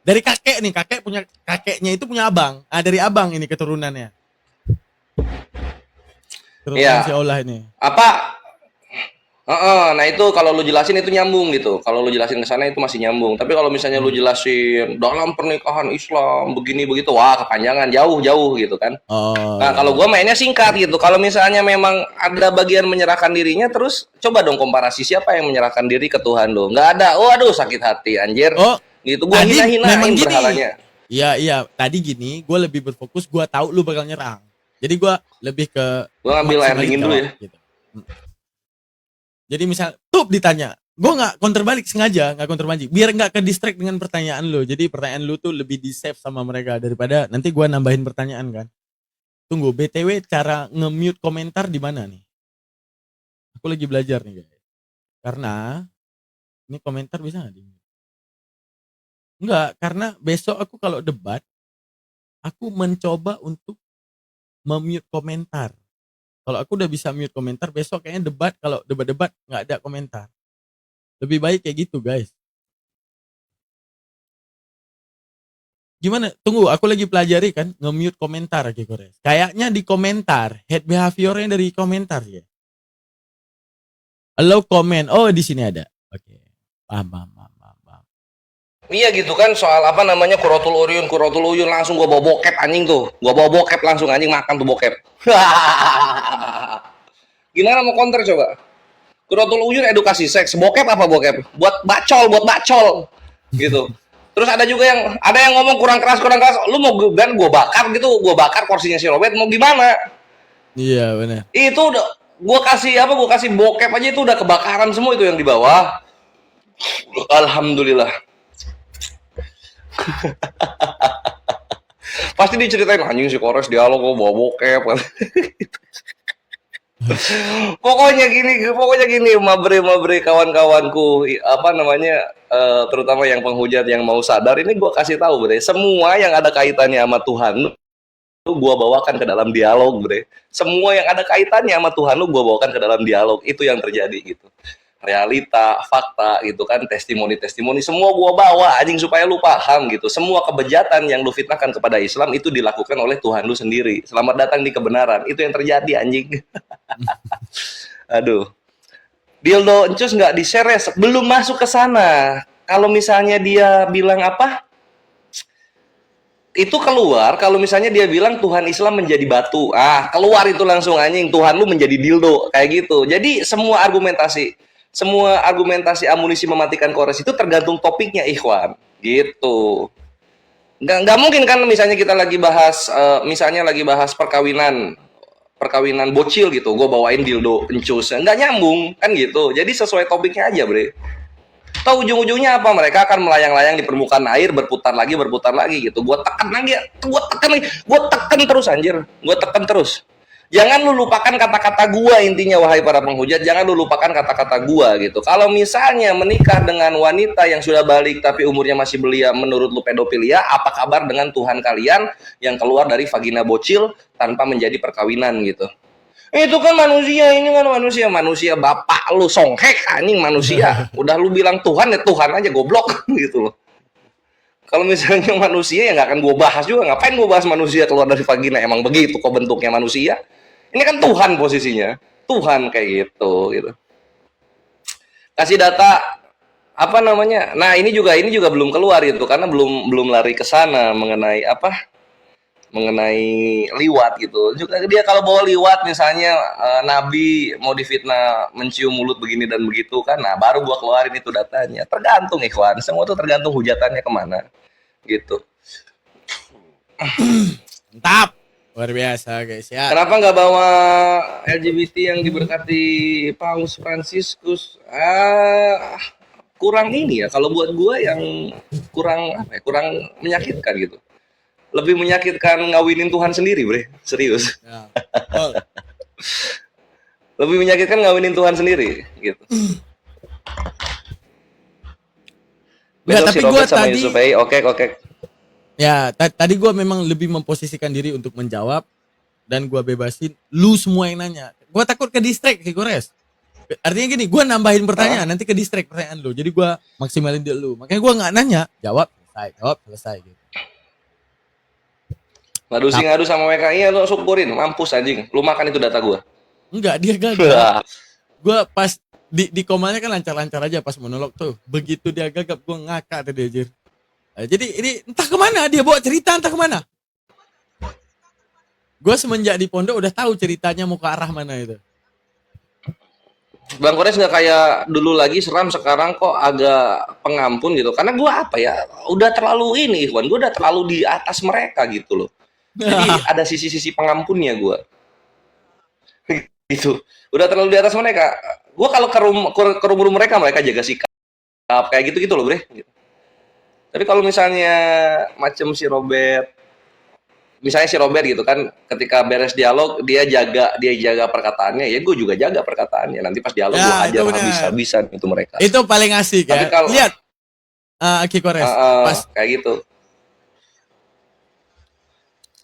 Dari kakeknya itu punya abang. Dari abang ini keturunannya. Keturunan Iya. si Allah ini. Apa? Nah itu kalau lu jelasin itu nyambung gitu. Kalau lu jelasin ke sana itu masih nyambung. Tapi kalau misalnya lu jelasin dalam pernikahan Islam begini begitu, wah kepanjangan, jauh gitu kan. Oh. Nah kalau gua mainnya singkat gitu. Kalau misalnya memang ada bagian menyerahkan dirinya, terus coba dong komparasi siapa yang menyerahkan diri ke Tuhan lo. Nggak ada. Waduh sakit hati anjir. Oh, Gitu gua tadi hina-hinain memang gini. berhalanya. Iya. Tadi gini, gue lebih berfokus. Gue tahu lu bakal nyerang. Jadi gue lebih ke Gua ngambil air dingin dulu ya. Gitu. Jadi misal ditanya, gue nggak counter balik sengaja, nggak counter balik, biar nggak ke distract dengan pertanyaan lu. Jadi pertanyaan lu tuh lebih di save sama mereka daripada nanti gue nambahin pertanyaan kan. Tunggu, BTW cara nge-mute komentar di mana nih? Aku lagi belajar nih guys. Karena ini komentar bisa nggak di mute? Enggak, karena besok aku kalau debat, aku mencoba untuk mute komentar. Kalau aku udah bisa mute komentar, besok kayaknya debat, kalau debat-debat nggak ada komentar. Lebih baik kayak gitu guys. Gimana? Tunggu, aku lagi pelajari kan nge-mute komentar Aki Kores. Kayaknya di komentar, head behaviornya dari komentar ya. Allow comment. Oh, di sini ada. Oke. Paham. Iya gitu kan, soal apa namanya Quratul Uyun langsung gua bawa bokep anjing tuh. Gua bawa bokep langsung anjing, makan tuh bokep. Gimana mau counter coba? Quratul Uyun edukasi seks, bokep apa bokep? Buat bacol gitu. Terus ada yang ngomong kurang keras. Lu mau gan gua bakar gitu, gua bakar porsinya si Robert mau gimana? Iya, benar. Itu udah gua kasih bokep aja itu udah kebakaran semua itu yang di bawah. Alhamdulillah. Pasti diceritain anjing si Kores dialog gua bawa bokep kan. pokoknya gini mabre kawan-kawanku apa namanya terutama yang penghujat yang mau sadar ini gua kasih tahu bre, semua yang ada kaitannya sama Tuhan lu gua bawakan ke dalam dialog bre. Semua yang ada kaitannya sama Tuhan lu gua bawakan ke dalam dialog, itu yang terjadi gitu. realita, fakta gitu kan, testimoni-testimoni semua gua bawa anjing supaya lu paham gitu. Semua kebejatan yang lu fitnahkan kepada Islam itu dilakukan oleh Tuhan lu sendiri. Selamat datang di kebenaran. Itu yang terjadi anjing. Aduh. Dildo Encus nggak di-share ya, belum masuk ke sana. Kalau misalnya dia bilang apa? Itu keluar kalau misalnya dia bilang Tuhan Islam menjadi batu. Ah, keluar itu langsung anjing, Tuhan lu menjadi dildo kayak gitu. Jadi semua argumentasi amunisi mematikan Kores itu tergantung topiknya, ikhwan. Gitu. Nggak mungkin kan misalnya kita lagi bahas perkawinan bocil gitu, gue bawain dildo Encus, nggak nyambung kan gitu. Jadi sesuai topiknya aja, bre. Tahu ujung-ujungnya apa? Mereka akan melayang-layang di permukaan air, berputar lagi gitu. Gue tekan terus anjir. Gue tekan terus. Jangan lu lupakan kata-kata gua intinya, wahai para penghujat. Jangan lu lupakan kata-kata gua gitu. Kalau misalnya menikah dengan wanita yang sudah balik tapi umurnya masih belia, menurut lu pedofilia, apa kabar dengan Tuhan kalian yang keluar dari vagina bocil tanpa menjadi perkawinan gitu? Itu kan manusia, ini kan manusia bapak lu songhek anjing manusia. Udah lu bilang Tuhan ya Tuhan aja goblok gitu loh. Kalau misalnya manusia ya nggak akan gue bahas juga. Ngapain gue bahas manusia keluar dari vagina? Emang begitu kok bentuknya manusia? Ini kan Tuhan posisinya, Tuhan kayak gitu. Kasih data apa namanya? Nah ini juga belum keluar itu karena belum lari ke sana mengenai apa? Mengenai liwat gitu. Juga dia kalau bawa liwat misalnya Nabi mau difitnah mencium mulut begini dan begitu kan, nah baru gua keluarin itu datanya. Tergantung ikhwan, semua tuh tergantung hujatannya kemana gitu. Mantap. Luar biasa guys ya. Kenapa nggak bawa LGBT yang diberkati Paus Fransiskus? Kurang ini ya. Kalau buat gua yang kurang apa ya, kurang menyakitkan gitu. Lebih menyakitkan ngawinin Tuhan sendiri, bre. Serius. Ya. Oh. Lebih menyakitkan ngawinin Tuhan sendiri, gitu. Nggak, tapi gue tadi oke. ya tadi gue memang lebih memposisikan diri untuk menjawab dan gue bebasin lu semua yang nanya. Gue takut ke distract sih Kores. Artinya gini, gue nambahin pertanyaan nanti ke distract pertanyaan lu. Jadi gue maksimalin dia lu. Makanya gue nggak nanya, jawab selesai gitu. Ngadu sama WKI lu syukurin, mampus anjing. Lu makan itu data gue. Enggak, dia gagal. Gue pas di komanya kan lancar-lancar aja pas monolog tuh. Begitu dia gagap gue ngakak tadi anjir. Nah, jadi ini entah kemana dia bawa cerita entah kemana. Gue semenjak di pondok udah tahu ceritanya mau ke arah mana itu. Bang Kores nggak kayak dulu lagi seram, sekarang kok agak pengampun gitu. Karena gue apa ya, udah terlalu ini, Ikhwan. Gue udah terlalu di atas mereka gitu loh. Jadi ada sisi-sisi pengampunnya gue. Gitu. Udah terlalu di atas mereka. Gue kalau ke rumah mereka jaga sikap kayak gitu loh, bre. Gitu. Tapi kalau misalnya macam si Robert gitu kan, ketika beres dialog dia jaga perkataannya, ya gue juga jaga perkataannya. Nanti pas dialog gue ajar habis-habisan itu mereka. Itu paling asik ya. Kalau, lihat Aki Kores pas kayak gitu.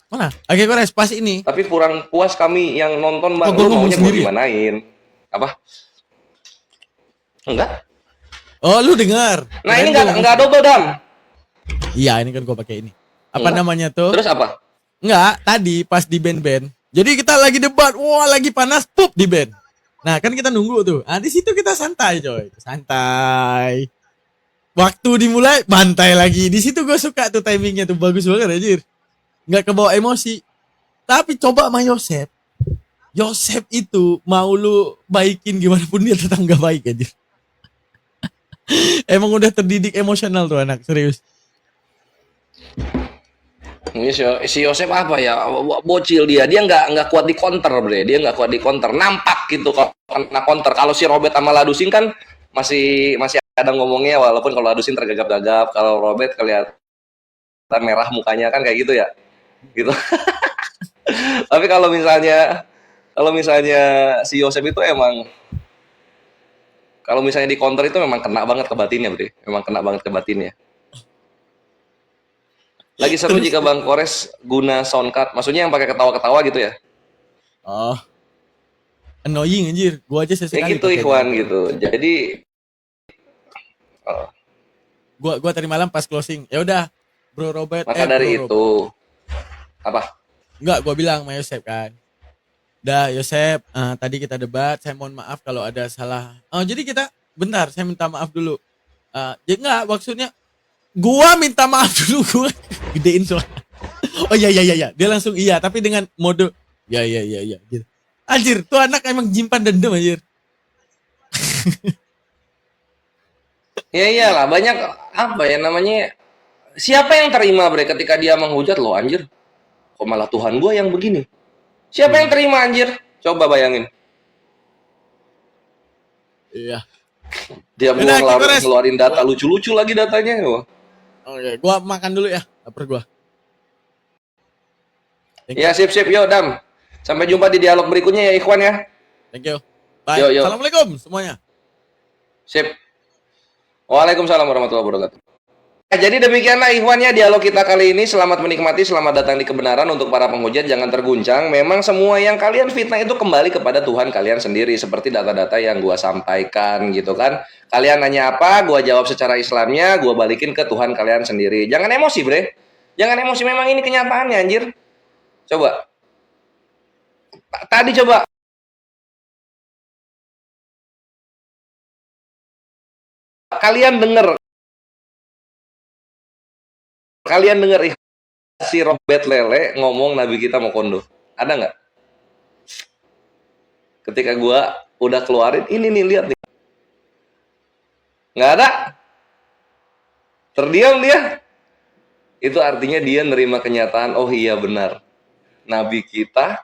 Mana? Aki Kores pas ini. Tapi kurang puas kami yang nonton, Bang. Lu maunya mau dimanain? Apa? Enggak? Oh, lu dengar. Nah, ini enggak double dam. Iya, ini kan gue pakai ini. Apa namanya tuh? Terus apa? Enggak, tadi pas di band-band. Jadi kita lagi debat, wah lagi panas, pup di band. Nah, kan kita nunggu tuh. Nah, di situ kita santai, coy. Santai. Waktu dimulai, bantai lagi. Di situ gue suka tuh timingnya tuh, bagus banget anjir. Enggak kebawa emosi. Tapi coba sama Yosep. Yosep itu mau lu baikin gimana pun dia tetap enggak baik anjir. Emang udah terdidik emosional tuh anak, serius. Si Yosep apa ya, bocil dia nggak kuat di counter, bre. Dia nggak kuat di counter, nampak gitu kalau kena counter. Kalau si Robert sama Ladusin kan masih ada ngomongnya, walaupun kalau Ladusin tergagap-gagap, kalau Robert kelihatan merah mukanya kan kayak gitu ya, gitu. Tapi kalau misalnya si Yosep itu emang, kalau misalnya di counter itu memang kena banget ke batinnya, bre. Memang kena banget ke batinnya. Lagi seru jika Bang Kores guna sound card, maksudnya yang pakai ketawa-ketawa gitu ya? Oh. annoying anjir. Gua aja Ya sesekali gitu pakai Ikhwan itu. gitu. Jadi oh, Gua tadi malam pas closing. Ya udah, Bro Robert, maka Bro dari Robert. itu apa? Enggak, gua bilang sama Yosep kan. Dah Yosep, tadi kita debat, saya mohon maaf kalau ada salah. Oh, jadi kita bentar, saya minta maaf dulu. Ya enggak, maksudnya gua minta maaf dulu, gua gedein soal. Oh iya. Dia langsung iya, tapi dengan mode iya gitu. Anjir, tuh anak emang jimpan dendam anjir. Ya iyalah banyak apa ya namanya. Siapa yang terima bre ketika dia menghujat lo anjir? Kok malah Tuhan gua yang begini? Siapa yang terima anjir? Coba bayangin. Iya. Dia Udah, Kipres. ngeluarin data lucu-lucu lagi datanya. Wah. Oke, gua makan dulu ya. Lapar gua. Thank you. Ya sip yo Dam. Sampai jumpa di dialog berikutnya ya Ikhwan ya. Thank you. Bye. Yo. Assalamualaikum semuanya. Sip. Waalaikumsalam warahmatullahi wabarakatuh. Jadi demikianlah Ikhwannya dialog kita kali ini. Selamat menikmati, selamat datang di kebenaran. Untuk para penghujat jangan terguncang. Memang semua yang kalian fitnah itu kembali kepada Tuhan kalian sendiri. Seperti data-data yang gua sampaikan gitu kan. Kalian nanya apa, gua jawab secara Islamnya, gua balikin ke Tuhan kalian sendiri. Jangan emosi bre. Jangan emosi, memang ini kenyataannya anjir. Coba. Tadi coba. Kalian denger si Robert Lele ngomong Nabi kita mau kondo. Ada nggak? Ketika gua udah keluarin, ini nih lihat nih. Nggak ada. Terdiam dia. Itu artinya dia nerima kenyataan, oh iya benar. Nabi kita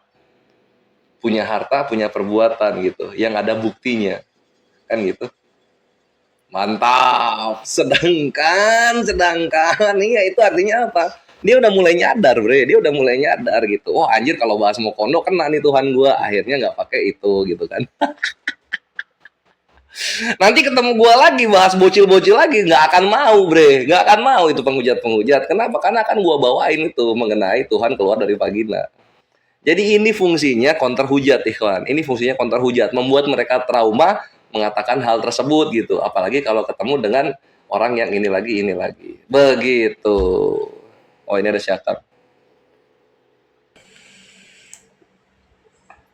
punya harta, punya perbuatan gitu, yang ada buktinya. Kan gitu. Mantap. Sedangkan iya itu artinya apa? Dia udah mulai nyadar, bre. Dia udah mulai nyadar gitu. Oh anjir kalau bahas mau kondo kena nih Tuhan gua. Akhirnya nggak pakai itu gitu kan. Nanti ketemu gua lagi bahas bocil-bocil lagi nggak akan mau, bre. Nggak akan mau itu penghujat-penghujat. Kenapa? Karena akan gua bawain itu mengenai Tuhan keluar dari vagina. Jadi ini fungsinya counter hujat, Ikhwan. Ini fungsinya counter hujat, membuat mereka trauma mengatakan hal tersebut gitu. Apalagi kalau ketemu dengan orang yang ini lagi. Begitu. Oh, ini ada Syakab.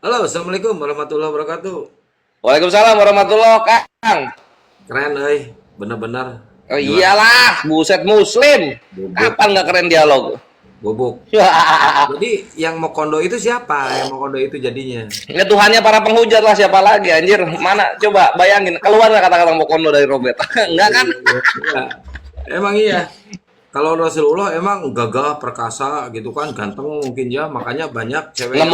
Halo, assalamualaikum warahmatullahi wabarakatuh. Waalaikumsalam warahmatullahi wabarakatuh, Kang. Keren, bener-bener. Oh iyalah, buset muslim. Kapan nggak keren dialog? Bubuk. Jadi yang mau kondo itu siapa? Yang mau kondo itu jadinya? Ya Tuhannya para penghujat lah, siapa lagi anjir? Mana coba bayangin, keluar nggak kata-kata mau kondo dari Robert? Enggak kan? Ya, emang iya. Kalau Rasulullah emang gagah, perkasa gitu kan, ganteng mungkin ya, makanya banyak cewek yang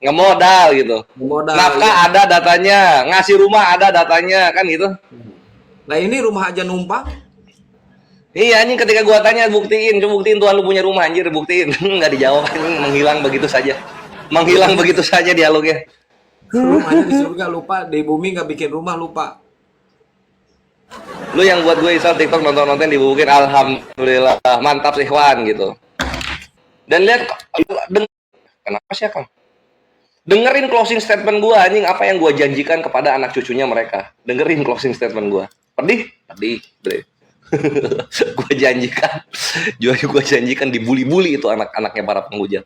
ngemodal gitu. modal. Nafkah ada datanya, ngasih rumah ada datanya, kan gitu. Nah ini rumah aja numpang. Iya anjing, ketika gua tanya buktiin Tuhan lu punya rumah anjir, buktiin. Nggak dijawab, menghilang begitu saja. Menghilang begitu saja dialognya. Rumahnya di surga lupa, di bumi nggak bikin rumah lupa. Lu yang buat gue install TikTok nonton dibubukin, alhamdulillah mantap sih Ikhwan gitu. Dan lihat kenapa sih Kang? Dengerin closing statement gua anjing, apa yang gua janjikan kepada anak cucunya mereka. Dengerin closing statement gua. Pedih, bre. Gua janjikan dibully-bully itu anak-anaknya para penghujat.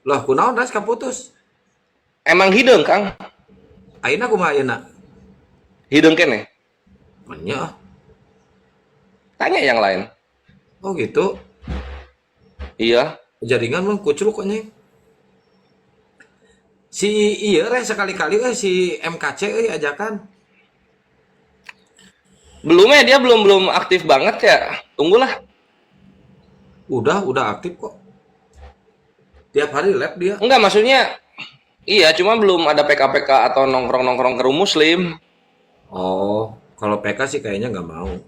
Lah, kunaon das kaputus. Emang hidung, Kang? Ayeuna kumaha ayeuna? Hidung kene. Nya. Tanya yang lain. Oh gitu. Iya. Jaringan mah kucluk kok nyeng. Si iya sekali-kali si MKC ajakan. Dia belum aktif banget ya. Tunggulah. Udah aktif kok. Tiap hari lab dia. Enggak, maksudnya iya, cuma belum ada PK-PK atau nongkrong-nongkrong ke muslim. Oh, kalau PK sih kayaknya nggak mau.